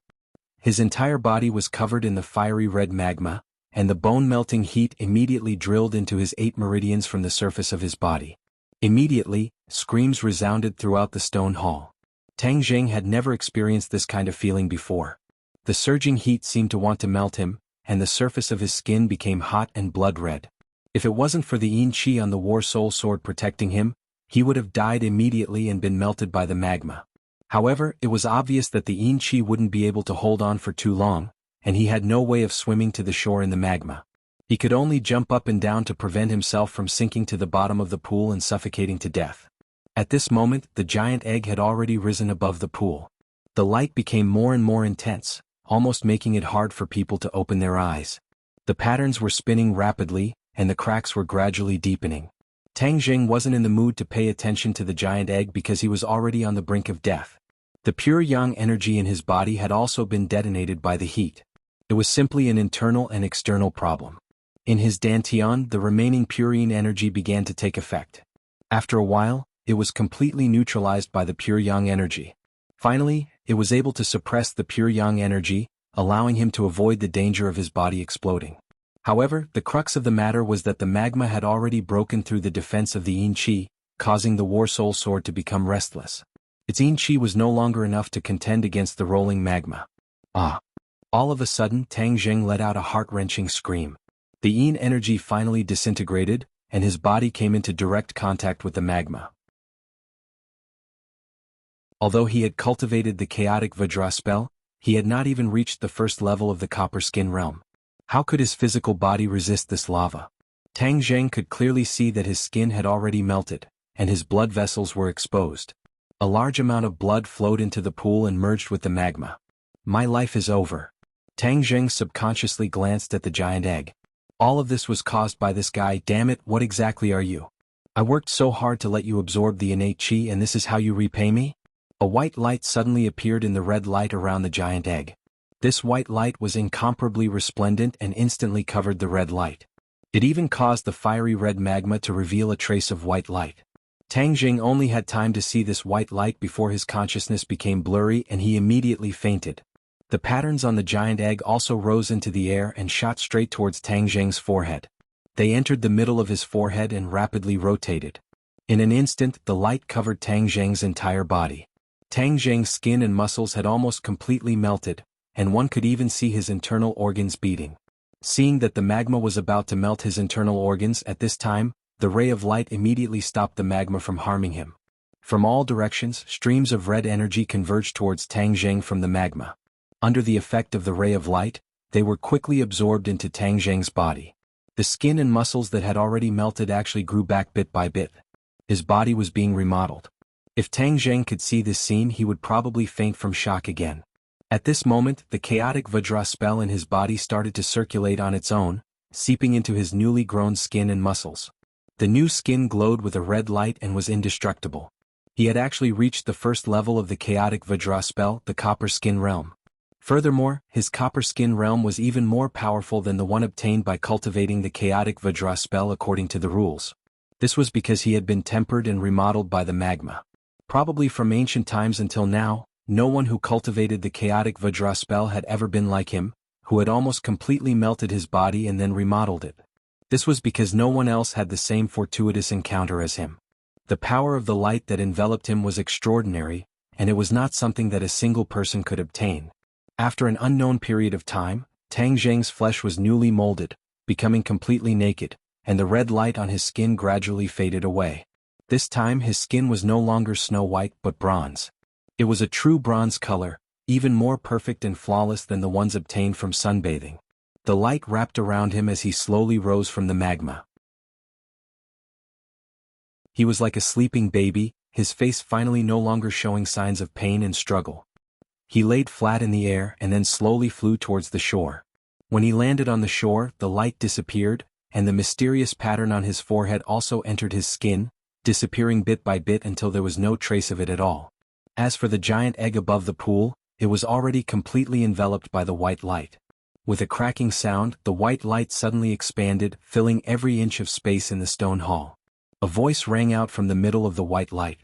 His entire body was covered in the fiery red magma, and the bone-melting heat immediately drilled into his 8 meridians from the surface of his body. Immediately, screams resounded throughout the stone hall. Tang Jing had never experienced this kind of feeling before. The surging heat seemed to want to melt him, and the surface of his skin became hot and blood-red. If it wasn't for the Yin Qi on the War Soul Sword protecting him, he would have died immediately and been melted by the magma. However, it was obvious that the Yin Qi wouldn't be able to hold on for too long, and he had no way of swimming to the shore in the magma. He could only jump up and down to prevent himself from sinking to the bottom of the pool and suffocating to death. At this moment, the giant egg had already risen above the pool. The light became more and more intense, almost making it hard for people to open their eyes. The patterns were spinning rapidly, and the cracks were gradually deepening. Tang Jing wasn't in the mood to pay attention to the giant egg because he was already on the brink of death. The pure yang energy in his body had also been detonated by the heat. It was simply an internal and external problem. In his dantian, the remaining pure yin energy began to take effect. After a while, it was completely neutralized by the pure yang energy. Finally, it was able to suppress the pure yang energy, allowing him to avoid the danger of his body exploding. However, the crux of the matter was that the magma had already broken through the defense of the Yin Qi, causing the War Soul Sword to become restless. Its Yin Qi was no longer enough to contend against the rolling magma. Ah! All of a sudden, Tang Jing let out a heart-wrenching scream. The Yin energy finally disintegrated, and his body came into direct contact with the magma. Although he had cultivated the chaotic Vajra spell, he had not even reached the first level of the copper skin realm. How could his physical body resist this lava? Tang Jing could clearly see that his skin had already melted, and his blood vessels were exposed. A large amount of blood flowed into the pool and merged with the magma. My life is over. Tang Jing subconsciously glanced at the giant egg. All of this was caused by this guy. Damn it, what exactly are you? I worked so hard to let you absorb the innate qi, and this is how you repay me? A white light suddenly appeared in the red light around the giant egg. This white light was incomparably resplendent and instantly covered the red light. It even caused the fiery red magma to reveal a trace of white light. Tang Jing only had time to see this white light before his consciousness became blurry and he immediately fainted. The patterns on the giant egg also rose into the air and shot straight towards Tang Jing's forehead. They entered the middle of his forehead and rapidly rotated. In an instant, the light covered Tang Jing's entire body. Tang Jing's skin and muscles had almost completely melted, and one could even see his internal organs beating. Seeing that the magma was about to melt his internal organs at this time, the ray of light immediately stopped the magma from harming him. From all directions, streams of red energy converged towards Tang Jing from the magma. Under the effect of the ray of light, they were quickly absorbed into Tang Jing's body. The skin and muscles that had already melted actually grew back bit by bit. His body was being remodeled. If Tang Jing could see this scene, he would probably faint from shock again. At this moment, the chaotic Vajra spell in his body started to circulate on its own, seeping into his newly grown skin and muscles. The new skin glowed with a red light and was indestructible. He had actually reached the first level of the chaotic Vajra spell, the copper skin realm. Furthermore, his copper skin realm was even more powerful than the one obtained by cultivating the chaotic Vajra spell according to the rules. This was because he had been tempered and remodeled by the magma. Probably from ancient times until now, no one who cultivated the chaotic Vajra spell had ever been like him, who had almost completely melted his body and then remodeled it. This was because no one else had the same fortuitous encounter as him. The power of the light that enveloped him was extraordinary, and it was not something that a single person could obtain. After an unknown period of time, Tang Zheng's flesh was newly molded, becoming completely naked, and the red light on his skin gradually faded away. This time his skin was no longer snow white but bronze. It was a true bronze color, even more perfect and flawless than the ones obtained from sunbathing. The light wrapped around him as he slowly rose from the magma. He was like a sleeping baby, his face finally no longer showing signs of pain and struggle. He laid flat in the air and then slowly flew towards the shore. When he landed on the shore, the light disappeared, and the mysterious pattern on his forehead also entered his skin, disappearing bit by bit until there was no trace of it at all. As for the giant egg above the pool, it was already completely enveloped by the white light. With a cracking sound, the white light suddenly expanded, filling every inch of space in the stone hall. A voice rang out from the middle of the white light.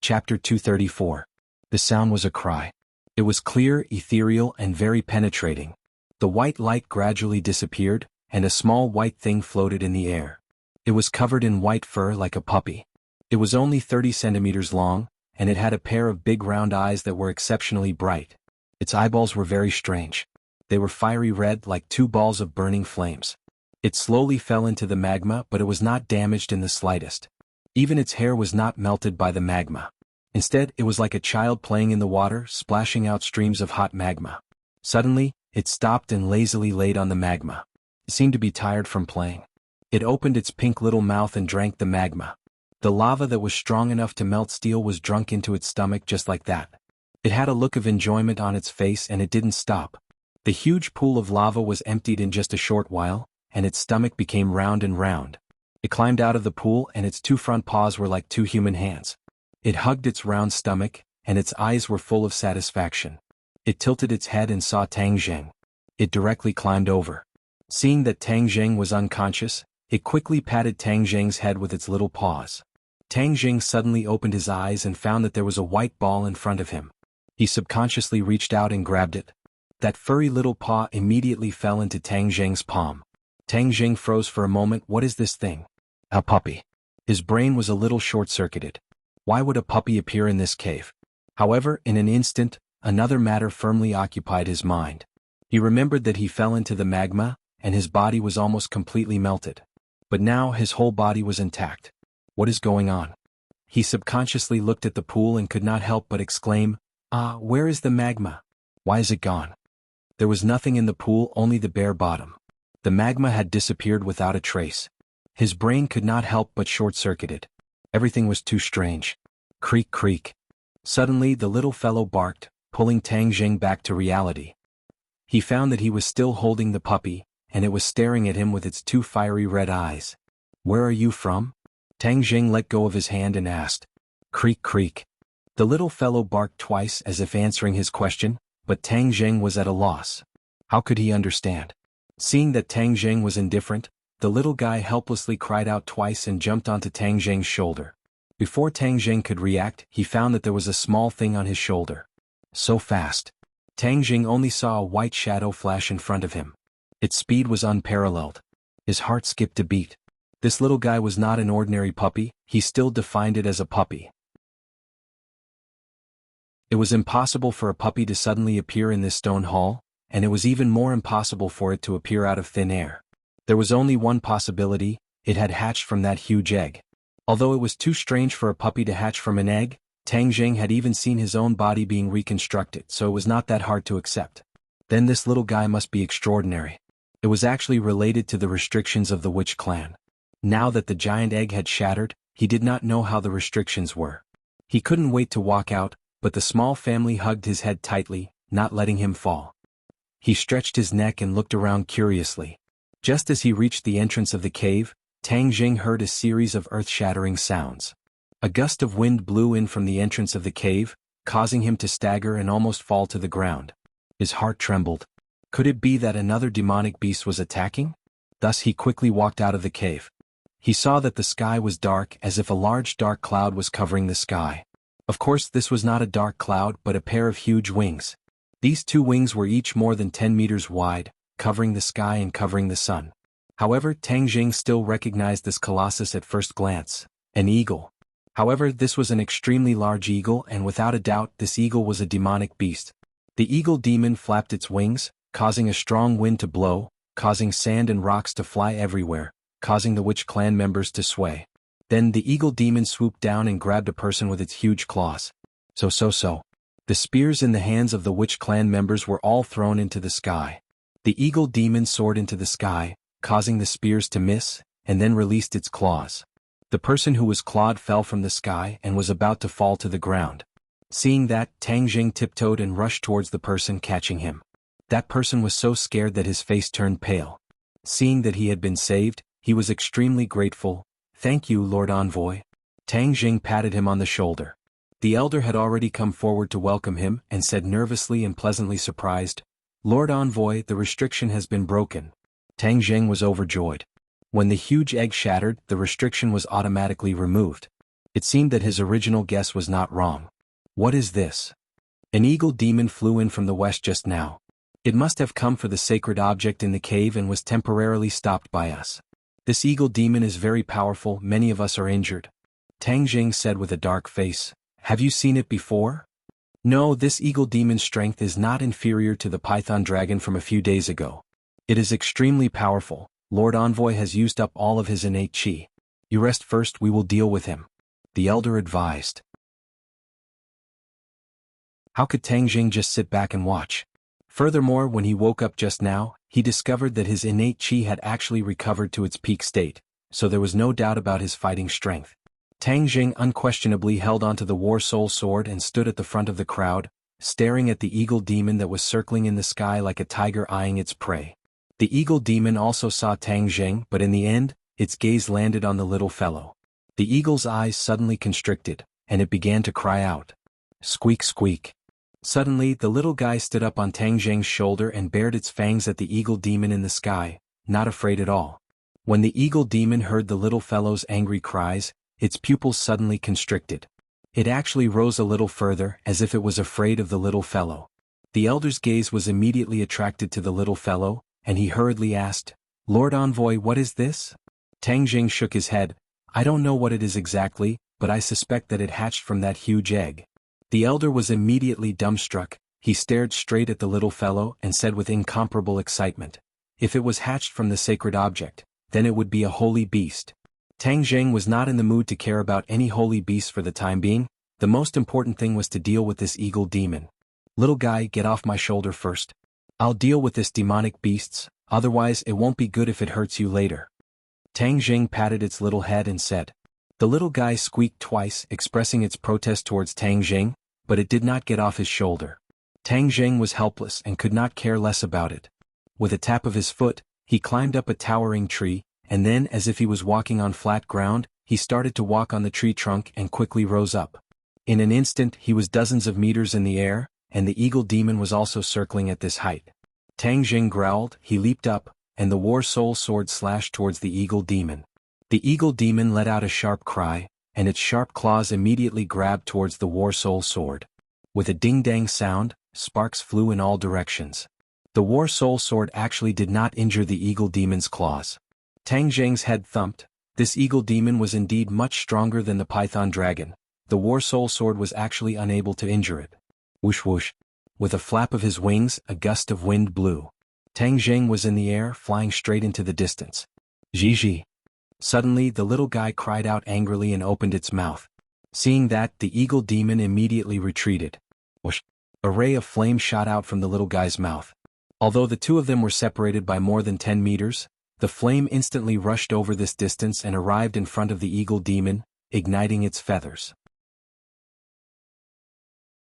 Chapter 234. The sound was a cry. It was clear, ethereal, and very penetrating. The white light gradually disappeared, and a small white thing floated in the air. It was covered in white fur like a puppy. It was only 30 centimeters long, and it had a pair of big round eyes that were exceptionally bright. Its eyeballs were very strange. They were fiery red like two balls of burning flames. It slowly fell into the magma, but it was not damaged in the slightest. Even its hair was not melted by the magma. Instead, it was like a child playing in the water, splashing out streams of hot magma. Suddenly, it stopped and lazily laid on the magma. It seemed to be tired from playing. It opened its pink little mouth and drank the magma. The lava that was strong enough to melt steel was drunk into its stomach just like that. It had a look of enjoyment on its face and it didn't stop. The huge pool of lava was emptied in just a short while, and its stomach became round and round. It climbed out of the pool and its two front paws were like two human hands. It hugged its round stomach, and its eyes were full of satisfaction. It tilted its head and saw Tang Zheng. It directly climbed over. Seeing that Tang Zheng was unconscious, it quickly patted Tang Zheng's head with its little paws. Tang Zheng suddenly opened his eyes and found that there was a white ball in front of him. He subconsciously reached out and grabbed it. That furry little paw immediately fell into Tang Zheng's palm. Tang Zheng froze for a moment. What is this thing? A puppy. His brain was a little short-circuited. Why would a puppy appear in this cave? However, in an instant, another matter firmly occupied his mind. He remembered that he fell into the magma, and his body was almost completely melted. But now his whole body was intact. What is going on? He subconsciously looked at the pool and could not help but exclaim, "Ah, where is the magma? Why is it gone?" There was nothing in the pool, only the bare bottom. The magma had disappeared without a trace. His brain could not help but short-circuited. Everything was too strange. Creak, creak. Suddenly the little fellow barked, pulling Tang Zheng back to reality. He found that he was still holding the puppy, and it was staring at him with its two fiery red eyes. "Where are you from?" Tang Zheng let go of his hand and asked. Creak, creak. The little fellow barked twice as if answering his question, but Tang Zheng was at a loss. How could he understand? Seeing that Tang Zheng was indifferent, the little guy helplessly cried out twice and jumped onto Tang Zheng's shoulder. Before Tang Zheng could react, he found that there was a small thing on his shoulder. So fast. Tang Zheng only saw a white shadow flash in front of him. Its speed was unparalleled. His heart skipped a beat. This little guy was not an ordinary puppy, he still defined it as a puppy. It was impossible for a puppy to suddenly appear in this stone hall, and it was even more impossible for it to appear out of thin air. There was only one possibility: it had hatched from that huge egg. Although it was too strange for a puppy to hatch from an egg, Tang Zheng had even seen his own body being reconstructed, so it was not that hard to accept. Then this little guy must be extraordinary. It was actually related to the restrictions of the witch clan. Now that the giant egg had shattered, he did not know how the restrictions were. He couldn't wait to walk out, but the small family hugged his head tightly, not letting him fall. He stretched his neck and looked around curiously. Just as he reached the entrance of the cave, Tang Zheng heard a series of earth-shattering sounds. A gust of wind blew in from the entrance of the cave, causing him to stagger and almost fall to the ground. His heart trembled. Could it be that another demonic beast was attacking? Thus he quickly walked out of the cave. He saw that the sky was dark, as if a large dark cloud was covering the sky. Of course, this was not a dark cloud but a pair of huge wings. These two wings were each more than 10 meters wide, covering the sky and covering the sun. However, Tang Jing still recognized this colossus at first glance, an eagle. However, this was an extremely large eagle, and without a doubt this eagle was a demonic beast. The eagle demon flapped its wings, causing a strong wind to blow, causing sand and rocks to fly everywhere, causing the witch clan members to sway. Then the eagle demon swooped down and grabbed a person with its huge claws. So. The spears in the hands of the witch clan members were all thrown into the sky. The eagle demon soared into the sky, causing the spears to miss, and then released its claws. The person who was clawed fell from the sky and was about to fall to the ground. Seeing that, Tang Jing tiptoed and rushed towards the person, catching him. That person was so scared that his face turned pale. Seeing that he had been saved, he was extremely grateful. "Thank you, Lord Envoy." Tang Jing patted him on the shoulder. The elder had already come forward to welcome him and said nervously and pleasantly surprised, "Lord Envoy, the restriction has been broken." Tang Jing was overjoyed. When the huge egg shattered, the restriction was automatically removed. It seemed that his original guess was not wrong. What is this? An eagle demon flew in from the west just now. It must have come for the sacred object in the cave and was temporarily stopped by us. This eagle demon is very powerful, many of us are injured. Tang Jing said with a dark face, "Have you seen it before?" "No, this eagle demon's strength is not inferior to the python dragon from a few days ago. It is extremely powerful. Lord Envoy has used up all of his innate chi. You rest first, we will deal with him," the elder advised. How could Tang Jing just sit back and watch? Furthermore, when he woke up just now, he discovered that his innate chi had actually recovered to its peak state, so there was no doubt about his fighting strength. Tang Jing unquestionably held onto the War Soul Sword and stood at the front of the crowd, staring at the eagle demon that was circling in the sky like a tiger eyeing its prey. The eagle demon also saw Tang Jing, but in the end, its gaze landed on the little fellow. The eagle's eyes suddenly constricted, and it began to cry out. Squeak, squeak. Suddenly, the little guy stood up on Tang Jing's shoulder and bared its fangs at the eagle demon in the sky, not afraid at all. When the eagle demon heard the little fellow's angry cries, its pupils suddenly constricted. It actually rose a little further, as if it was afraid of the little fellow. The elder's gaze was immediately attracted to the little fellow, and he hurriedly asked, "Lord Envoy, what is this?" Tang Jing shook his head. "I don't know what it is exactly, but I suspect that it hatched from that huge egg." The elder was immediately dumbstruck. He stared straight at the little fellow and said with incomparable excitement, "If it was hatched from the sacred object, then it would be a holy beast." Tang Jing was not in the mood to care about any holy beast for the time being. The most important thing was to deal with this eagle demon. "Little guy, get off my shoulder first. I'll deal with this demonic beasts, otherwise it won't be good if it hurts you later." Tang Jing patted its little head and said. The little guy squeaked twice, expressing its protest towards Tang Jing, but it did not get off his shoulder. Tang Jing was helpless and could not care less about it. With a tap of his foot, he climbed up a towering tree, and then, as if he was walking on flat ground, he started to walk on the tree trunk and quickly rose up. In an instant he was dozens of meters in the air, and the eagle demon was also circling at this height. Tang Jing growled, he leaped up, and the War Soul Sword slashed towards the eagle demon. The eagle demon let out a sharp cry, and its sharp claws immediately grabbed towards the War Soul Sword. With a ding-dang sound, sparks flew in all directions. The War Soul Sword actually did not injure the eagle demon's claws. Tang Jing's head thumped. This eagle demon was indeed much stronger than the python dragon. The War Soul Sword was actually unable to injure it. Whoosh whoosh. With a flap of his wings, a gust of wind blew. Tang Jing was in the air, flying straight into the distance. Zhi. Suddenly the little guy cried out angrily and opened its mouth. Seeing that, the eagle demon immediately retreated. Whoosh. A ray of flame shot out from the little guy's mouth. Although the two of them were separated by more than 10 meters, the flame instantly rushed over this distance and arrived in front of the eagle demon, igniting its feathers.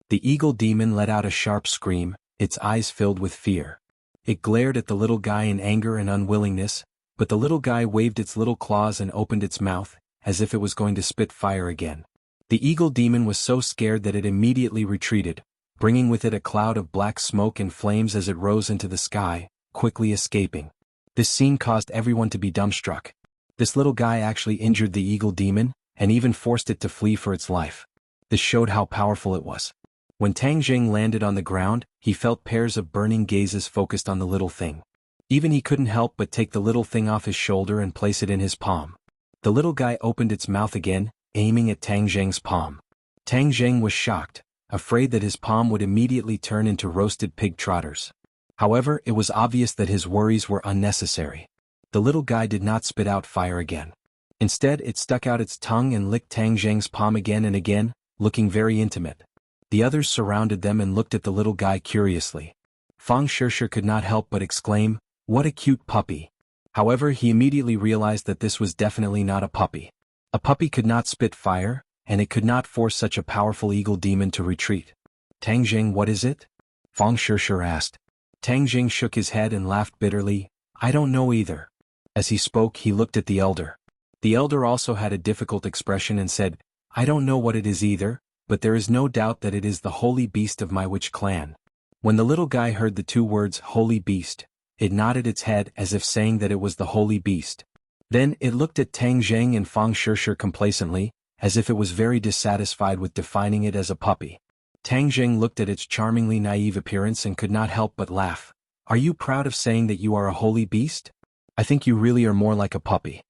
The eagle demon let out a sharp scream, its eyes filled with fear. It glared at the little guy in anger and unwillingness, but the little guy waved its little claws and opened its mouth, as if it was going to spit fire again. The eagle demon was so scared that it immediately retreated, bringing with it a cloud of black smoke and flames as it rose into the sky, quickly escaping. This scene caused everyone to be dumbstruck. This little guy actually injured the eagle demon, and even forced it to flee for its life. This showed how powerful it was. When Tang Jing landed on the ground, he felt pairs of burning gazes focused on the little thing. Even he couldn't help but take the little thing off his shoulder and place it in his palm. The little guy opened its mouth again, aiming at Tang Jing's palm. Tang Jing was shocked, afraid that his palm would immediately turn into roasted pig trotters. However, it was obvious that his worries were unnecessary. The little guy did not spit out fire again. Instead, it stuck out its tongue and licked Tang Jing's palm again and again, looking very intimate. The others surrounded them and looked at the little guy curiously. Fang Shishir could not help but exclaim, "What a cute puppy." However, he immediately realized that this was definitely not a puppy. A puppy could not spit fire, and it could not force such a powerful eagle demon to retreat. "Tang Jing, what is it?" Fang Shishir asked. Tang Jing shook his head and laughed bitterly, "I don't know either." As he spoke, he looked at the elder. The elder also had a difficult expression and said, "I don't know what it is either, but there is no doubt that it is the holy beast of my witch clan." When the little guy heard the two words holy beast, it nodded its head as if saying that it was the holy beast. Then it looked at Tang Jing and Fang Shishir complacently, as if it was very dissatisfied with defining it as a puppy. Tang Jing looked at its charmingly naive appearance and could not help but laugh. "Are you proud of saying that you are a holy beast? I think you really are more like a puppy."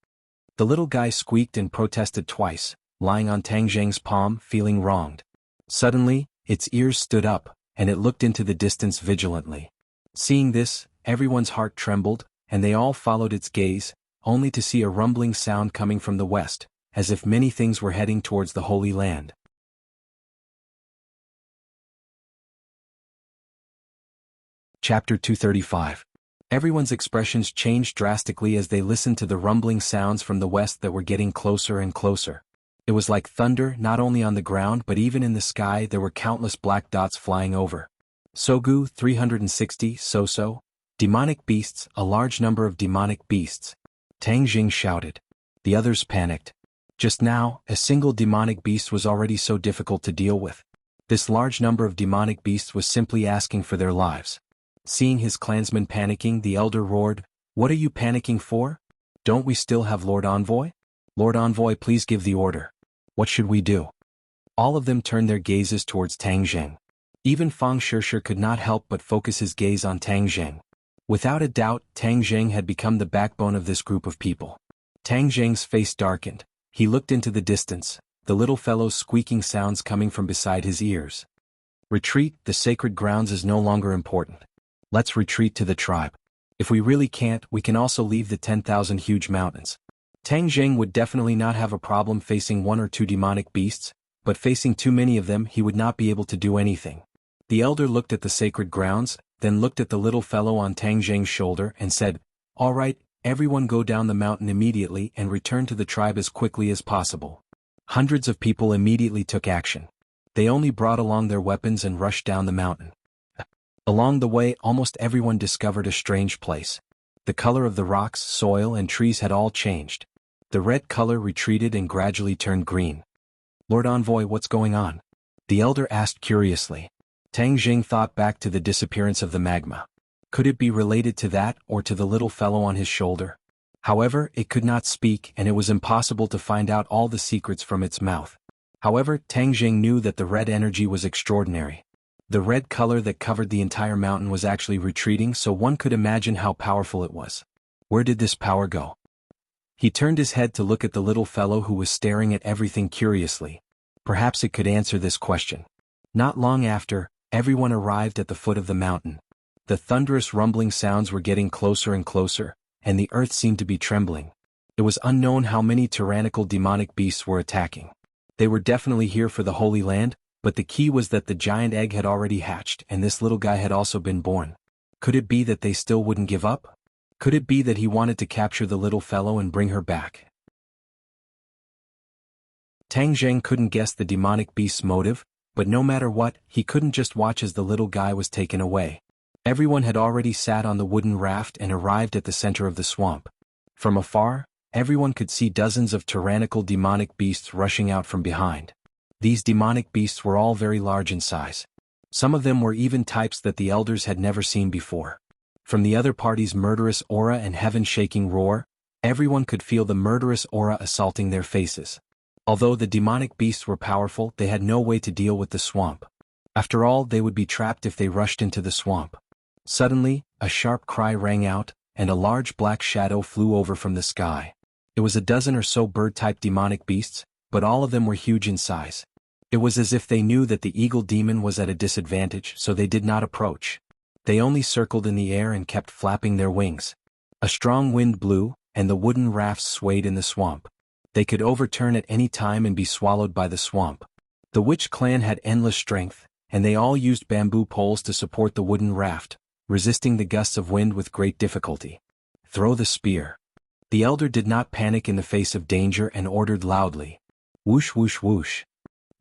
The little guy squeaked and protested twice, lying on Tang Jing's palm, feeling wronged. Suddenly, its ears stood up, and it looked into the distance vigilantly. Seeing this, everyone's heart trembled, and they all followed its gaze, only to see a rumbling sound coming from the west, as if many things were heading towards the Holy Land. Chapter 235. Everyone's expressions changed drastically as they listened to the rumbling sounds from the west that were getting closer and closer. It was like thunder not only on the ground but even in the sky. There were countless black dots flying over. Sogu 360 So-so. Demonic beasts, a large number of demonic beasts. Tang Jing shouted. The others panicked. Just now, a single demonic beast was already so difficult to deal with. This large number of demonic beasts was simply asking for their lives. Seeing his clansmen panicking, the elder roared, "What are you panicking for? Don't we still have Lord Envoy? Lord Envoy, please give the order. What should we do?" All of them turned their gazes towards Tang Jing. Even Fang Shishir could not help but focus his gaze on Tang Jing. Without a doubt, Tang Jing had become the backbone of this group of people. Tang Jing's face darkened. He looked into the distance, the little fellow's squeaking sounds coming from beside his ears. "Retreat, the sacred grounds is no longer important. Let's retreat to the tribe. If we really can't, we can also leave the 10,000 huge mountains." Tang Jing would definitely not have a problem facing one or two demonic beasts, but facing too many of them he would not be able to do anything. The elder looked at the sacred grounds, then looked at the little fellow on Tang Jing's shoulder and said, "All right, everyone go down the mountain immediately and return to the tribe as quickly as possible." Hundreds of people immediately took action. They only brought along their weapons and rushed down the mountain. Along the way, almost everyone discovered a strange place. The color of the rocks, soil, and trees had all changed. The red color retreated and gradually turned green. "Lord Envoy, what's going on?" the elder asked curiously. Tang Jing thought back to the disappearance of the magma. Could it be related to that or to the little fellow on his shoulder? However, it could not speak and it was impossible to find out all the secrets from its mouth. However, Tang Jing knew that the red energy was extraordinary. The red color that covered the entire mountain was actually retreating, so one could imagine how powerful it was. Where did this power go? He turned his head to look at the little fellow who was staring at everything curiously. Perhaps it could answer this question. Not long after, everyone arrived at the foot of the mountain. The thunderous rumbling sounds were getting closer and closer, and the earth seemed to be trembling. It was unknown how many tyrannical demonic beasts were attacking. They were definitely here for the Holy Land, but the key was that the giant egg had already hatched and this little guy had also been born. Could it be that they still wouldn't give up? Could it be that he wanted to capture the little fellow and bring her back? Tang Jing couldn't guess the demonic beast's motive, but no matter what, he couldn't just watch as the little guy was taken away. Everyone had already sat on the wooden raft and arrived at the center of the swamp. From afar, everyone could see dozens of tyrannical demonic beasts rushing out from behind. These demonic beasts were all very large in size. Some of them were even types that the elders had never seen before. From the other party's murderous aura and heaven-shaking roar, everyone could feel the murderous aura assaulting their faces. Although the demonic beasts were powerful, they had no way to deal with the swamp. After all, they would be trapped if they rushed into the swamp. Suddenly, a sharp cry rang out, and a large black shadow flew over from the sky. It was a dozen or so bird-type demonic beasts, but all of them were huge in size. It was as if they knew that the eagle demon was at a disadvantage, so they did not approach. They only circled in the air and kept flapping their wings. A strong wind blew, and the wooden rafts swayed in the swamp. They could overturn at any time and be swallowed by the swamp. The witch clan had endless strength, and they all used bamboo poles to support the wooden raft, resisting the gusts of wind with great difficulty. Throw the spear. The elder did not panic in the face of danger and ordered loudly. Whoosh whoosh whoosh.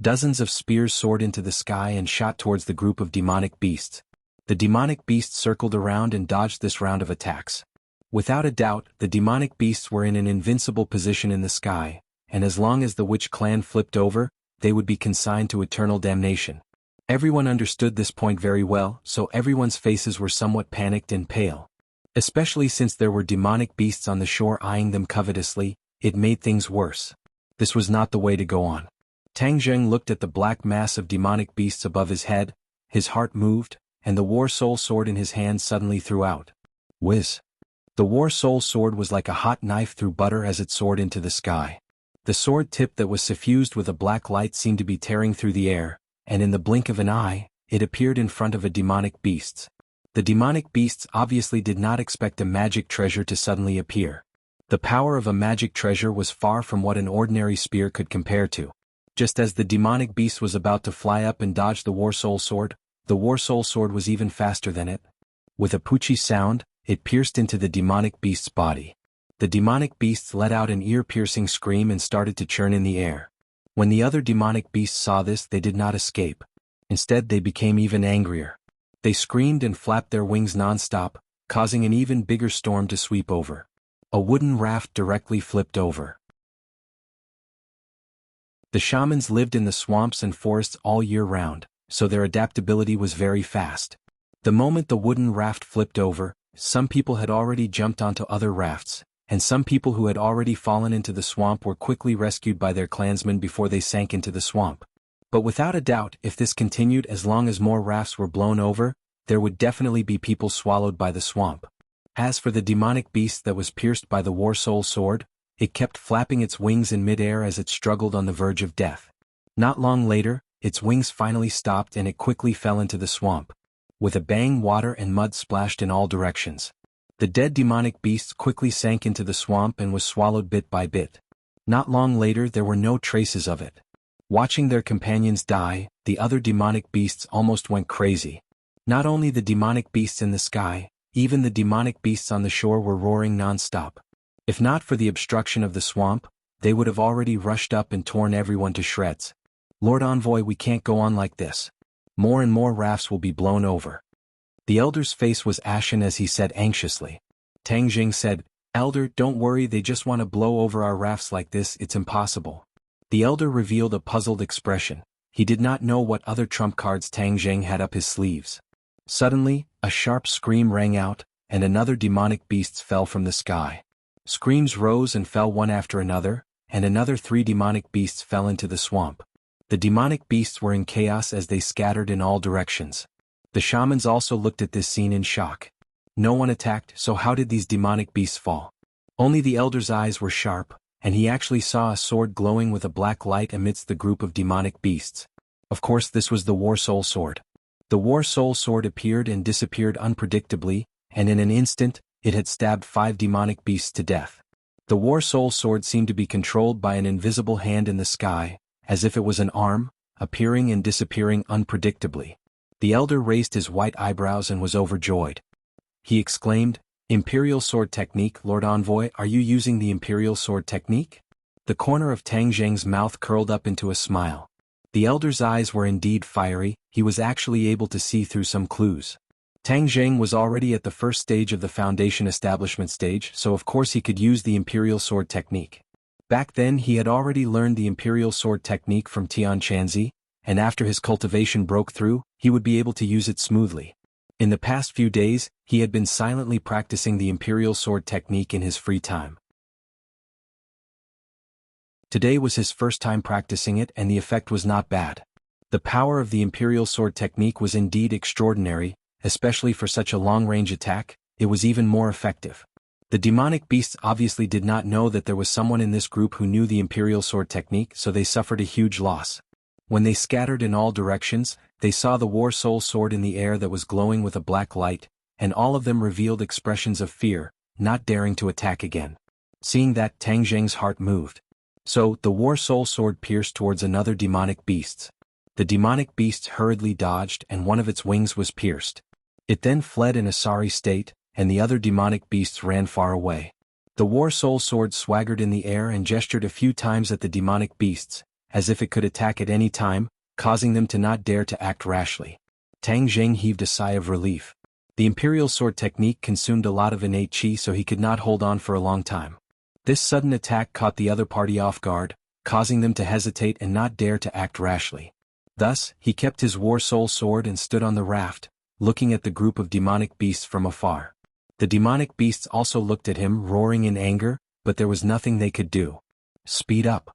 Dozens of spears soared into the sky and shot towards the group of demonic beasts. The demonic beasts circled around and dodged this round of attacks. Without a doubt, the demonic beasts were in an invincible position in the sky, and as long as the witch clan flipped over, they would be consigned to eternal damnation. Everyone understood this point very well, so everyone's faces were somewhat panicked and pale. Especially since there were demonic beasts on the shore eyeing them covetously, it made things worse. This was not the way to go on. Tang Zheng looked at the black mass of demonic beasts above his head, his heart moved, and the war soul sword in his hand suddenly threw out. Whiz! The war soul sword was like a hot knife through butter as it soared into the sky. The sword tip that was suffused with a black light seemed to be tearing through the air, and in the blink of an eye, it appeared in front of a demonic beast. The demonic beasts obviously did not expect a magic treasure to suddenly appear. The power of a magic treasure was far from what an ordinary spear could compare to. Just as the demonic beast was about to fly up and dodge the war soul sword, the war soul sword was even faster than it. With a poochie sound, it pierced into the demonic beast's body. The demonic beasts let out an ear-piercing scream and started to churn in the air. When the other demonic beasts saw this, they did not escape. Instead, they became even angrier. They screamed and flapped their wings non-stop, causing an even bigger storm to sweep over. A wooden raft directly flipped over. The shamans lived in the swamps and forests all year round, so their adaptability was very fast. The moment the wooden raft flipped over, some people had already jumped onto other rafts, and some people who had already fallen into the swamp were quickly rescued by their clansmen before they sank into the swamp. But without a doubt, if this continued as long as more rafts were blown over, there would definitely be people swallowed by the swamp. As for the demonic beast that was pierced by the war soul sword, it kept flapping its wings in midair as it struggled on the verge of death. Not long later, its wings finally stopped and it quickly fell into the swamp. With a bang, water and mud splashed in all directions. The dead demonic beast quickly sank into the swamp and was swallowed bit by bit. Not long later, there were no traces of it. Watching their companions die, the other demonic beasts almost went crazy. Not only the demonic beasts in the sky, even the demonic beasts on the shore were roaring non-stop. If not for the obstruction of the swamp, they would have already rushed up and torn everyone to shreds. Lord Envoy, we can't go on like this. More and more rafts will be blown over. The elder's face was ashen as he said anxiously. Tang Jing said, Elder, don't worry, they just want to blow over our rafts like this, it's impossible. The elder revealed a puzzled expression. He did not know what other trump cards Tang Jing had up his sleeves. Suddenly, a sharp scream rang out, and another demonic beast fell from the sky. Screams rose and fell one after another, and another 3 demonic beasts fell into the swamp. The demonic beasts were in chaos as they scattered in all directions. The shamans also looked at this scene in shock. No one attacked, so how did these demonic beasts fall? Only the elder's eyes were sharp, and he actually saw a sword glowing with a black light amidst the group of demonic beasts. Of course, this was the War Soul Sword. The War Soul Sword appeared and disappeared unpredictably, and in an instant, it had stabbed 5 demonic beasts to death. The War Soul Sword seemed to be controlled by an invisible hand in the sky, as if it was an arm, appearing and disappearing unpredictably. The elder raised his white eyebrows and was overjoyed. He exclaimed, Imperial Sword Technique, Lord Envoy, are you using the Imperial Sword Technique? The corner of Tang Zheng's mouth curled up into a smile. The elder's eyes were indeed fiery, he was actually able to see through some clues. Tang Zheng was already at the first stage of the Foundation establishment stage, so of course he could use the Imperial Sword Technique. Back then he had already learned the imperial sword technique from Tian Chanzi, and after his cultivation broke through, he would be able to use it smoothly. In the past few days, he had been silently practicing the imperial sword technique in his free time. Today was his first time practicing it, and the effect was not bad. The power of the imperial sword technique was indeed extraordinary, especially for such a long-range attack. It was even more effective. The demonic beasts obviously did not know that there was someone in this group who knew the imperial sword technique, so they suffered a huge loss. When they scattered in all directions, they saw the war soul sword in the air that was glowing with a black light, and all of them revealed expressions of fear, not daring to attack again. Seeing that, Tang Zheng's heart moved. So, the war soul sword pierced towards another demonic beast. The demonic beast hurriedly dodged, and one of its wings was pierced. It then fled in a sorry state, and the other demonic beasts ran far away. The war soul sword swaggered in the air and gestured a few times at the demonic beasts, as if it could attack at any time, causing them to not dare to act rashly. Tang Zheng heaved a sigh of relief. The imperial sword technique consumed a lot of innate qi, so he could not hold on for a long time. This sudden attack caught the other party off guard, causing them to hesitate and not dare to act rashly. Thus, he kept his war soul sword and stood on the raft, looking at the group of demonic beasts from afar. The demonic beasts also looked at him, roaring in anger, but there was nothing they could do. "Speed up,"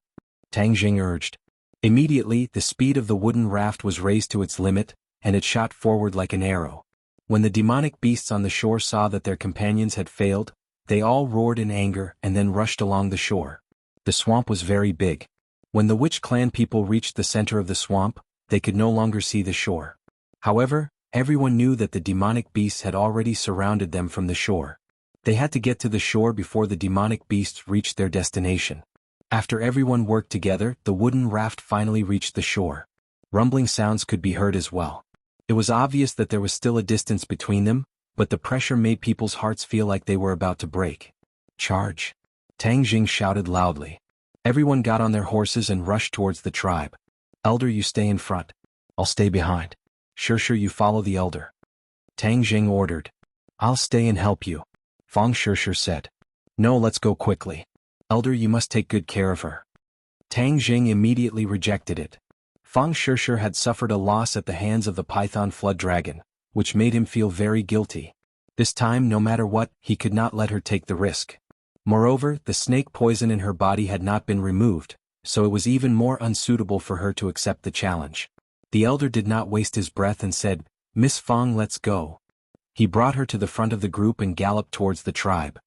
Tang Zheng urged. Immediately, the speed of the wooden raft was raised to its limit, and it shot forward like an arrow. When the demonic beasts on the shore saw that their companions had failed, they all roared in anger and then rushed along the shore. The swamp was very big. When the Witch Clan people reached the center of the swamp, they could no longer see the shore. However, everyone knew that the demonic beasts had already surrounded them from the shore. They had to get to the shore before the demonic beasts reached their destination. After everyone worked together, the wooden raft finally reached the shore. Rumbling sounds could be heard as well. It was obvious that there was still a distance between them, but the pressure made people's hearts feel like they were about to break. "Charge!" Tang Jing shouted loudly. Everyone got on their horses and rushed towards the tribe. "Elder, you stay in front. I'll stay behind." "Sure, you follow the elder," Tang Jing ordered. "I'll stay and help you," Fang Sure said. "No, let's go quickly. Elder, you must take good care of her." Tang Jing immediately rejected it. Fang Sure had suffered a loss at the hands of the Python Flood Dragon, which made him feel very guilty. This time, no matter what, he could not let her take the risk. Moreover, the snake poison in her body had not been removed, so it was even more unsuitable for her to accept the challenge. The elder did not waste his breath and said, "Miss Fang, let's go." He brought her to the front of the group and galloped towards the tribe.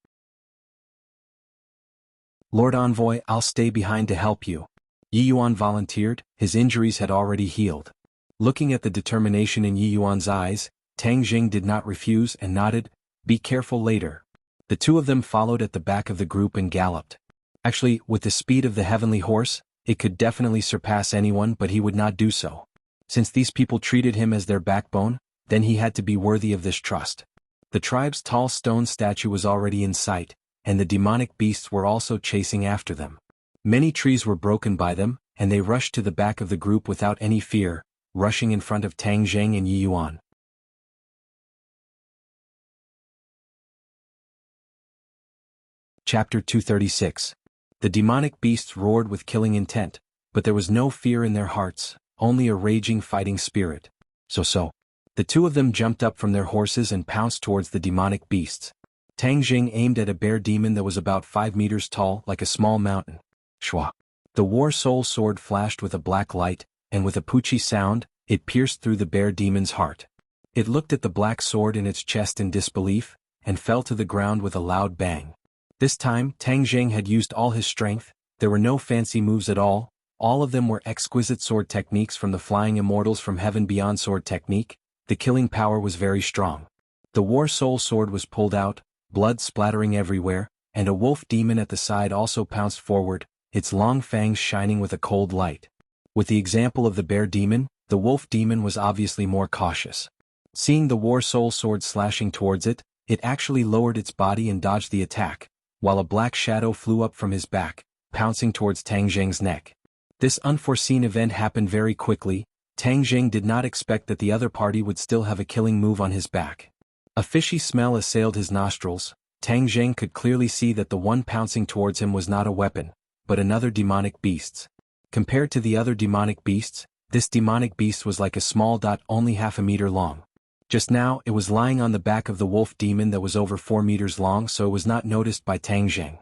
"Lord Envoy, I'll stay behind to help you." Yi Yuan volunteered. His injuries had already healed. Looking at the determination in Yi Yuan's eyes, Tang Jing did not refuse and nodded, "Be careful later." The two of them followed at the back of the group and galloped. Actually, with the speed of the heavenly horse, it could definitely surpass anyone, but he would not do so. Since these people treated him as their backbone, then he had to be worthy of this trust. The tribe's tall stone statue was already in sight, and the demonic beasts were also chasing after them. Many trees were broken by them, and they rushed to the back of the group without any fear, rushing in front of Tang Zheng and Yi Yuan. Chapter 236. The demonic beasts roared with killing intent, but there was no fear in their hearts, only a raging fighting spirit. So. The two of them jumped up from their horses and pounced towards the demonic beasts. Tang Jing aimed at a bear demon that was about 5 meters tall, like a small mountain. Shwa! The war soul sword flashed with a black light, and with a poochie sound, it pierced through the bear demon's heart. It looked at the black sword in its chest in disbelief, and fell to the ground with a loud bang. This time, Tang Jing had used all his strength. There were no fancy moves at all of them were exquisite sword techniques from the Flying Immortals from Heaven Beyond sword technique. The killing power was very strong. The war soul sword was pulled out, blood splattering everywhere, and a wolf demon at the side also pounced forward, its long fangs shining with a cold light. With the example of the bear demon, the wolf demon was obviously more cautious. Seeing the war soul sword slashing towards it, it actually lowered its body and dodged the attack, while a black shadow flew up from his back, pouncing towards Tang Zheng's neck. This unforeseen event happened very quickly. Tang Zheng did not expect that the other party would still have a killing move on his back. A fishy smell assailed his nostrils. Tang Zheng could clearly see that the one pouncing towards him was not a weapon, but another demonic beast. Compared to the other demonic beasts, this demonic beast was like a small dot only half a meter long. Just now it was lying on the back of the wolf demon that was over 4 meters long, so it was not noticed by Tang Zheng.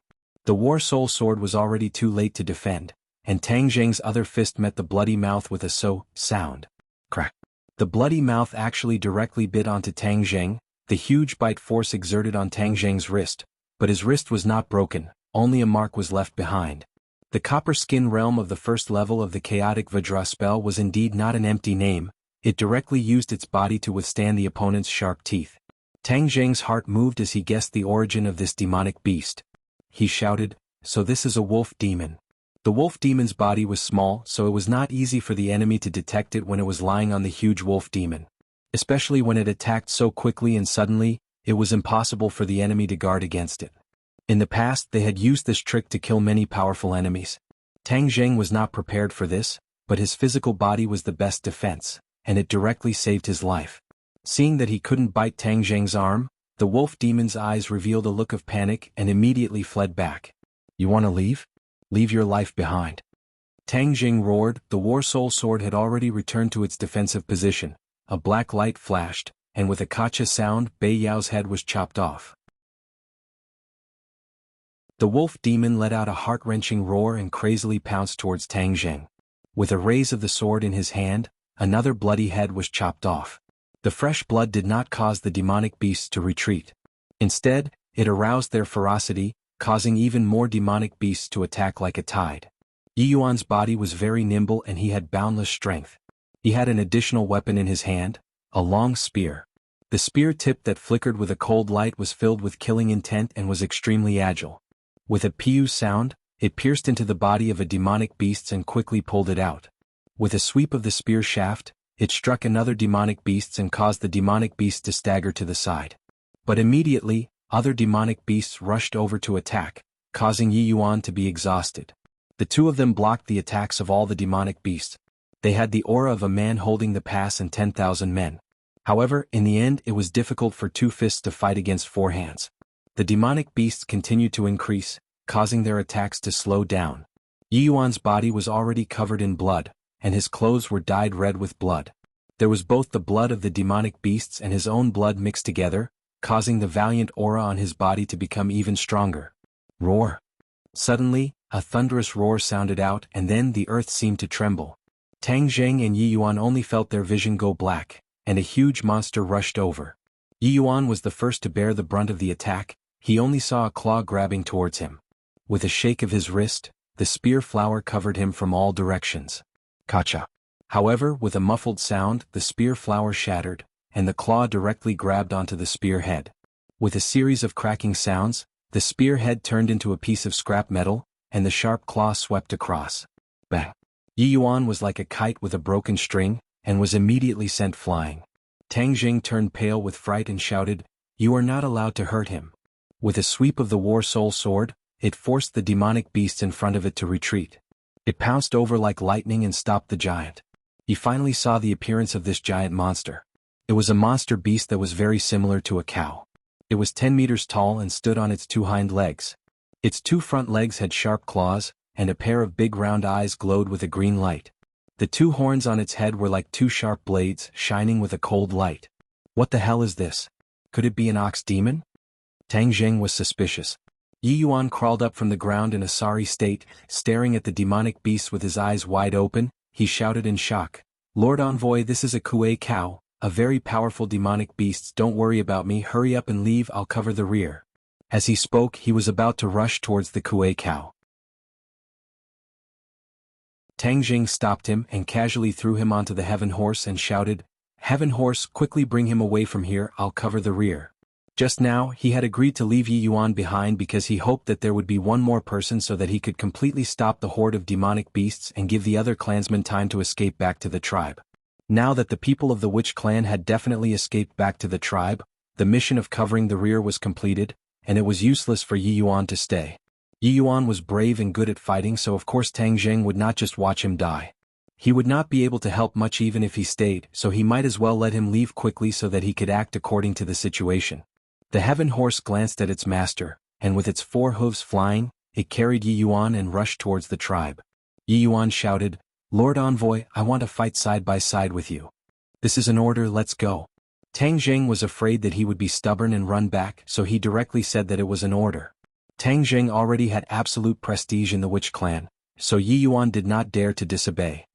The War Soul Sword was already too late to defend, and Tang Zheng's other fist met the bloody mouth with a sound. Crack. The bloody mouth actually directly bit onto Tang Zheng. The huge bite force exerted on Tang Zheng's wrist, but his wrist was not broken, only a mark was left behind. The copper skin realm of the first level of the chaotic Vajra spell was indeed not an empty name, it directly used its body to withstand the opponent's sharp teeth. Tang Zheng's heart moved as he guessed the origin of this demonic beast. He shouted, "So this is a wolf demon." The wolf demon's body was small, so it was not easy for the enemy to detect it when it was lying on the huge wolf demon. Especially when it attacked so quickly and suddenly, it was impossible for the enemy to guard against it. In the past they had used this trick to kill many powerful enemies. Tang Zheng was not prepared for this, but his physical body was the best defense, and it directly saved his life. Seeing that he couldn't bite Tang Zheng's arm, the wolf demon's eyes revealed a look of panic and immediately fled back. "You want to leave? Leave your life behind." Tang Zheng roared. The War Soul Sword had already returned to its defensive position. A black light flashed, and with a kacha sound, Bei Yao's head was chopped off. The wolf demon let out a heart-wrenching roar and crazily pounced towards Tang Zheng. With a raise of the sword in his hand, another bloody head was chopped off. The fresh blood did not cause the demonic beasts to retreat. Instead, it aroused their ferocity, causing even more demonic beasts to attack like a tide. Yi Yuan's body was very nimble and he had boundless strength. He had an additional weapon in his hand, a long spear. The spear tip that flickered with a cold light was filled with killing intent and was extremely agile. With a pew sound, it pierced into the body of a demonic beast and quickly pulled it out. With a sweep of the spear shaft, it struck another demonic beast and caused the demonic beast to stagger to the side. But immediately, other demonic beasts rushed over to attack, causing Yi Yuan to be exhausted. The two of them blocked the attacks of all the demonic beasts. They had the aura of a man holding the pass and 10,000 men. However, in the end it was difficult for two fists to fight against 4 hands. The demonic beasts continued to increase, causing their attacks to slow down. Yi Yuan's body was already covered in blood, and his clothes were dyed red with blood. There was both the blood of the demonic beasts and his own blood mixed together, causing the valiant aura on his body to become even stronger. Roar! Suddenly, a thunderous roar sounded out and then the earth seemed to tremble. Tang Zheng and Yi Yuan only felt their vision go black, and a huge monster rushed over. Yi Yuan was the first to bear the brunt of the attack. He only saw a claw grabbing towards him. With a shake of his wrist, the spear flower covered him from all directions. Kacha! However, with a muffled sound, the spear flower shattered, and the claw directly grabbed onto the spear head. With a series of cracking sounds, the spear head turned into a piece of scrap metal, and the sharp claw swept across. Bang! Yi Yuan was like a kite with a broken string, and was immediately sent flying. Tang Zheng turned pale with fright and shouted, "You are not allowed to hurt him." With a sweep of the War Soul Sword, it forced the demonic beast in front of it to retreat. It pounced over like lightning and stopped the giant. He finally saw the appearance of this giant monster. It was a monster beast that was very similar to a cow. It was 10 meters tall and stood on its 2 hind legs. Its 2 front legs had sharp claws, and a pair of big round eyes glowed with a green light. The 2 horns on its head were like 2 sharp blades, shining with a cold light. What the hell is this? Could it be an ox demon? Tang Zheng was suspicious. Yi Yuan crawled up from the ground in a sorry state, staring at the demonic beast with his eyes wide open. He shouted in shock, "Lord Envoy, this is a Kuei cow, a very powerful demonic beast. Don't worry about me, hurry up and leave, I'll cover the rear." As he spoke, he was about to rush towards the Kuei cow. Tang Zheng stopped him and casually threw him onto the Heaven Horse and shouted, "Heaven Horse, quickly bring him away from here, I'll cover the rear." Just now, he had agreed to leave Yi Yuan behind because he hoped that there would be one more person so that he could completely stop the horde of demonic beasts and give the other clansmen time to escape back to the tribe. Now that the people of the Witch clan had definitely escaped back to the tribe, the mission of covering the rear was completed, and it was useless for Yi Yuan to stay. Yi Yuan was brave and good at fighting, so of course Tang Zheng would not just watch him die. He would not be able to help much even if he stayed, so he might as well let him leave quickly so that he could act according to the situation. The Heaven Horse glanced at its master, and with its 4 hooves flying, it carried Yi Yuan and rushed towards the tribe. Yi Yuan shouted, "Lord Envoy, I want to fight side by side with you. This is an order, let's go." Tang Zheng was afraid that he would be stubborn and run back, so he directly said that it was an order. Tang Zheng already had absolute prestige in the Witch clan, so Yi Yuan did not dare to disobey.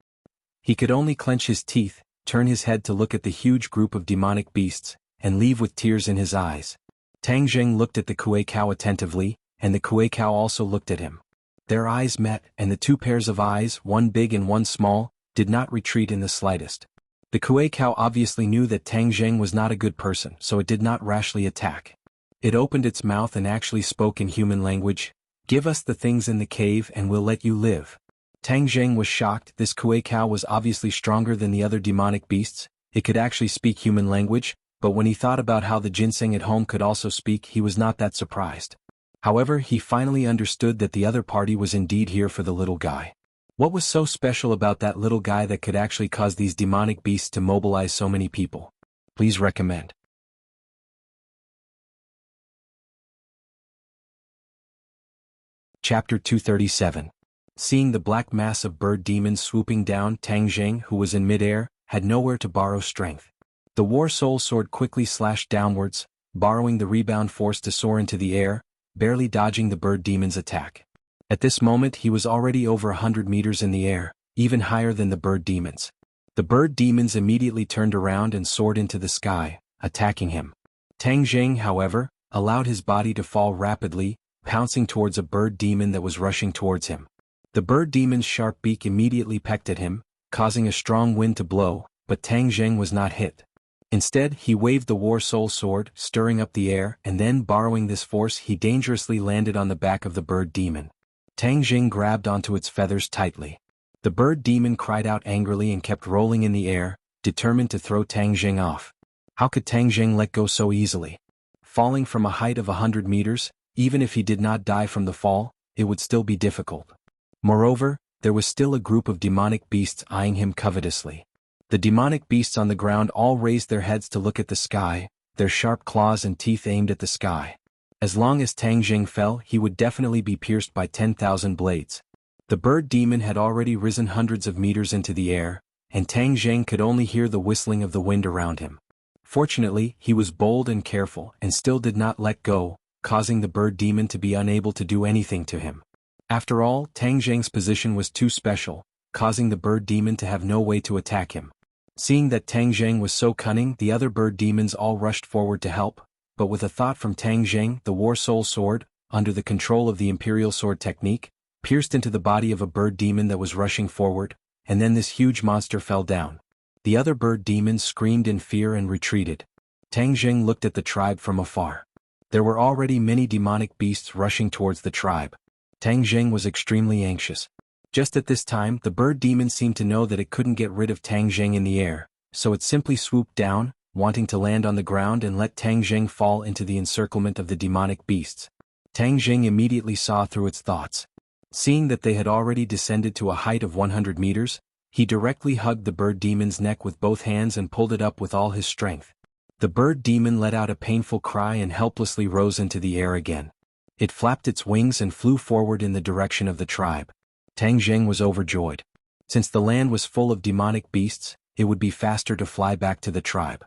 He could only clench his teeth, turn his head to look at the huge group of demonic beasts, and leave with tears in his eyes. Tang Zheng looked at the Kuei cow attentively, and the Kuei cow also looked at him. Their eyes met, and the two pairs of eyes, one big and one small, did not retreat in the slightest. The Kuei cow obviously knew that Tang Zheng was not a good person, so it did not rashly attack. It opened its mouth and actually spoke in human language, "Give us the things in the cave and we'll let you live." Tang Zheng was shocked. This Kuei cow was obviously stronger than the other demonic beasts. It could actually speak human language, but when he thought about how the ginseng at home could also speak, he was not that surprised. However, he finally understood that the other party was indeed here for the little guy. What was so special about that little guy that could actually cause these demonic beasts to mobilize so many people? Please recommend. Chapter 237. Seeing the black mass of bird demons swooping down, Tang Zheng, who was in midair, had nowhere to borrow strength. The War Soul Sword quickly slashed downwards, borrowing the rebound force to soar into the air, barely dodging the bird demon's attack. At this moment he was already over 100 meters in the air, even higher than the bird demons. The bird demons immediately turned around and soared into the sky, attacking him. Tang Zheng, however, allowed his body to fall rapidly, pouncing towards a bird demon that was rushing towards him. The bird demon's sharp beak immediately pecked at him, causing a strong wind to blow, but Tang Zheng was not hit. Instead, he waved the War Soul Sword, stirring up the air, and then borrowing this force he dangerously landed on the back of the bird demon. Tang Zheng grabbed onto its feathers tightly. The bird demon cried out angrily and kept rolling in the air, determined to throw Tang Zheng off. How could Tang Zheng let go so easily? Falling from a height of 100 meters, even if he did not die from the fall, it would still be difficult. Moreover, there was still a group of demonic beasts eyeing him covetously. The demonic beasts on the ground all raised their heads to look at the sky, their sharp claws and teeth aimed at the sky. As long as Tang Zheng fell, he would definitely be pierced by 10,000 blades. The bird demon had already risen hundreds of meters into the air, and Tang Zheng could only hear the whistling of the wind around him. Fortunately, he was bold and careful and still did not let go, causing the bird demon to be unable to do anything to him. After all, Tang Zheng's position was too special, causing the bird demon to have no way to attack him. Seeing that Tang Zheng was so cunning, the other bird demons all rushed forward to help, but with a thought from Tang Zheng, the War Soul Sword, under the control of the Imperial Sword technique, pierced into the body of a bird demon that was rushing forward, and then this huge monster fell down. The other bird demons screamed in fear and retreated. Tang Zheng looked at the tribe from afar. There were already many demonic beasts rushing towards the tribe. Tang Zheng was extremely anxious. Just at this time, the bird demon seemed to know that it couldn't get rid of Tang Zheng in the air, so it simply swooped down, wanting to land on the ground and let Tang Zheng fall into the encirclement of the demonic beasts. Tang Zheng immediately saw through its thoughts. Seeing that they had already descended to a height of 100 meters, he directly hugged the bird demon's neck with both hands and pulled it up with all his strength. The bird demon let out a painful cry and helplessly rose into the air again. It flapped its wings and flew forward in the direction of the tribe. Tang Zheng was overjoyed. Since the land was full of demonic beasts, it would be faster to fly back to the tribe.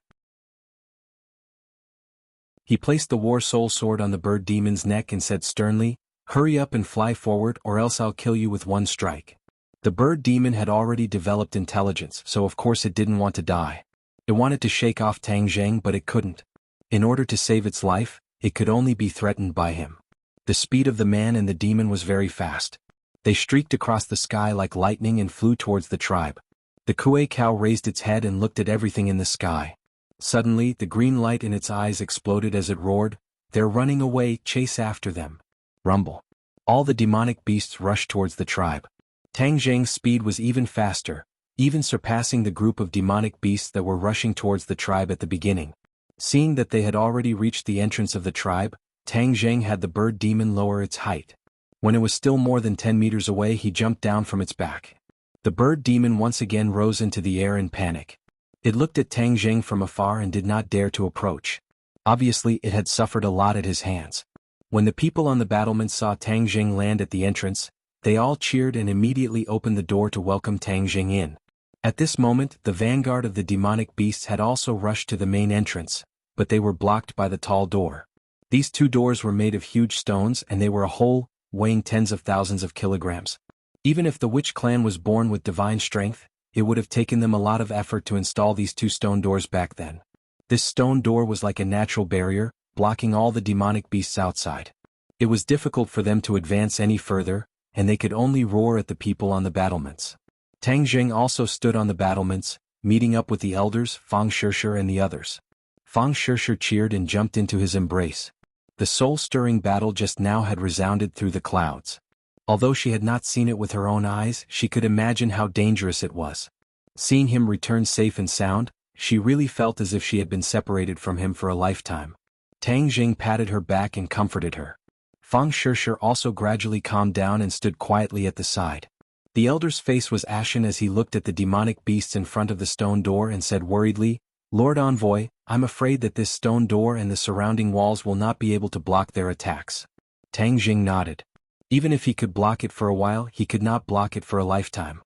He placed the War Soul Sword on the bird demon's neck and said sternly, "Hurry up and fly forward or else I'll kill you with one strike." The bird demon had already developed intelligence, so of course it didn't want to die. It wanted to shake off Tang Zheng, but it couldn't. In order to save its life, it could only be threatened by him. The speed of the man and the demon was very fast. They streaked across the sky like lightning and flew towards the tribe. The Kuei cow raised its head and looked at everything in the sky. Suddenly, the green light in its eyes exploded as it roared, "They're running away, chase after them." Rumble. All the demonic beasts rushed towards the tribe. Tang Zheng's speed was even faster, even surpassing the group of demonic beasts that were rushing towards the tribe at the beginning. Seeing that they had already reached the entrance of the tribe, Tang Zheng had the bird demon lower its height. When it was still more than 10 meters away, he jumped down from its back. The bird demon once again rose into the air in panic. It looked at Tang Zheng from afar and did not dare to approach. Obviously, it had suffered a lot at his hands. When the people on the battlements saw Tang Jing land at the entrance, they all cheered and immediately opened the door to welcome Tang Jing in. At this moment, the vanguard of the demonic beasts had also rushed to the main entrance, but they were blocked by the tall door. These two doors were made of huge stones and they were a whole, weighing tens of thousands of kilograms. Even if the witch clan was born with divine strength, it would have taken them a lot of effort to install these two stone doors back then. This stone door was like a natural barrier, blocking all the demonic beasts outside. It was difficult for them to advance any further, and they could only roar at the people on the battlements. Tang Jing also stood on the battlements, meeting up with the elders, Fang Shishir and the others. Fang Shishir cheered and jumped into his embrace. The soul-stirring battle just now had resounded through the clouds. Although she had not seen it with her own eyes, she could imagine how dangerous it was. Seeing him return safe and sound, she really felt as if she had been separated from him for a lifetime. Tang Jing patted her back and comforted her. Fang Shishir also gradually calmed down and stood quietly at the side. The elder's face was ashen as he looked at the demonic beasts in front of the stone door and said worriedly, "Lord Envoy, I'm afraid that this stone door and the surrounding walls will not be able to block their attacks." Tang Jing nodded. Even if he could block it for a while, he could not block it for a lifetime.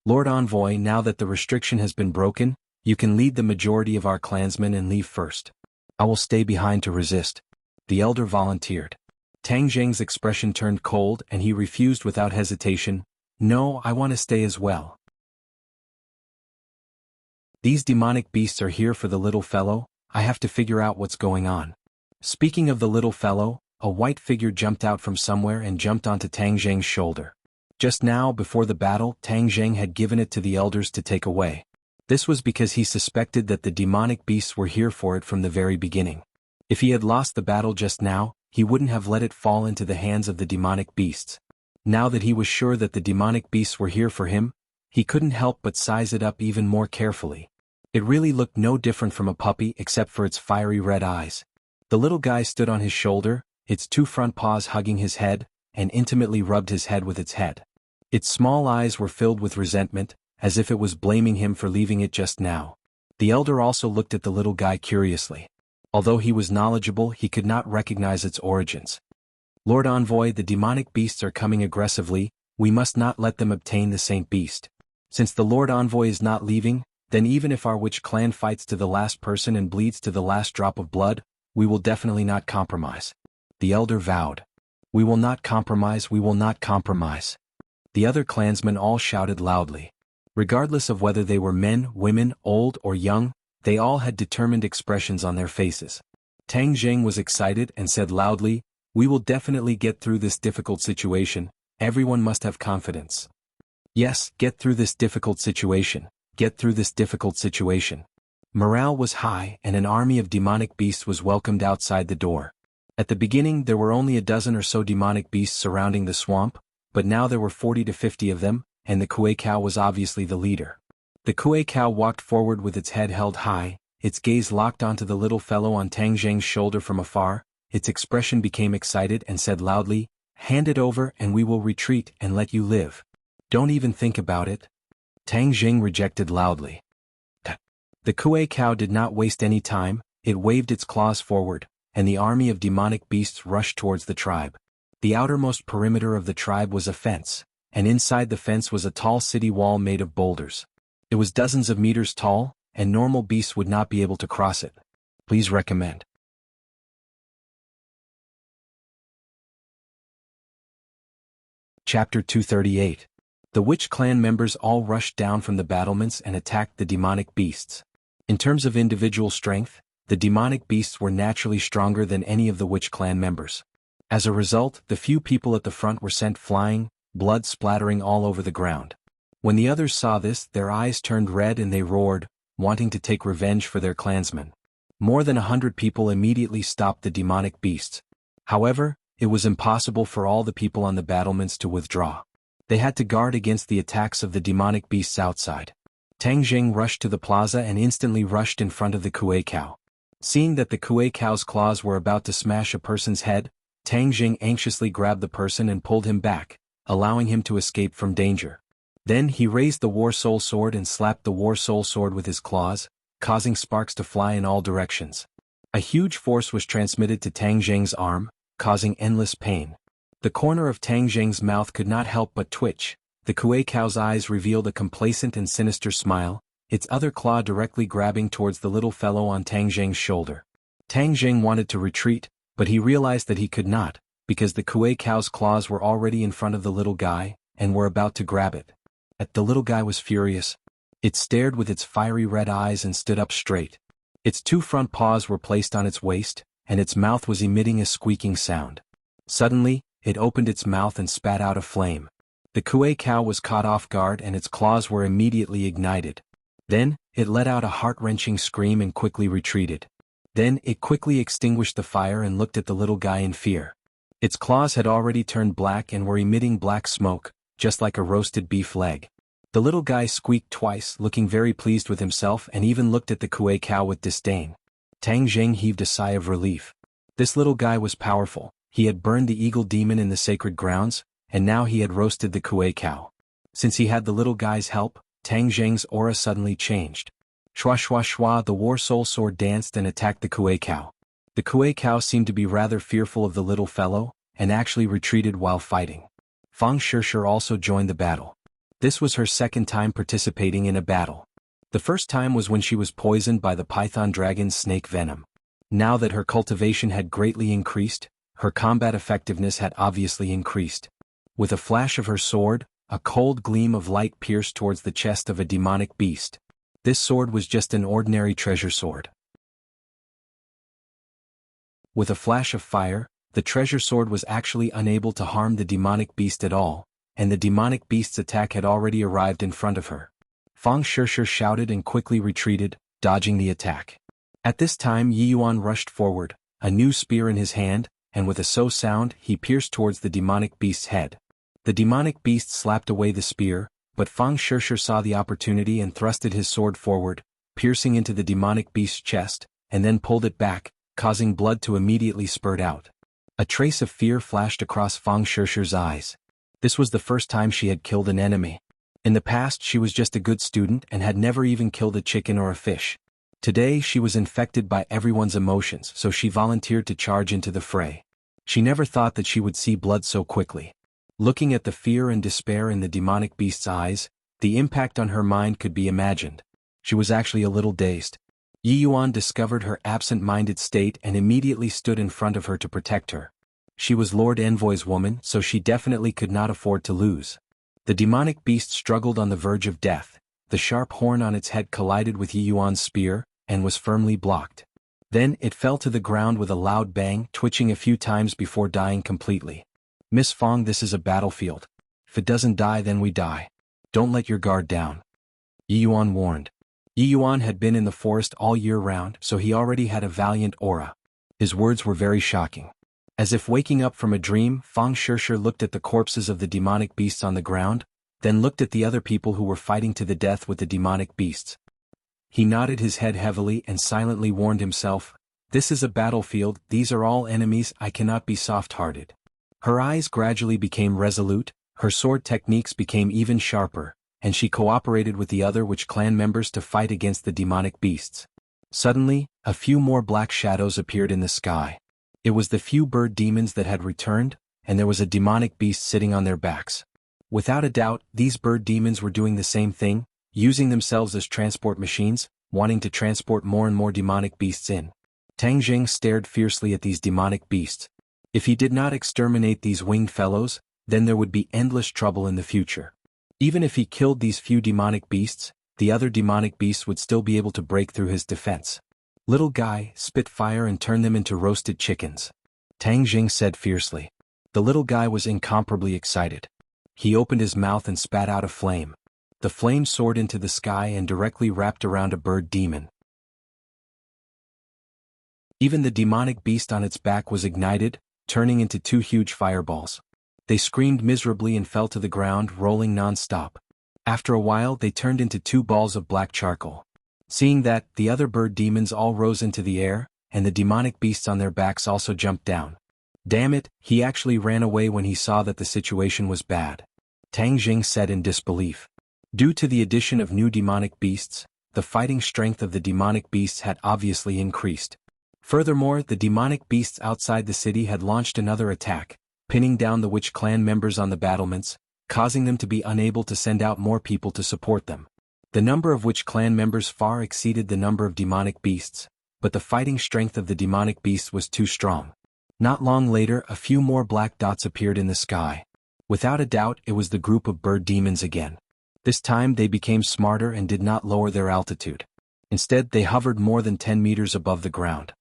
"Lord Envoy, now that the restriction has been broken, you can lead the majority of our clansmen and leave first. I will stay behind to resist." The elder volunteered. Tang Jing's expression turned cold and he refused without hesitation, "No, I want to stay as well. These demonic beasts are here for the little fellow, I have to figure out what's going on." Speaking of the little fellow, a white figure jumped out from somewhere and jumped onto Tang Jing's shoulder. Just now, before the battle, Tang Jing had given it to the elders to take away. This was because he suspected that the demonic beasts were here for it from the very beginning. If he had lost the battle just now, he wouldn't have let it fall into the hands of the demonic beasts. Now that he was sure that the demonic beasts were here for him, he couldn't help but size it up even more carefully. It really looked no different from a puppy except for its fiery red eyes. The little guy stood on his shoulder, its two front paws hugging his head, and intimately rubbed his head with its head. Its small eyes were filled with resentment, as if it was blaming him for leaving it just now. The elder also looked at the little guy curiously. Although he was knowledgeable, he could not recognize its origins. "Lord Envoy, the demonic beasts are coming aggressively, we must not let them obtain the Saint Beast. Since the Lord Envoy is not leaving, then even if our witch clan fights to the last person and bleeds to the last drop of blood, we will definitely not compromise." The elder vowed. "We will not compromise, we will not compromise." The other clansmen all shouted loudly. Regardless of whether they were men, women, old or young, they all had determined expressions on their faces. Tang Jing was excited and said loudly, "We will definitely get through this difficult situation, everyone must have confidence. Yes, get through this difficult situation, get through this difficult situation." Morale was high and an army of demonic beasts was welcomed outside the door. At the beginning there were only a dozen or so demonic beasts surrounding the swamp, but now there were 40 to 50 of them, and the Kuei cow was obviously the leader. The Kuei cow walked forward with its head held high, its gaze locked onto the little fellow on Tang Jing's shoulder from afar, its expression became excited and said loudly, "Hand it over and we will retreat and let you live. Don't even think about it." Tang Jing rejected loudly. The Kuei cow did not waste any time, it waved its claws forward, and the army of demonic beasts rushed towards the tribe. The outermost perimeter of the tribe was a fence, and inside the fence was a tall city wall made of boulders. It was dozens of meters tall, and normal beasts would not be able to cross it. Please recommend. Chapter 238. The witch clan members all rushed down from the battlements and attacked the demonic beasts. In terms of individual strength, the demonic beasts were naturally stronger than any of the witch clan members. As a result, the few people at the front were sent flying, blood splattering all over the ground. When the others saw this, their eyes turned red and they roared, wanting to take revenge for their clansmen. More than 100 people immediately stopped the demonic beasts. However, it was impossible for all the people on the battlements to withdraw. They had to guard against the attacks of the demonic beasts outside. Tang Jing rushed to the plaza and instantly rushed in front of the Kuei cow. Seeing that the Kuei cow's claws were about to smash a person's head, Tang Jing anxiously grabbed the person and pulled him back, allowing him to escape from danger. Then he raised the War Soul Sword and slapped the War Soul Sword with his claws, causing sparks to fly in all directions. A huge force was transmitted to Tang Jing's arm, causing endless pain. The corner of Tang Zheng's mouth could not help but twitch. The Kuei cow's eyes revealed a complacent and sinister smile, its other claw directly grabbing towards the little fellow on Tang Zheng's shoulder. Tang Zheng wanted to retreat, but he realized that he could not, because the Kuei cow's claws were already in front of the little guy, and were about to grab it. The little guy was furious. It stared with its fiery red eyes and stood up straight. Its two front paws were placed on its waist, and its mouth was emitting a squeaking sound. Suddenly, it opened its mouth and spat out a flame. The Kuei cow was caught off guard and its claws were immediately ignited. Then, it let out a heart-wrenching scream and quickly retreated. Then it quickly extinguished the fire and looked at the little guy in fear. Its claws had already turned black and were emitting black smoke, just like a roasted beef leg. The little guy squeaked twice, looking very pleased with himself, and even looked at the Kuei cow with disdain. Tang Zheng heaved a sigh of relief. This little guy was powerful. He had burned the eagle demon in the sacred grounds, and now he had roasted the Kuei cow. Since he had the little guy's help, Tang Zheng's aura suddenly changed. Shwa shwa shwa, the war soul sword danced and attacked the Kuei cow. The Kuei cow seemed to be rather fearful of the little fellow, and actually retreated while fighting. Fang Shishir also joined the battle. This was her second time participating in a battle. The first time was when she was poisoned by the python dragon's snake venom. Now that her cultivation had greatly increased, her combat effectiveness had obviously increased. With a flash of her sword, a cold gleam of light pierced towards the chest of a demonic beast. This sword was just an ordinary treasure sword. With a flash of fire, the treasure sword was actually unable to harm the demonic beast at all, and the demonic beast's attack had already arrived in front of her. Fang Shishir shouted and quickly retreated, dodging the attack. At this time Yi Yuan rushed forward, a new spear in his hand, and with a so sound he pierced towards the demonic beast's head. The demonic beast slapped away the spear, but Fang Shishir saw the opportunity and thrusted his sword forward, piercing into the demonic beast's chest, and then pulled it back, causing blood to immediately spurt out. A trace of fear flashed across Fang Shishir's eyes. This was the first time she had killed an enemy. In the past she was just a good student and had never even killed a chicken or a fish. Today she was infected by everyone's emotions, so she volunteered to charge into the fray. She never thought that she would see blood so quickly. Looking at the fear and despair in the demonic beast's eyes, the impact on her mind could be imagined. She was actually a little dazed. Yi Yuan discovered her absent-minded state and immediately stood in front of her to protect her. She was Lord Envoy's woman, so she definitely could not afford to lose. The demonic beast struggled on the verge of death. The sharp horn on its head collided with Yi Yuan's spear, and was firmly blocked. Then it fell to the ground with a loud bang, twitching a few times before dying completely. Miss Fang, this is a battlefield. If it doesn't die, then we die. Don't let your guard down. Yi Yuan warned. Yi Yuan had been in the forest all year round, so he already had a valiant aura. His words were very shocking. As if waking up from a dream, Fang Shishir looked at the corpses of the demonic beasts on the ground, then looked at the other people who were fighting to the death with the demonic beasts. He nodded his head heavily and silently warned himself, "This is a battlefield, these are all enemies, I cannot be soft-hearted." Her eyes gradually became resolute, her sword techniques became even sharper, and she cooperated with the other witch clan members to fight against the demonic beasts. Suddenly, a few more black shadows appeared in the sky. It was the few bird demons that had returned, and there was a demonic beast sitting on their backs. Without a doubt, these bird demons were doing the same thing, using themselves as transport machines, wanting to transport more and more demonic beasts in. Tang Zheng stared fiercely at these demonic beasts. If he did not exterminate these winged fellows, then there would be endless trouble in the future. Even if he killed these few demonic beasts, the other demonic beasts would still be able to break through his defense. "Little guy, spit fire and turn them into roasted chickens," Tang Zheng said fiercely. The little guy was incomparably excited. He opened his mouth and spat out a flame. The flame soared into the sky and directly wrapped around a bird demon. Even the demonic beast on its back was ignited, turning into two huge fireballs. They screamed miserably and fell to the ground, rolling non-stop. After a while they turned into two balls of black charcoal. Seeing that, the other bird demons all rose into the air, and the demonic beasts on their backs also jumped down. Damn it, he actually ran away when he saw that the situation was bad. Tang Zheng said in disbelief. Due to the addition of new demonic beasts, the fighting strength of the demonic beasts had obviously increased. Furthermore, the demonic beasts outside the city had launched another attack, pinning down the witch clan members on the battlements, causing them to be unable to send out more people to support them. The number of witch clan members far exceeded the number of demonic beasts, but the fighting strength of the demonic beasts was too strong. Not long later, a few more black dots appeared in the sky. Without a doubt, it was the group of bird demons again. This time they became smarter and did not lower their altitude. Instead, they hovered more than 10 meters above the ground.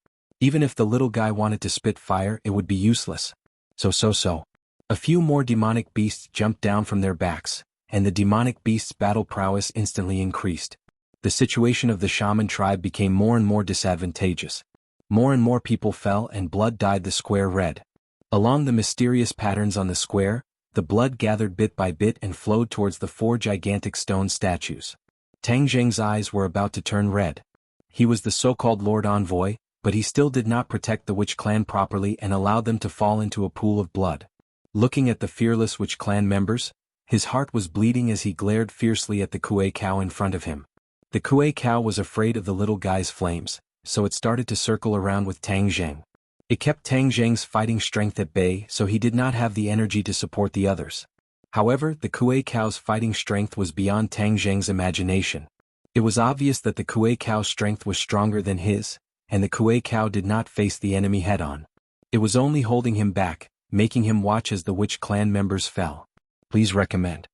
Even if the little guy wanted to spit fire, it would be useless. So. A few more demonic beasts jumped down from their backs, and the demonic beasts' battle prowess instantly increased. The situation of the shaman tribe became more and more disadvantageous. More and more people fell and blood dyed the square red. Along the mysterious patterns on the square, the blood gathered bit by bit and flowed towards the 4 gigantic stone statues. Tang Zheng's eyes were about to turn red. He was the so-called Lord Envoy, but he still did not protect the witch clan properly and allowed them to fall into a pool of blood. Looking at the fearless witch clan members, his heart was bleeding as he glared fiercely at the Kuei cow in front of him. The Kuei cow was afraid of the little guy's flames, so it started to circle around with Tang Zheng. It kept Tang Zheng's fighting strength at bay, so he did not have the energy to support the others. However, the Kuei cow's fighting strength was beyond Tang Zheng's imagination. It was obvious that the Kuei cow's strength was stronger than his, and the Kuei cow did not face the enemy head-on. It was only holding him back, making him watch as the witch clan members fell. Please recommend.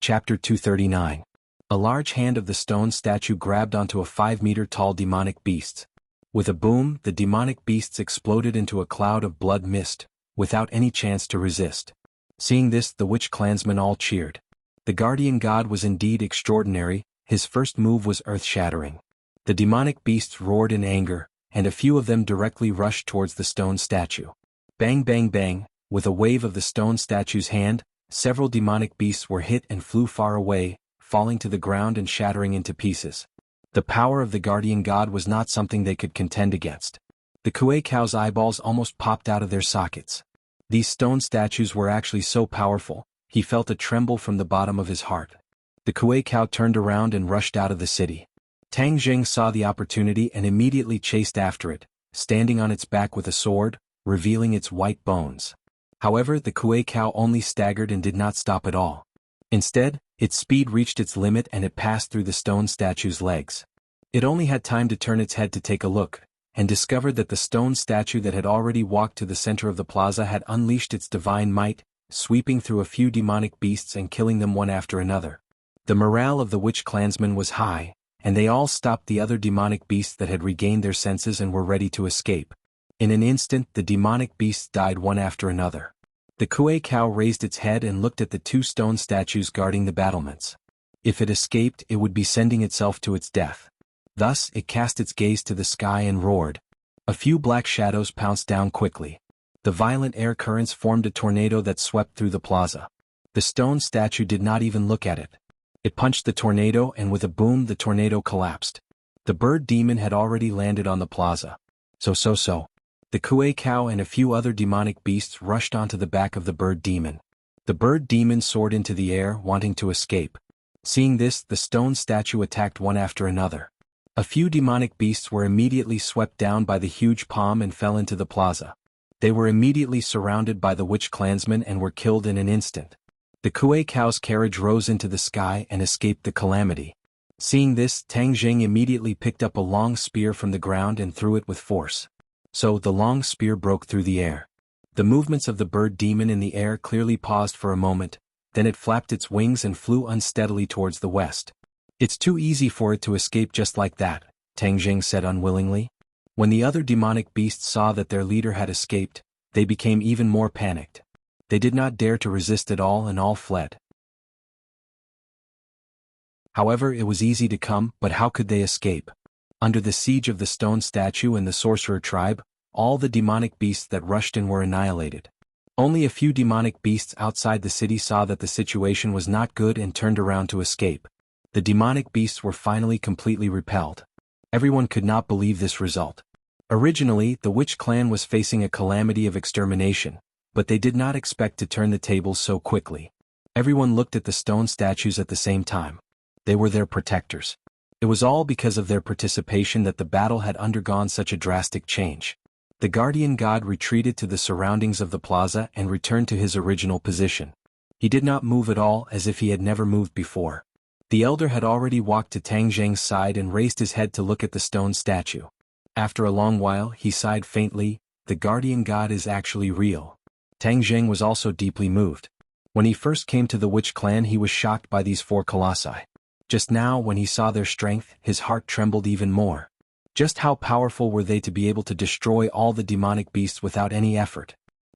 Chapter 239. A large hand of the stone statue grabbed onto a 5-meter-tall demonic beast. With a boom, the demonic beasts exploded into a cloud of blood mist, without any chance to resist. Seeing this, the witch clansmen all cheered. The guardian god was indeed extraordinary, his first move was earth-shattering. The demonic beasts roared in anger, and a few of them directly rushed towards the stone statue. Bang bang bang, with a wave of the stone statue's hand, several demonic beasts were hit and flew far away, falling to the ground and shattering into pieces. The power of the guardian god was not something they could contend against. The Kuei cow's eyeballs almost popped out of their sockets. These stone statues were actually so powerful, he felt a tremble from the bottom of his heart. The Kuei cow turned around and rushed out of the city. Tang Zheng saw the opportunity and immediately chased after it, standing on its back with a sword, revealing its white bones. However, the Kuei cow only staggered and did not stop at all. Instead, its speed reached its limit and it passed through the stone statue's legs. It only had time to turn its head to take a look, and discovered that the stone statue that had already walked to the center of the plaza had unleashed its divine might, sweeping through a few demonic beasts and killing them one after another. The morale of the witch clansmen was high, and they all stopped the other demonic beasts that had regained their senses and were ready to escape. In an instant, the demonic beasts died one after another. The Kuei cow raised its head and looked at the 2 stone statues guarding the battlements. If it escaped, it would be sending itself to its death. Thus, it cast its gaze to the sky and roared. A few black shadows pounced down quickly. The violent air currents formed a tornado that swept through the plaza. The stone statue did not even look at it. It punched the tornado and with a boom the tornado collapsed. The bird demon had already landed on the plaza. So. The Kuei cow and a few other demonic beasts rushed onto the back of the bird demon. The bird demon soared into the air, wanting to escape. Seeing this, the stone statue attacked one after another. A few demonic beasts were immediately swept down by the huge palm and fell into the plaza. They were immediately surrounded by the witch clansmen and were killed in an instant. The Kuei cow's carriage rose into the sky and escaped the calamity. Seeing this, Tang Zheng immediately picked up a long spear from the ground and threw it with force. So the long spear broke through the air. The movements of the bird demon in the air clearly paused for a moment, then it flapped its wings and flew unsteadily towards the west. It's too easy for it to escape just like that, Tang Zheng said unwillingly. When the other demonic beasts saw that their leader had escaped, they became even more panicked. They did not dare to resist at all and all fled. However, it was easy to come, but how could they escape? Under the siege of the stone statue and the sorcerer tribe, all the demonic beasts that rushed in were annihilated. Only a few demonic beasts outside the city saw that the situation was not good and turned around to escape. The demonic beasts were finally completely repelled. Everyone could not believe this result. Originally, the witch clan was facing a calamity of extermination, but they did not expect to turn the tables so quickly. Everyone looked at the stone statues at the same time. They were their protectors. It was all because of their participation that the battle had undergone such a drastic change. The guardian god retreated to the surroundings of the plaza and returned to his original position. He did not move at all, as if he had never moved before. The elder had already walked to Tang Zheng's side and raised his head to look at the stone statue. After a long while, he sighed faintly. The guardian god is actually real. Tang Zheng was also deeply moved. When he first came to the witch clan, he was shocked by these four colossi. Just now, when he saw their strength, his heart trembled even more. Just how powerful were they to be able to destroy all the demonic beasts without any effort?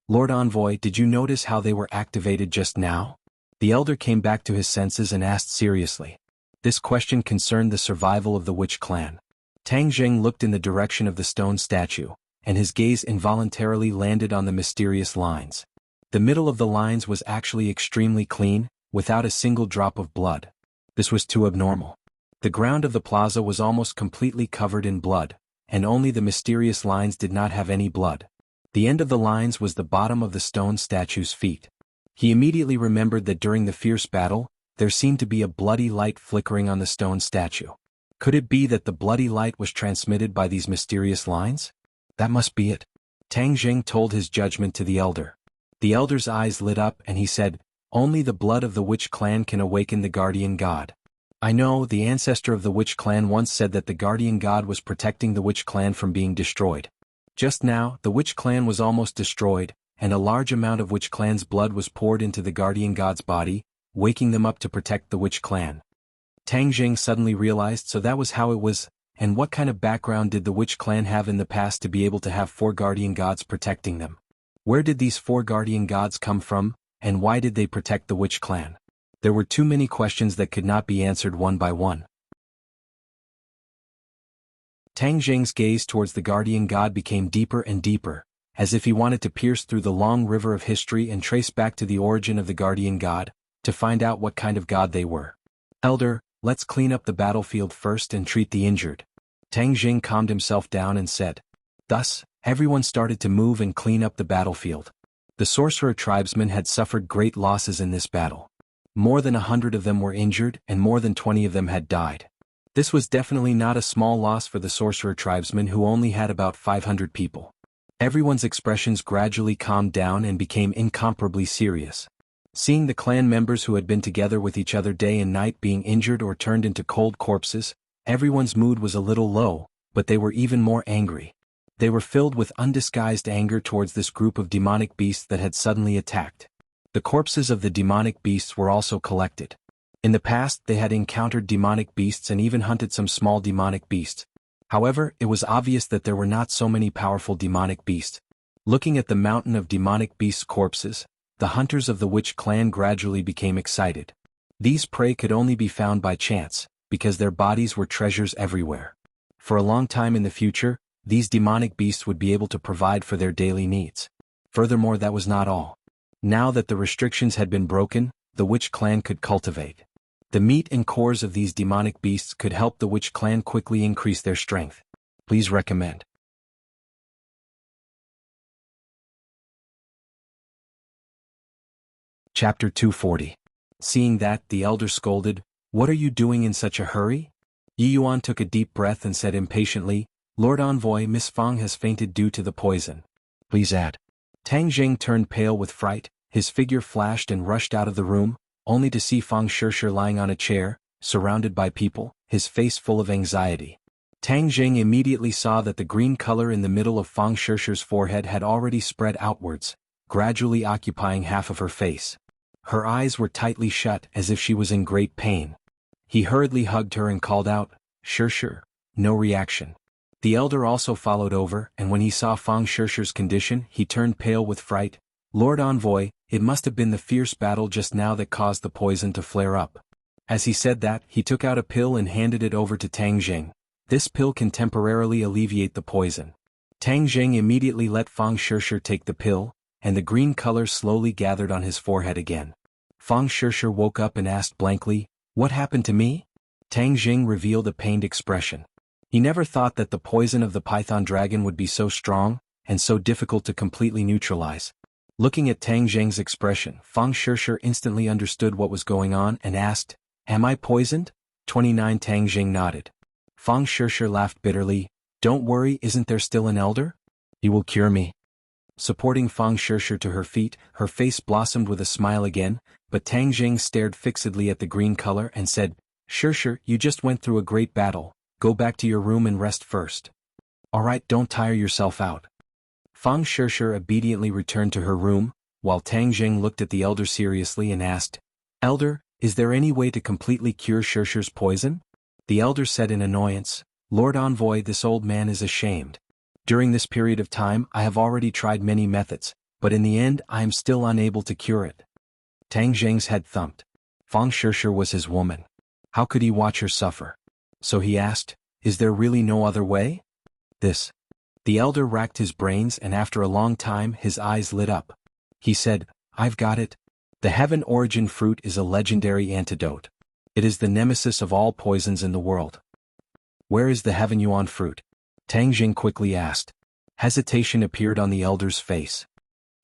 Lord Envoy, did you notice how they were activated just now? The elder came back to his senses and asked seriously. This question concerned the survival of the witch clan. Tang Zheng looked in the direction of the stone statue, and his gaze involuntarily landed on the mysterious lines. The middle of the lines was actually extremely clean, without a single drop of blood. This was too abnormal. The ground of the plaza was almost completely covered in blood, and only the mysterious lines did not have any blood. The end of the lines was the bottom of the stone statue's feet. He immediately remembered that during the fierce battle, there seemed to be a bloody light flickering on the stone statue. Could it be that the bloody light was transmitted by these mysterious lines? That must be it. Tang Zheng told his judgment to the elder. The elder's eyes lit up and he said, only the blood of the witch clan can awaken the guardian god. I know, the ancestor of the witch clan once said that the guardian god was protecting the witch clan from being destroyed. Just now, the witch clan was almost destroyed, and a large amount of witch clan's blood was poured into the guardian god's body, waking them up to protect the witch clan. Tang Zheng suddenly realized, so that was how it was, and what kind of background did the witch clan have in the past to be able to have four guardian gods protecting them? Where did these four guardian gods come from, and why did they protect the witch clan? There were too many questions that could not be answered one by one. Tang Zheng's gaze towards the guardian god became deeper and deeper, as if he wanted to pierce through the long river of history and trace back to the origin of the guardian god, to find out what kind of god they were. Elder, let's clean up the battlefield first and treat the injured. Tang Zheng calmed himself down and said. Thus, everyone started to move and clean up the battlefield. The sorcerer tribesmen had suffered great losses in this battle. More than 100 of them were injured and more than 20 of them had died. This was definitely not a small loss for the sorcerer tribesmen who only had about 500 people. Everyone's expressions gradually calmed down and became incomparably serious. Seeing the clan members who had been together with each other day and night being injured or turned into cold corpses, everyone's mood was a little low, but they were even more angry. They were filled with undisguised anger towards this group of demonic beasts that had suddenly attacked. The corpses of the demonic beasts were also collected. In the past they had encountered demonic beasts and even hunted some small demonic beasts. However, it was obvious that there were not so many powerful demonic beasts. Looking at the mountain of demonic beasts' corpses, the hunters of the witch clan gradually became excited. These prey could only be found by chance, because their bodies were treasures everywhere. For a long time in the future, these demonic beasts would be able to provide for their daily needs. Furthermore, that was not all. Now that the restrictions had been broken, the witch clan could cultivate. The meat and cores of these demonic beasts could help the witch clan quickly increase their strength. Please recommend. Chapter 240. Seeing that, the elder scolded, "What are you doing in such a hurry?" Yi Yuan took a deep breath and said impatiently, "Lord Envoy, Miss Fang has fainted due to the poison. Please add." Tang Zheng turned pale with fright, his figure flashed and rushed out of the room, only to see Fang Shirshir lying on a chair, surrounded by people, his face full of anxiety. Tang Zheng immediately saw that the green color in the middle of Fang Shirshir's forehead had already spread outwards, gradually occupying half of her face. Her eyes were tightly shut as if she was in great pain. He hurriedly hugged her and called out, "Shirshir." No reaction. The elder also followed over, and when he saw Fang Shirshir's condition, he turned pale with fright. "Lord Envoy, it must have been the fierce battle just now that caused the poison to flare up." As he said that, he took out a pill and handed it over to Tang Zheng. "This pill can temporarily alleviate the poison." Tang Zheng immediately let Fang Shirshir take the pill, and the green color slowly gathered on his forehead again. Fang Shirshir woke up and asked blankly, "What happened to me?" Tang Zheng revealed a pained expression. He never thought that the poison of the python dragon would be so strong, and so difficult to completely neutralize. Looking at Tang Zheng's expression, Fang Shirshir instantly understood what was going on and asked, "Am I poisoned?" 29 Tang Jing nodded. Fang Shishir laughed bitterly. Don't worry, isn't there still an elder? He will cure me. Supporting Fang Shishir to her feet, her face blossomed with a smile again, but Tang Jing stared fixedly at the green color and said, Shishir, you just went through a great battle, go back to your room and rest first. Alright, don't tire yourself out. Fang Shishir obediently returned to her room, while Tang Jing looked at the elder seriously and asked, Elder, is there any way to completely cure Shishir's poison? The elder said in annoyance, Lord Envoy, this old man is ashamed. During this period of time I have already tried many methods, but in the end I am still unable to cure it. Tang Jing's head thumped. Fang Shishir was his woman. How could he watch her suffer? So he asked, Is there really no other way? This. The elder racked his brains and after a long time his eyes lit up. He said, I've got it. The heaven origin fruit is a legendary antidote. It is the nemesis of all poisons in the world. Where is the heaven yuan fruit? Tang Jing quickly asked. Hesitation appeared on the elder's face.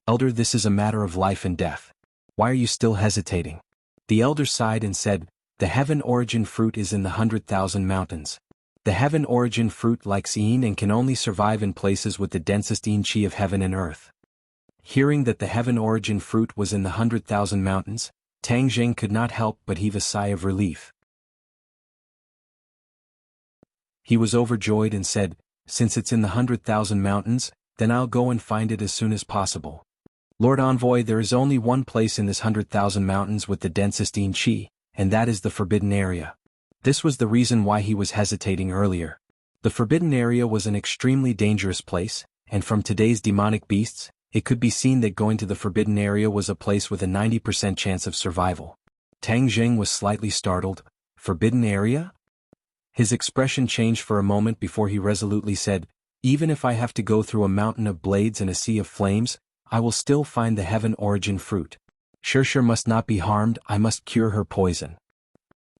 Elder, this is a matter of life and death. Why are you still hesitating? The elder sighed and said, The heaven origin fruit is in the 100,000 mountains. The heaven origin fruit likes yin and can only survive in places with the densest yin qi of heaven and earth. Hearing that the heaven origin fruit was in the 100,000 mountains, Tang Jing could not help but heave a sigh of relief. He was overjoyed and said, Since it's in the 100,000 mountains, then I'll go and find it as soon as possible. Lord Envoy, there is only one place in this 100,000 mountains with the densest yin qi, and that is the forbidden area. This was the reason why he was hesitating earlier. The forbidden area was an extremely dangerous place, and from today's demonic beasts, it could be seen that going to the forbidden area was a place with a 90% chance of survival. Tang Jing was slightly startled. Forbidden area? His expression changed for a moment before he resolutely said, Even if I have to go through a mountain of blades and a sea of flames, I will still find the heaven origin fruit. Shishir must not be harmed, I must cure her poison.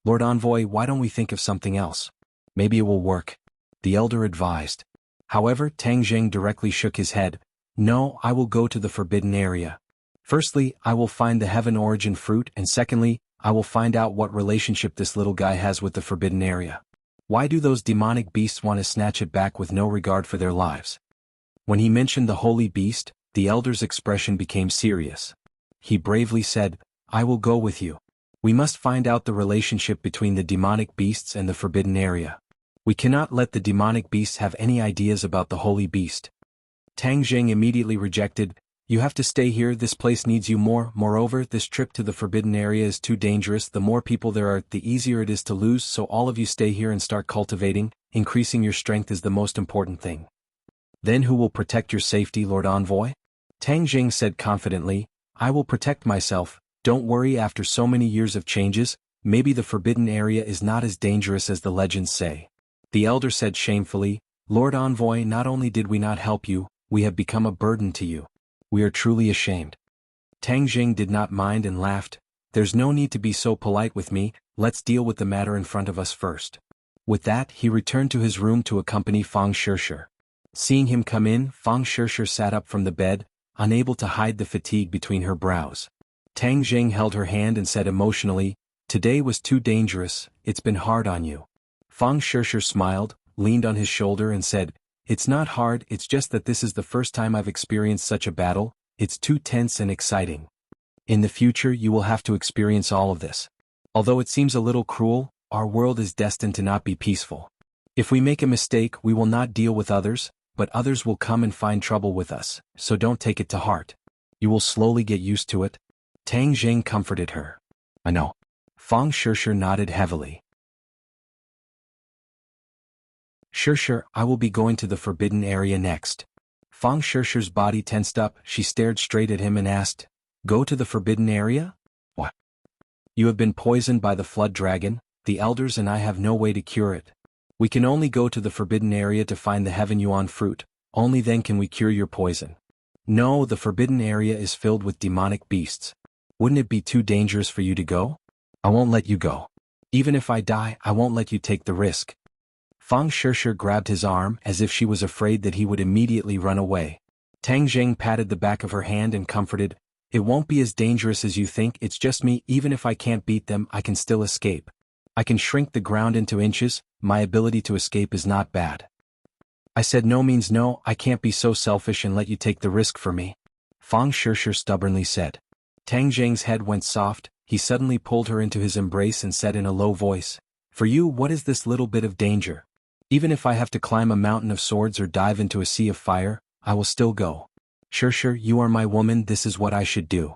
Lord Envoy, why don't we think of something else? Maybe it will work. The elder advised. However, Tang Jing directly shook his head. No, I will go to the forbidden area. Firstly, I will find the heaven origin fruit and secondly, I will find out what relationship this little guy has with the forbidden area. Why do those demonic beasts want to snatch it back with no regard for their lives? When he mentioned the holy beast, the elder's expression became serious. He bravely said, I will go with you. We must find out the relationship between the demonic beasts and the forbidden area. We cannot let the demonic beasts have any ideas about the holy beast. Tang Jing immediately rejected, You have to stay here, this place needs you more. Moreover, this trip to the forbidden area is too dangerous. The more people there are, the easier it is to lose, so all of you stay here and start cultivating. Increasing your strength is the most important thing. Then who will protect your safety, Lord Envoy? Tang Jing said confidently, I will protect myself. Don't worry, after so many years of changes, maybe the forbidden area is not as dangerous as the legends say. The elder said shamefully, Lord Envoy, not only did we not help you, we have become a burden to you. We are truly ashamed. Tang Jing did not mind and laughed. There's no need to be so polite with me, let's deal with the matter in front of us first. With that, he returned to his room to accompany Fang Shishir. Seeing him come in, Fang Shishir sat up from the bed, unable to hide the fatigue between her brows. Tang Jing held her hand and said emotionally, Today was too dangerous, it's been hard on you. Fang Shishir smiled, leaned on his shoulder and said, It's not hard, it's just that this is the first time I've experienced such a battle, it's too tense and exciting. In the future you will have to experience all of this. Although it seems a little cruel, our world is destined to not be peaceful. If we make a mistake we will not deal with others, but others will come and find trouble with us, so don't take it to heart. You will slowly get used to it. Tang Jing comforted her. I know. Fang Shishir nodded heavily. Shishir, I will be going to the forbidden area next. Fang Shishir's body tensed up, she stared straight at him and asked, Go to the forbidden area? What? You have been poisoned by the flood dragon, the elders and I have no way to cure it. We can only go to the forbidden area to find the heaven yuan fruit, only then can we cure your poison. No, the forbidden area is filled with demonic beasts. Wouldn't it be too dangerous for you to go? I won't let you go. Even if I die, I won't let you take the risk. Fang Shishir grabbed his arm as if she was afraid that he would immediately run away. Tang Jing patted the back of her hand and comforted, It won't be as dangerous as you think, it's just me, even if I can't beat them I can still escape. I can shrink the ground into inches, my ability to escape is not bad. I said no means no, I can't be so selfish and let you take the risk for me. Fang Shishir stubbornly said. Tang Zheng's head went soft, he suddenly pulled her into his embrace and said in a low voice, "For you, what is this little bit of danger? Even if I have to climb a mountain of swords or dive into a sea of fire, I will still go. Shishir, you are my woman, this is what I should do."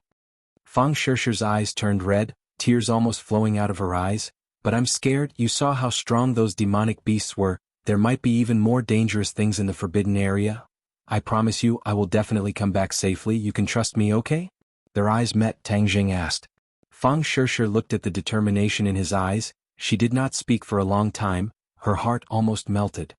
Fang Shishir's eyes turned red, tears almost flowing out of her eyes. "But I'm scared, you saw how strong those demonic beasts were, there might be even more dangerous things in the forbidden area. I promise you I will definitely come back safely, you can trust me, okay?" Their eyes met. Tang Jing asked. Fang Shishir looked at the determination in his eyes, she did not speak for a long time, her heart almost melted.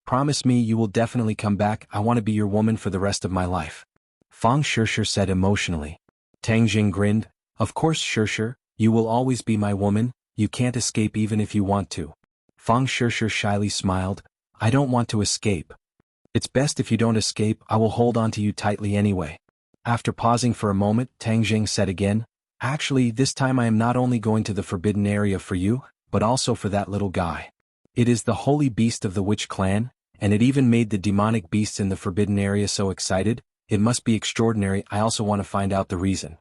"Promise me you will definitely come back, I want to be your woman for the rest of my life," Fang Shishir said emotionally. Tang Jing grinned, "Of course Shishir, you will always be my woman, you can't escape even if you want to." Fang Shishir shyly smiled, "I don't want to escape. It's best if you don't escape, I will hold on to you tightly anyway." After pausing for a moment, Tang Jing said again, "Actually, this time I am not only going to the forbidden area for you, but also for that little guy. It is the holy beast of the witch clan, and it even made the demonic beasts in the forbidden area so excited, it must be extraordinary, I also want to find out the reason."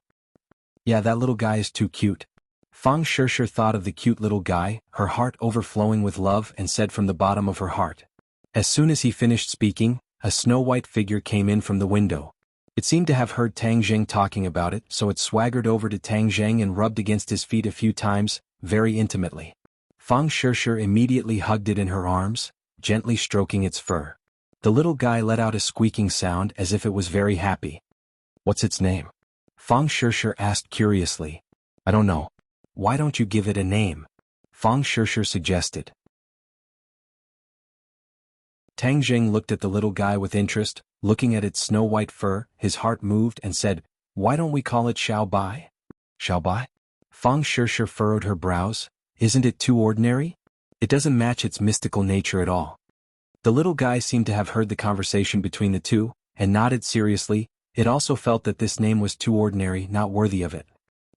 "Yeah, that little guy is too cute." Fang Shishir thought of the cute little guy, her heart overflowing with love, and said from the bottom of her heart. As soon as he finished speaking, a snow-white figure came in from the window. It seemed to have heard Tang Zheng talking about it, so it swaggered over to Tang Zheng and rubbed against his feet a few times, very intimately. Fang Shishir immediately hugged it in her arms, gently stroking its fur. The little guy let out a squeaking sound as if it was very happy. "What's its name?" Fang Shishir asked curiously. "I don't know." "Why don't you give it a name?" Fang Shishir suggested. Tang Jing looked at the little guy with interest, looking at its snow-white fur, his heart moved and said, "Why don't we call it Xiao Bai?" "Xiao Bai?" Fang Shishir furrowed her brows, "Isn't it too ordinary? It doesn't match its mystical nature at all." The little guy seemed to have heard the conversation between the two, and nodded seriously, it also felt that this name was too ordinary, not worthy of it.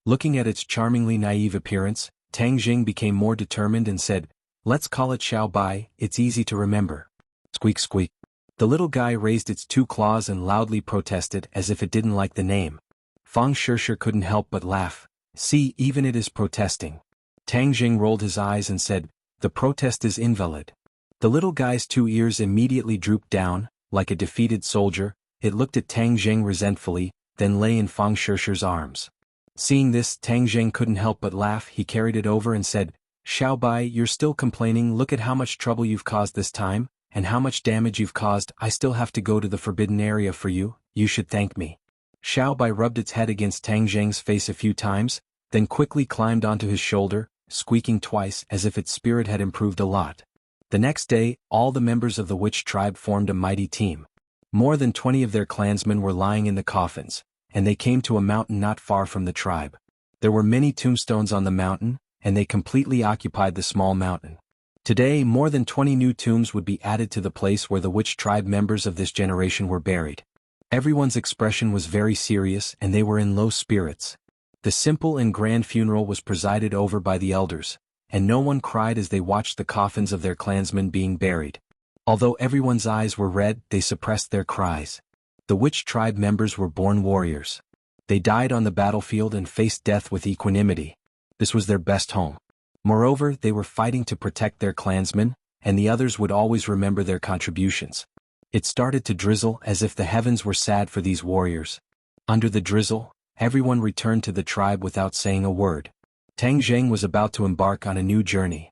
Looking at its charmingly naive appearance, Tang Jing became more determined and said, "Let's call it Xiao Bai, it's easy to remember." Squeak squeak. The little guy raised its two claws and loudly protested as if it didn't like the name. Fang Shishir couldn't help but laugh. "See, even it is protesting." Tang Jing rolled his eyes and said, "The protest is invalid." The little guy's two ears immediately drooped down, like a defeated soldier, it looked at Tang Jing resentfully, then lay in Fang Shishir's arms. Seeing this, Tang Jing couldn't help but laugh, he carried it over and said, "Xiao Bai, you're still complaining, look at how much trouble you've caused this time, and how much damage you've caused, I still have to go to the forbidden area for you, you should thank me." Xiao Bai rubbed its head against Tang Jing's face a few times, then quickly climbed onto his shoulder, squeaking twice as if its spirit had improved a lot. The next day, all the members of the witch tribe formed a mighty team. More than 20 of their clansmen were lying in the coffins, and they came to a mountain not far from the tribe. There were many tombstones on the mountain, and they completely occupied the small mountain. Today, more than 20 new tombs would be added to the place where the witch tribe members of this generation were buried. Everyone's expression was very serious and they were in low spirits. The simple and grand funeral was presided over by the elders, and no one cried as they watched the coffins of their clansmen being buried. Although everyone's eyes were red, they suppressed their cries. The witch tribe members were born warriors. They died on the battlefield and faced death with equanimity. This was their best home. Moreover, they were fighting to protect their clansmen, and the others would always remember their contributions. It started to drizzle as if the heavens were sad for these warriors. Under the drizzle, everyone returned to the tribe without saying a word. Tang Zheng was about to embark on a new journey.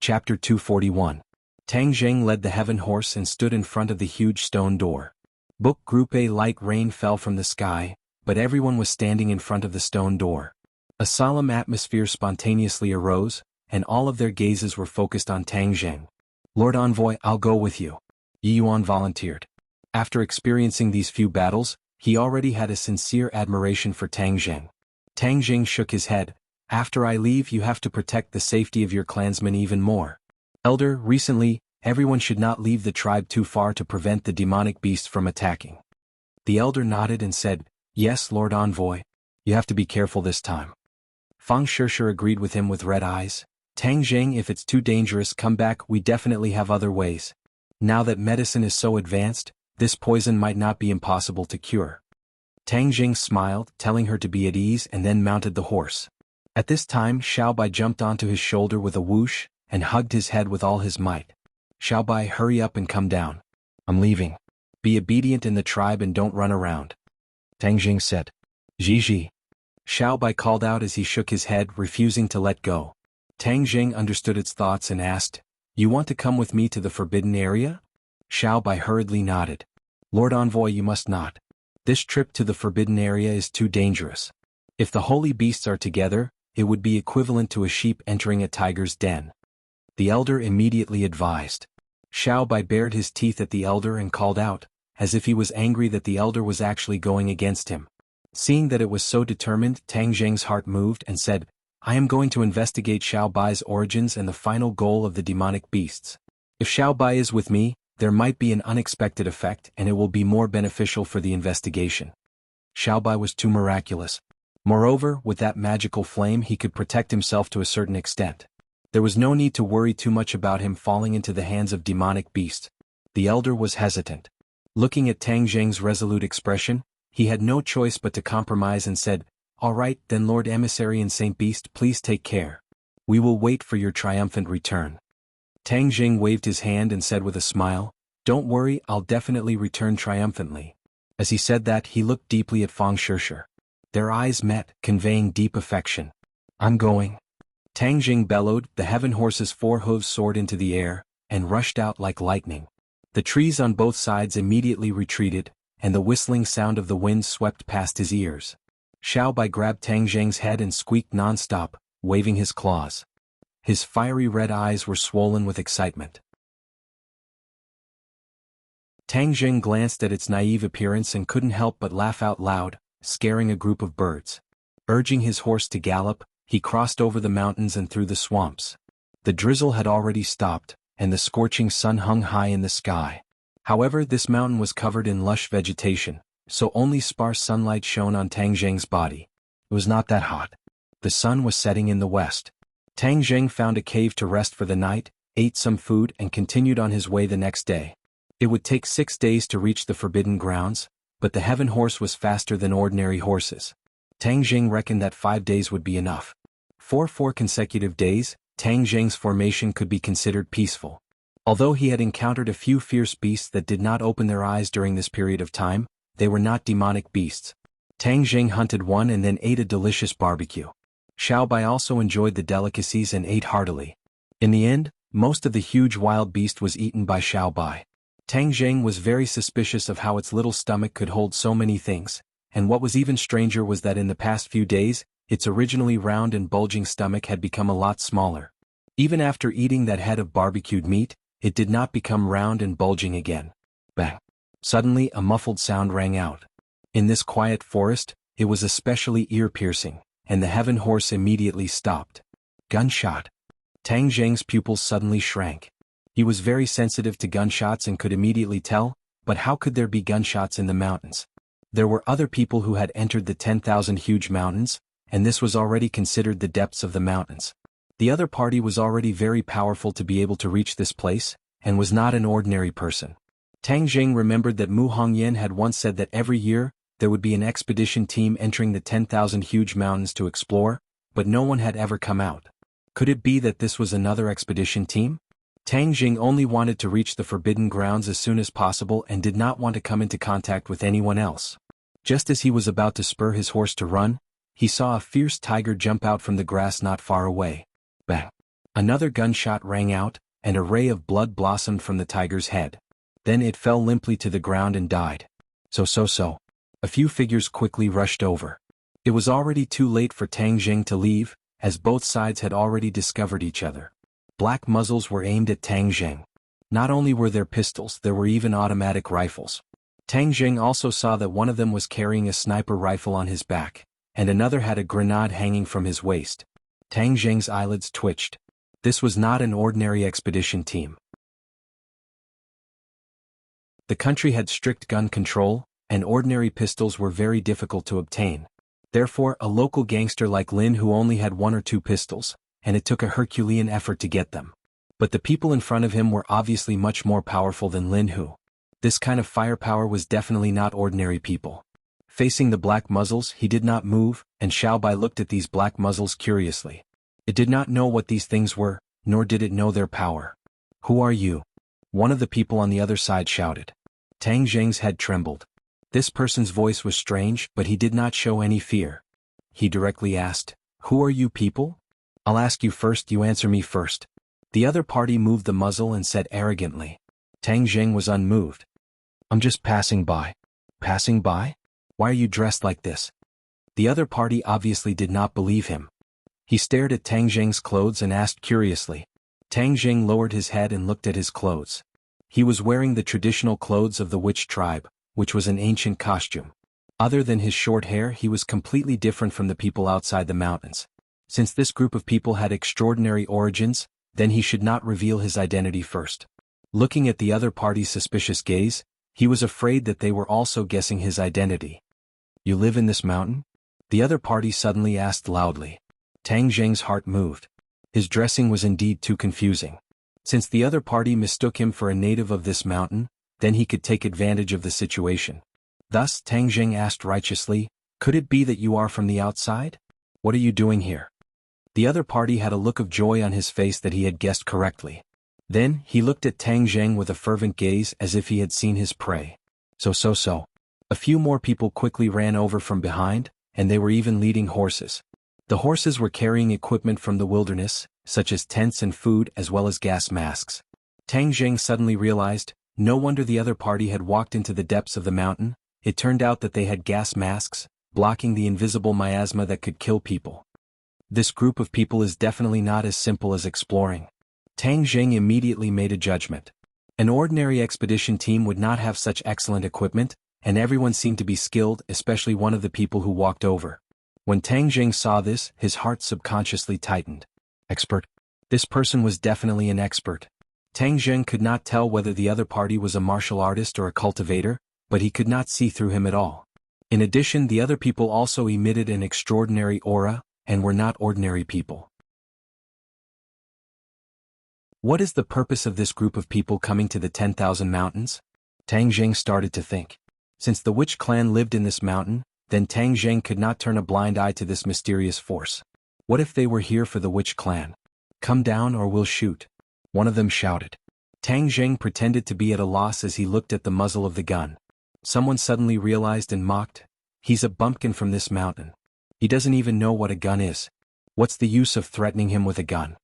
Chapter 241. Tang Zheng led the heaven horse and stood in front of the huge stone door. Book Group A. Light rain fell from the sky, but everyone was standing in front of the stone door. A solemn atmosphere spontaneously arose, and all of their gazes were focused on Tang Zheng. "Lord Envoy, I'll go with you." Yi Yuan volunteered. After experiencing these few battles, he already had a sincere admiration for Tang Zheng. Tang Zheng shook his head. "After I leave, you have to protect the safety of your clansmen even more. Elder, recently, everyone should not leave the tribe too far to prevent the demonic beasts from attacking." The elder nodded and said, Yes, Lord Envoy. You have to be careful this time. Fang Shishir agreed with him with red eyes. Tang Jing, if it's too dangerous, come back, we definitely have other ways. Now that medicine is so advanced, this poison might not be impossible to cure. Tang Jing smiled, telling her to be at ease, and then mounted the horse. At this time Xiaobai jumped onto his shoulder with a whoosh, and hugged his head with all his might. Xiaobai, hurry up and come down. I'm leaving. Be obedient in the tribe and don't run around. Tang Jing said. Ji. Xiaobai called out as he shook his head, refusing to let go. Tang Jing understood its thoughts and asked, You want to come with me to the forbidden area? Xiaobai hurriedly nodded. Lord Envoy, you must not. This trip to the forbidden area is too dangerous. If the holy beasts are together, it would be equivalent to a sheep entering a tiger's den. The elder immediately advised. Xiaobai bared his teeth at the elder and called out, as if he was angry that the elder was actually going against him. Seeing that it was so determined, Tang Jing's heart moved and said, I am going to investigate Xiaobai's origins and the final goal of the demonic beasts. If Xiaobai is with me, there might be an unexpected effect and it will be more beneficial for the investigation. Xiaobai was too miraculous. Moreover, with that magical flame he could protect himself to a certain extent. There was no need to worry too much about him falling into the hands of demonic beasts. The elder was hesitant. Looking at Tang Jing's resolute expression, he had no choice but to compromise and said, All right, then Lord Emissary and Saint Beast, please take care. We will wait for your triumphant return. Tang Jing waved his hand and said with a smile, Don't worry, I'll definitely return triumphantly. As he said that, he looked deeply at Fang Shishir. Their eyes met, conveying deep affection. I'm going. Tang Jing bellowed, the heaven horse's 4 hooves soared into the air, and rushed out like lightning. The trees on both sides immediately retreated, and the whistling sound of the wind swept past his ears. Xiaobai grabbed Tang Jing's head and squeaked non-stop, waving his claws. His fiery red eyes were swollen with excitement. Tang Jing glanced at its naive appearance and couldn't help but laugh out loud, scaring a group of birds. Urging his horse to gallop, he crossed over the mountains and through the swamps. The drizzle had already stopped, and the scorching sun hung high in the sky. However, this mountain was covered in lush vegetation, so only sparse sunlight shone on Tang Jing's body. It was not that hot. The sun was setting in the west. Tang Jing found a cave to rest for the night, ate some food and continued on his way the next day. It would take 6 days to reach the forbidden grounds, but the heaven horse was faster than ordinary horses. Tang Jing reckoned that 5 days would be enough. For 4 consecutive days, Tang Jing's formation could be considered peaceful. Although he had encountered a few fierce beasts that did not open their eyes during this period of time, they were not demonic beasts. Tang Jing hunted one and then ate a delicious barbecue. Xiaobai also enjoyed the delicacies and ate heartily. In the end, most of the huge wild beast was eaten by Xiaobai. Tang Jing was very suspicious of how its little stomach could hold so many things, and what was even stranger was that in the past few days, its originally round and bulging stomach had become a lot smaller. Even after eating that head of barbecued meat, it did not become round and bulging again. Bang! Suddenly a muffled sound rang out. In this quiet forest, it was especially ear-piercing, and the heaven horse immediately stopped. Gunshot! Tang Jing's pupils suddenly shrank. He was very sensitive to gunshots and could immediately tell, but how could there be gunshots in the mountains? There were other people who had entered the 10,000 huge mountains, and this was already considered the depths of the mountains. The other party was already very powerful to be able to reach this place, and was not an ordinary person. Tang Jing remembered that Mu Hongyan had once said that every year, there would be an expedition team entering the 10,000 huge mountains to explore, but no one had ever come out. Could it be that this was another expedition team? Tang Jing only wanted to reach the forbidden grounds as soon as possible and did not want to come into contact with anyone else. Just as he was about to spur his horse to run, he saw a fierce tiger jump out from the grass not far away. Bang! Another gunshot rang out, and a ray of blood blossomed from the tiger's head. Then it fell limply to the ground and died. So. A few figures quickly rushed over. It was already too late for Tang Jing to leave, as both sides had already discovered each other. Black muzzles were aimed at Tang Jing. Not only were there pistols, there were even automatic rifles. Tang Jing also saw that one of them was carrying a sniper rifle on his back, and another had a grenade hanging from his waist. Tang Jing's eyelids twitched. This was not an ordinary expedition team. The country had strict gun control, and ordinary pistols were very difficult to obtain. Therefore, a local gangster like Lin Hu only had 1 or 2 pistols, and it took a Herculean effort to get them. But the people in front of him were obviously much more powerful than Lin Hu. This kind of firepower was definitely not ordinary people. Facing the black muzzles, he did not move, and Xiao Bai looked at these black muzzles curiously. It did not know what these things were, nor did it know their power. "Who are you?" one of the people on the other side shouted. Tang Zheng's head trembled. This person's voice was strange, but he did not show any fear. He directly asked, "Who are you people?" "I'll ask you first, you answer me first." The other party moved the muzzle and said arrogantly. Tang Zheng was unmoved. "I'm just passing by." "Passing by? Why are you dressed like this?" The other party obviously did not believe him. He stared at Tang Zheng's clothes and asked curiously. Tang Zheng lowered his head and looked at his clothes. He was wearing the traditional clothes of the witch tribe, which was an ancient costume. Other than his short hair, he was completely different from the people outside the mountains. Since this group of people had extraordinary origins, then he should not reveal his identity first. Looking at the other party's suspicious gaze, he was afraid that they were also guessing his identity. "You live in this mountain?" the other party suddenly asked loudly. Tang Zheng's heart moved. His dressing was indeed too confusing. Since the other party mistook him for a native of this mountain, then he could take advantage of the situation. Thus Tang Zheng asked righteously, "Could it be that you are from the outside? What are you doing here?" The other party had a look of joy on his face that he had guessed correctly. Then he looked at Tang Zheng with a fervent gaze as if he had seen his prey. So. A few more people quickly ran over from behind, and they were even leading horses. The horses were carrying equipment from the wilderness, such as tents and food as well as gas masks. Tang Zheng suddenly realized, no wonder the other party had walked into the depths of the mountain. It turned out that they had gas masks, blocking the invisible miasma that could kill people. This group of people is definitely not as simple as exploring. Tang Zheng immediately made a judgment. An ordinary expedition team would not have such excellent equipment, and everyone seemed to be skilled, especially one of the people who walked over. When Tang Zheng saw this, his heart subconsciously tightened. Expert? This person was definitely an expert. Tang Zheng could not tell whether the other party was a martial artist or a cultivator, but he could not see through him at all. In addition, the other people also emitted an extraordinary aura, and were not ordinary people. What is the purpose of this group of people coming to the 10,000 mountains? Tang Zheng started to think. Since the witch clan lived in this mountain, then Tang Zheng could not turn a blind eye to this mysterious force. What if they were here for the witch clan? "Come down or we'll shoot," one of them shouted. Tang Zheng pretended to be at a loss as he looked at the muzzle of the gun. Someone suddenly realized and mocked, "He's a bumpkin from this mountain. He doesn't even know what a gun is. What's the use of threatening him with a gun?"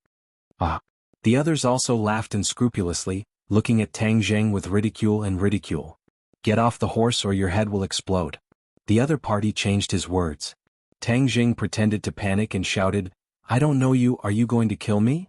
Ah. The others also laughed unscrupulously, looking at Tang Zheng with ridicule. "Get off the horse or your head will explode." The other party changed his words. Tang Zheng pretended to panic and shouted, "I don't know you, are you going to kill me?"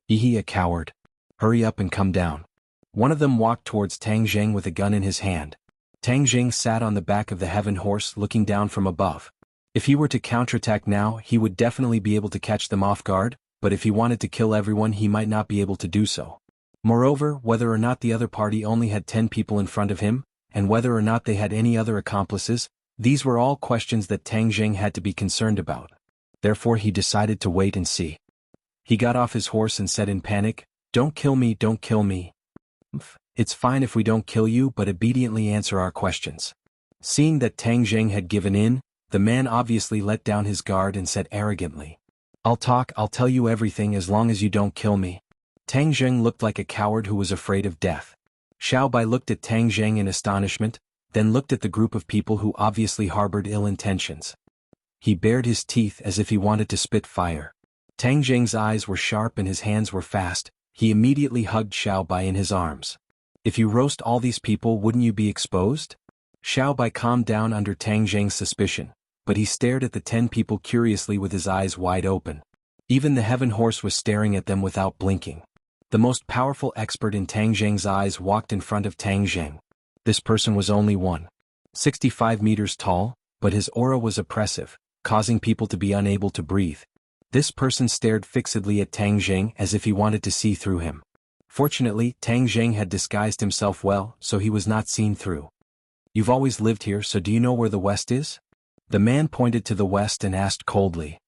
"Ehe, a coward. Hurry up and come down." One of them walked towards Tang Zheng with a gun in his hand. Tang Zheng sat on the back of the heaven horse looking down from above. If he were to counterattack now, he would definitely be able to catch them off guard, but if he wanted to kill everyone, he might not be able to do so. Moreover, whether or not the other party only had 10 people in front of him, and whether or not they had any other accomplices, these were all questions that Tang Zheng had to be concerned about. Therefore he decided to wait and see. He got off his horse and said in panic, don't kill me. It's fine if we don't kill you, but obediently answer our questions." Seeing that Tang Zheng had given in, the man obviously let down his guard and said arrogantly, I'll tell you everything as long as you don't kill me." Tang Zheng looked like a coward who was afraid of death. Xiao Bai looked at Tang Zheng in astonishment, then looked at the group of people who obviously harbored ill intentions. He bared his teeth as if he wanted to spit fire. Tang Zheng's eyes were sharp and his hands were fast. He immediately hugged Xiao Bai in his arms. "If you roast all these people, wouldn't you be exposed?" Xiao Bai calmed down under Tang Zheng's suspicion, but he stared at the 10 people curiously with his eyes wide open. Even the heaven horse was staring at them without blinking. The most powerful expert in Tang Zheng's eyes walked in front of Tang Zheng. This person was only 1.65 meters tall, but his aura was oppressive, causing people to be unable to breathe. This person stared fixedly at Tang Zheng as if he wanted to see through him. Fortunately, Tang Zheng had disguised himself well, so he was not seen through. You've always lived here, so do you know where the west is? The man pointed to the west and asked coldly.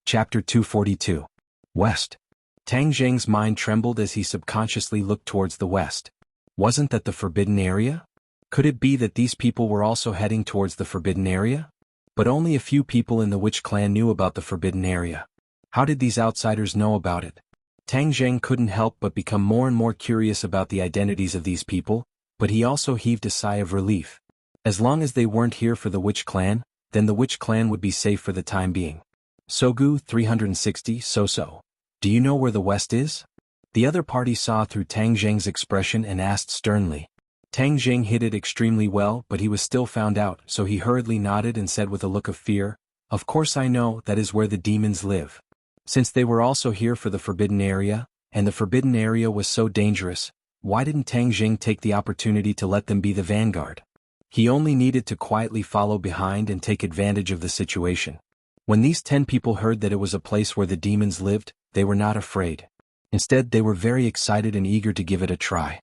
Chapter 242. West. Tang Zheng's mind trembled as he subconsciously looked towards the west. Wasn't that the forbidden area? Could it be that these people were also heading towards the forbidden area? But only a few people in the Witch clan knew about the forbidden area. How did these outsiders know about it? Tang Zheng couldn't help but become more and more curious about the identities of these people, but he also heaved a sigh of relief. As long as they weren't here for the Witch clan, then the Witch clan would be safe for the time being. Sogu 360 So. Do you know where the west is? The other party saw through Tang Zheng's expression and asked sternly. Tang Zheng hid it extremely well, but he was still found out, so he hurriedly nodded and said with a look of fear, "Of course I know, that is where the demons live." Since they were also here for the forbidden area, and the forbidden area was so dangerous, why didn't Tang Zheng take the opportunity to let them be the vanguard? He only needed to quietly follow behind and take advantage of the situation. When these 10 people heard that it was a place where the demons lived, they were not afraid. Instead, they were very excited and eager to give it a try.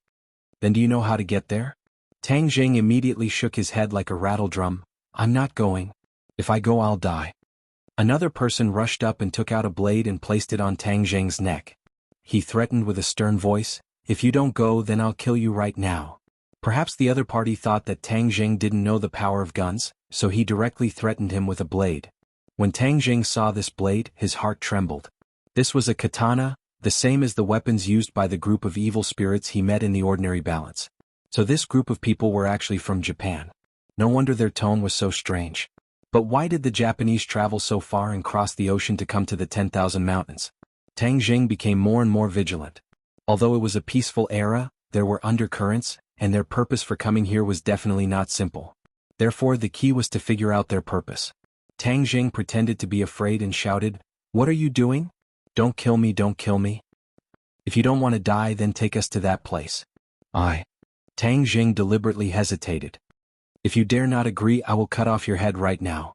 Then do you know how to get there? Tang Zheng immediately shook his head like a rattle drum. I'm not going. If I go, I'll die. Another person rushed up and took out a blade and placed it on Tang Zheng's neck. He threatened with a stern voice, "If you don't go, then I'll kill you right now." Perhaps the other party thought that Tang Zheng didn't know the power of guns, so he directly threatened him with a blade. When Tang Zheng saw this blade, his heart trembled. This was a katana, the same as the weapons used by the group of evil spirits he met in the ordinary balance. So this group of people were actually from Japan. No wonder their tone was so strange. But why did the Japanese travel so far and cross the ocean to come to the 10,000 mountains? Tang Zheng became more and more vigilant. Although it was a peaceful era, there were undercurrents, and their purpose for coming here was definitely not simple. Therefore, the key was to figure out their purpose. Tang Zheng pretended to be afraid and shouted, "What are you doing? Don't kill me, don't kill me. If you don't want to die, then take us to that place." Tang Zheng deliberately hesitated. "If you dare not agree, I will cut off your head right now."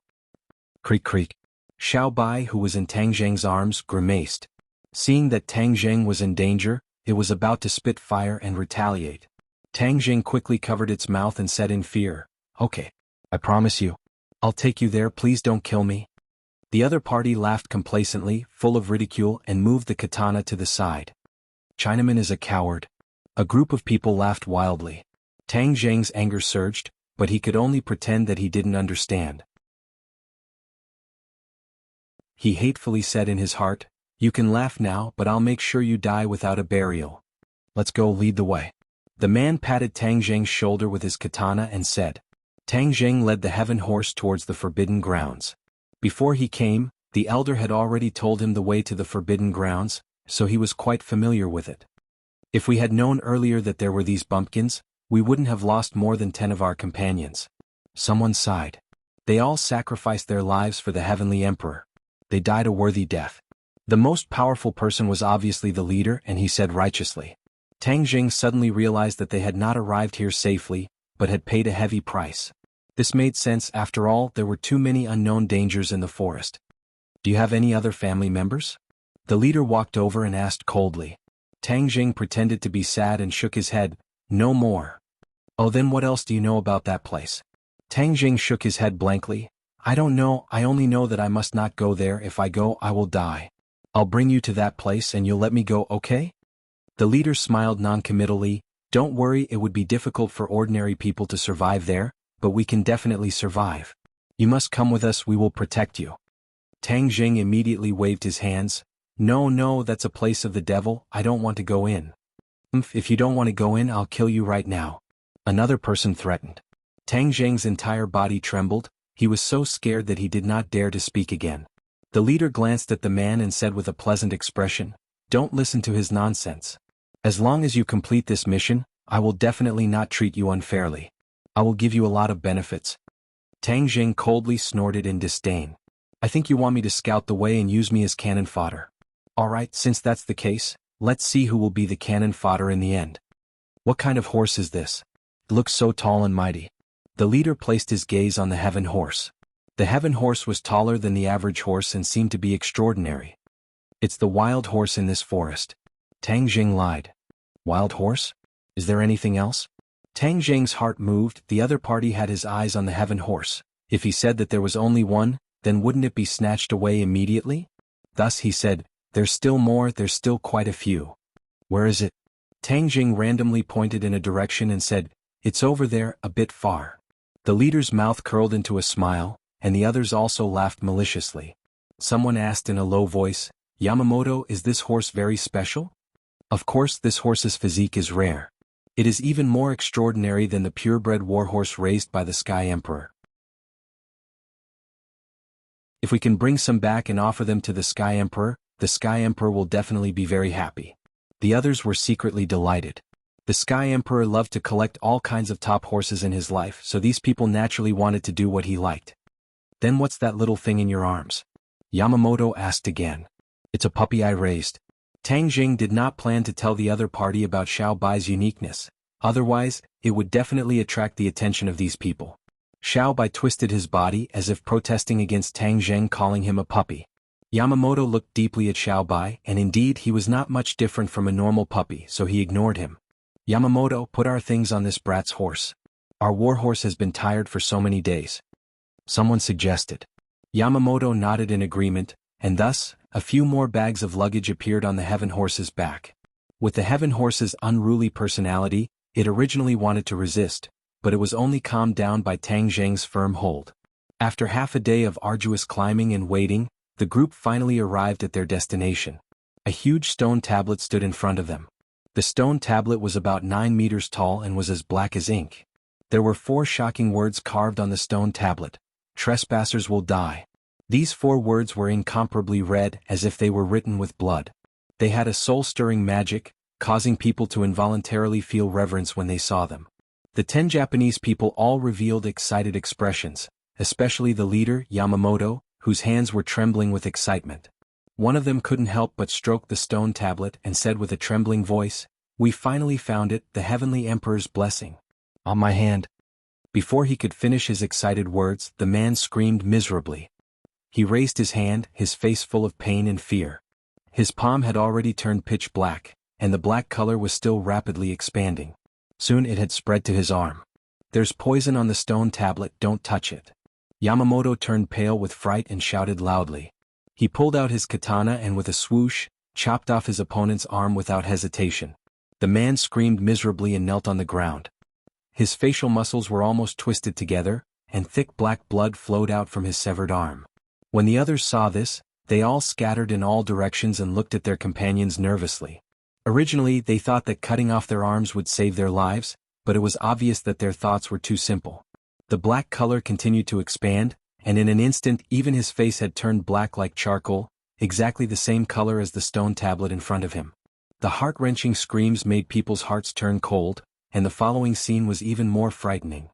Creak creak. Xiao Bai, who was in Tang Zheng's arms, grimaced. Seeing that Tang Zheng was in danger, it was about to spit fire and retaliate. Tang Zheng quickly covered its mouth and said in fear, "Okay, I promise you. I'll take you there, please don't kill me." The other party laughed complacently, full of ridicule, and moved the katana to the side. Chinaman is a coward. A group of people laughed wildly. Tang Zheng's anger surged, but he could only pretend that he didn't understand. He hatefully said in his heart, "You can laugh now, but I'll make sure you die without a burial. Let's go, lead the way." The man patted Tang Zheng's shoulder with his katana and said. Tang Zheng led the heaven horse towards the forbidden grounds. Before he came, the elder had already told him the way to the forbidden grounds, so he was quite familiar with it. If we had known earlier that there were these bumpkins, we wouldn't have lost more than 10 of our companions. Someone sighed. They all sacrificed their lives for the heavenly emperor. They died a worthy death. The most powerful person was obviously the leader, and he said righteously. Tang Zheng suddenly realized that they had not arrived here safely, but had paid a heavy price. This made sense. After all, there were too many unknown dangers in the forest. "Do you have any other family members?" The leader walked over and asked coldly. Tang Zheng pretended to be sad and shook his head. "No more." "Oh, then what else do you know about that place?" Tang Zheng shook his head blankly. "I don't know, I only know that I must not go there. If I go, I will die. I'll bring you to that place and you'll let me go, okay?" The leader smiled non-committally. "Don't worry, it would be difficult for ordinary people to survive there, but we can definitely survive. You must come with us, we will protect you." Tang Zheng immediately waved his hands. No, that's a place of the devil, I don't want to go in." If you don't want to go in, I'll kill you right now." Another person threatened. Tang Zheng's entire body trembled. He was so scared that he did not dare to speak again. The leader glanced at the man and said with a pleasant expression, "Don't listen to his nonsense. As long as you complete this mission, I will definitely not treat you unfairly. I will give you a lot of benefits." Tang Zheng coldly snorted in disdain. "I think you want me to scout the way and use me as cannon fodder. Alright, since that's the case, let's see who will be the cannon fodder in the end. What kind of horse is this? It looks so tall and mighty." The leader placed his gaze on the heaven horse. The heaven horse was taller than the average horse and seemed to be extraordinary. "It's the wild horse in this forest. Tang Jing lied. Wild horse? Is there anything else? Tang Jing's heart moved. The other party had his eyes on the heaven horse. If he said that there was only one, then wouldn't it be snatched away immediately? Thus he said, there's still more, there's still quite a few. Where is it? Tang Jing randomly pointed in a direction and said, it's over there, a bit far. The leader's mouth curled into a smile, and the others also laughed maliciously. Someone asked in a low voice, Yamamoto, is this horse very special? Of course, this horse's physique is rare. It is even more extraordinary than the purebred warhorse raised by the Sky Emperor. If we can bring some back and offer them to the Sky Emperor will definitely be very happy. The others were secretly delighted. The Sky Emperor loved to collect all kinds of top horses in his life, so these people naturally wanted to do what he liked. Then what's that little thing in your arms? Yamamoto asked again. It's a puppy I raised. Tang Jing did not plan to tell the other party about Xiao Bai's uniqueness, otherwise, it would definitely attract the attention of these people. Xiao Bai twisted his body as if protesting against Tang Jing calling him a puppy. Yamamoto looked deeply at Xiao Bai, and indeed he was not much different from a normal puppy, so he ignored him. Yamamoto, put our things on this brat's horse. Our warhorse has been tired for so many days. Someone suggested. Yamamoto nodded in agreement, and thus, a few more bags of luggage appeared on the heaven horse's back. With the heaven horse's unruly personality, it originally wanted to resist, but it was only calmed down by Tang Jing's firm hold. After half a day of arduous climbing and waiting, the group finally arrived at their destination. A huge stone tablet stood in front of them. The stone tablet was about 9 meters tall and was as black as ink. There were 4 shocking words carved on the stone tablet. Trespassers will die. These 4 words were incomparably red, as if they were written with blood. They had a soul-stirring magic, causing people to involuntarily feel reverence when they saw them. The 10 Japanese people all revealed excited expressions, especially the leader, Yamamoto, whose hands were trembling with excitement. One of them couldn't help but stroke the stone tablet and said with a trembling voice, we finally found it, the Heavenly Emperor's blessing. On my hand. Before he could finish his excited words, the man screamed miserably. He raised his hand, his face full of pain and fear. His palm had already turned pitch black, and the black color was still rapidly expanding. Soon it had spread to his arm. There's poison on the stone tablet, don't touch it. Yamamoto turned pale with fright and shouted loudly. He pulled out his katana and with a swoosh, chopped off his opponent's arm without hesitation. The man screamed miserably and knelt on the ground. His facial muscles were almost twisted together, and thick black blood flowed out from his severed arm. When the others saw this, they all scattered in all directions and looked at their companions nervously. Originally, they thought that cutting off their arms would save their lives, but it was obvious that their thoughts were too simple. The black color continued to expand, and in an instant even his face had turned black like charcoal, exactly the same color as the stone tablet in front of him. The heart-wrenching screams made people's hearts turn cold, and the following scene was even more frightening.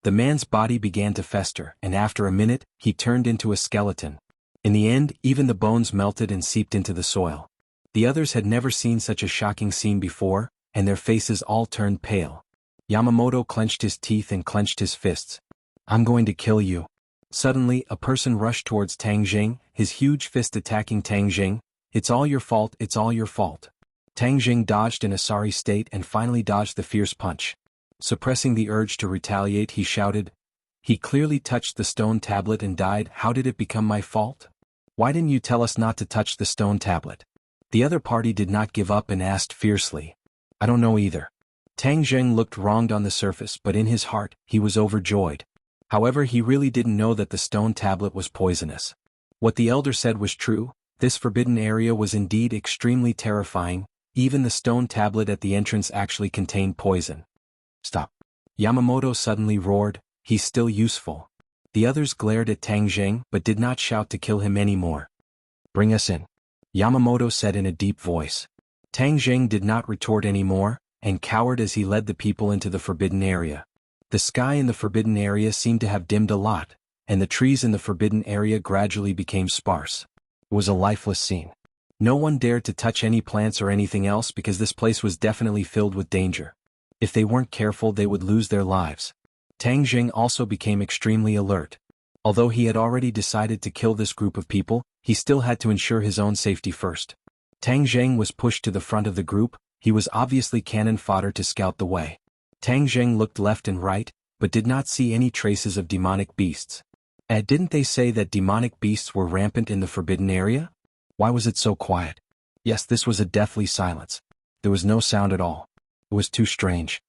The man's body began to fester, and after a minute, he turned into a skeleton. In the end, even the bones melted and seeped into the soil. The others had never seen such a shocking scene before, and their faces all turned pale. Yamamoto clenched his teeth and clenched his fists. I'm going to kill you. Suddenly, a person rushed towards Tang Jing, his huge fist attacking Tang Jing. It's all your fault, it's all your fault. Tang Jing dodged in a sorry state and finally dodged the fierce punch. Suppressing the urge to retaliate, he shouted, he clearly touched the stone tablet and died. How did it become my fault? Why didn't you tell us not to touch the stone tablet? The other party did not give up and asked fiercely. I don't know either. Tang Jing looked wronged on the surface, but in his heart, he was overjoyed. However, he really didn't know that the stone tablet was poisonous. What the elder said was true. This forbidden area was indeed extremely terrifying. Even the stone tablet at the entrance actually contained poison. Stop. Yamamoto suddenly roared, he's still useful. The others glared at Tang Jing but did not shout to kill him anymore. Bring us in. Yamamoto said in a deep voice. Tang Jing did not retort anymore, and cowered as he led the people into the forbidden area. The sky in the forbidden area seemed to have dimmed a lot, and the trees in the forbidden area gradually became sparse. It was a lifeless scene. No one dared to touch any plants or anything else because this place was definitely filled with danger. If they weren't careful, they would lose their lives. Tang Jing also became extremely alert. Although he had already decided to kill this group of people, he still had to ensure his own safety first. Tang Zheng was pushed to the front of the group. He was obviously cannon fodder to scout the way. Tang Zheng looked left and right, but did not see any traces of demonic beasts. Didn't they say that demonic beasts were rampant in the forbidden area? Why was it so quiet? Yes, this was a deathly silence. There was no sound at all. It was too strange.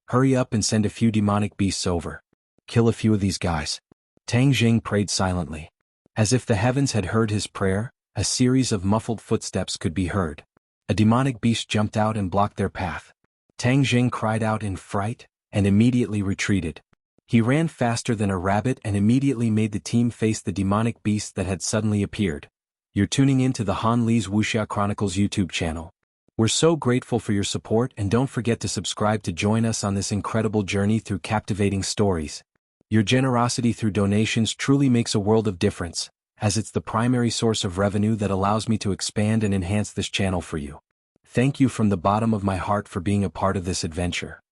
Hurry up and send a few demonic beasts over. Kill a few of these guys. Tang Zheng prayed silently. As if the heavens had heard his prayer, a series of muffled footsteps could be heard. A demonic beast jumped out and blocked their path. Tang Zheng cried out in fright, and immediately retreated. He ran faster than a rabbit and immediately made the team face the demonic beast that had suddenly appeared. You're tuning in to the Han Li's Wuxia Chronicles YouTube channel. We're so grateful for your support, and don't forget to subscribe to join us on this incredible journey through captivating stories. Your generosity through donations truly makes a world of difference, as it's the primary source of revenue that allows me to expand and enhance this channel for you. Thank you from the bottom of my heart for being a part of this adventure.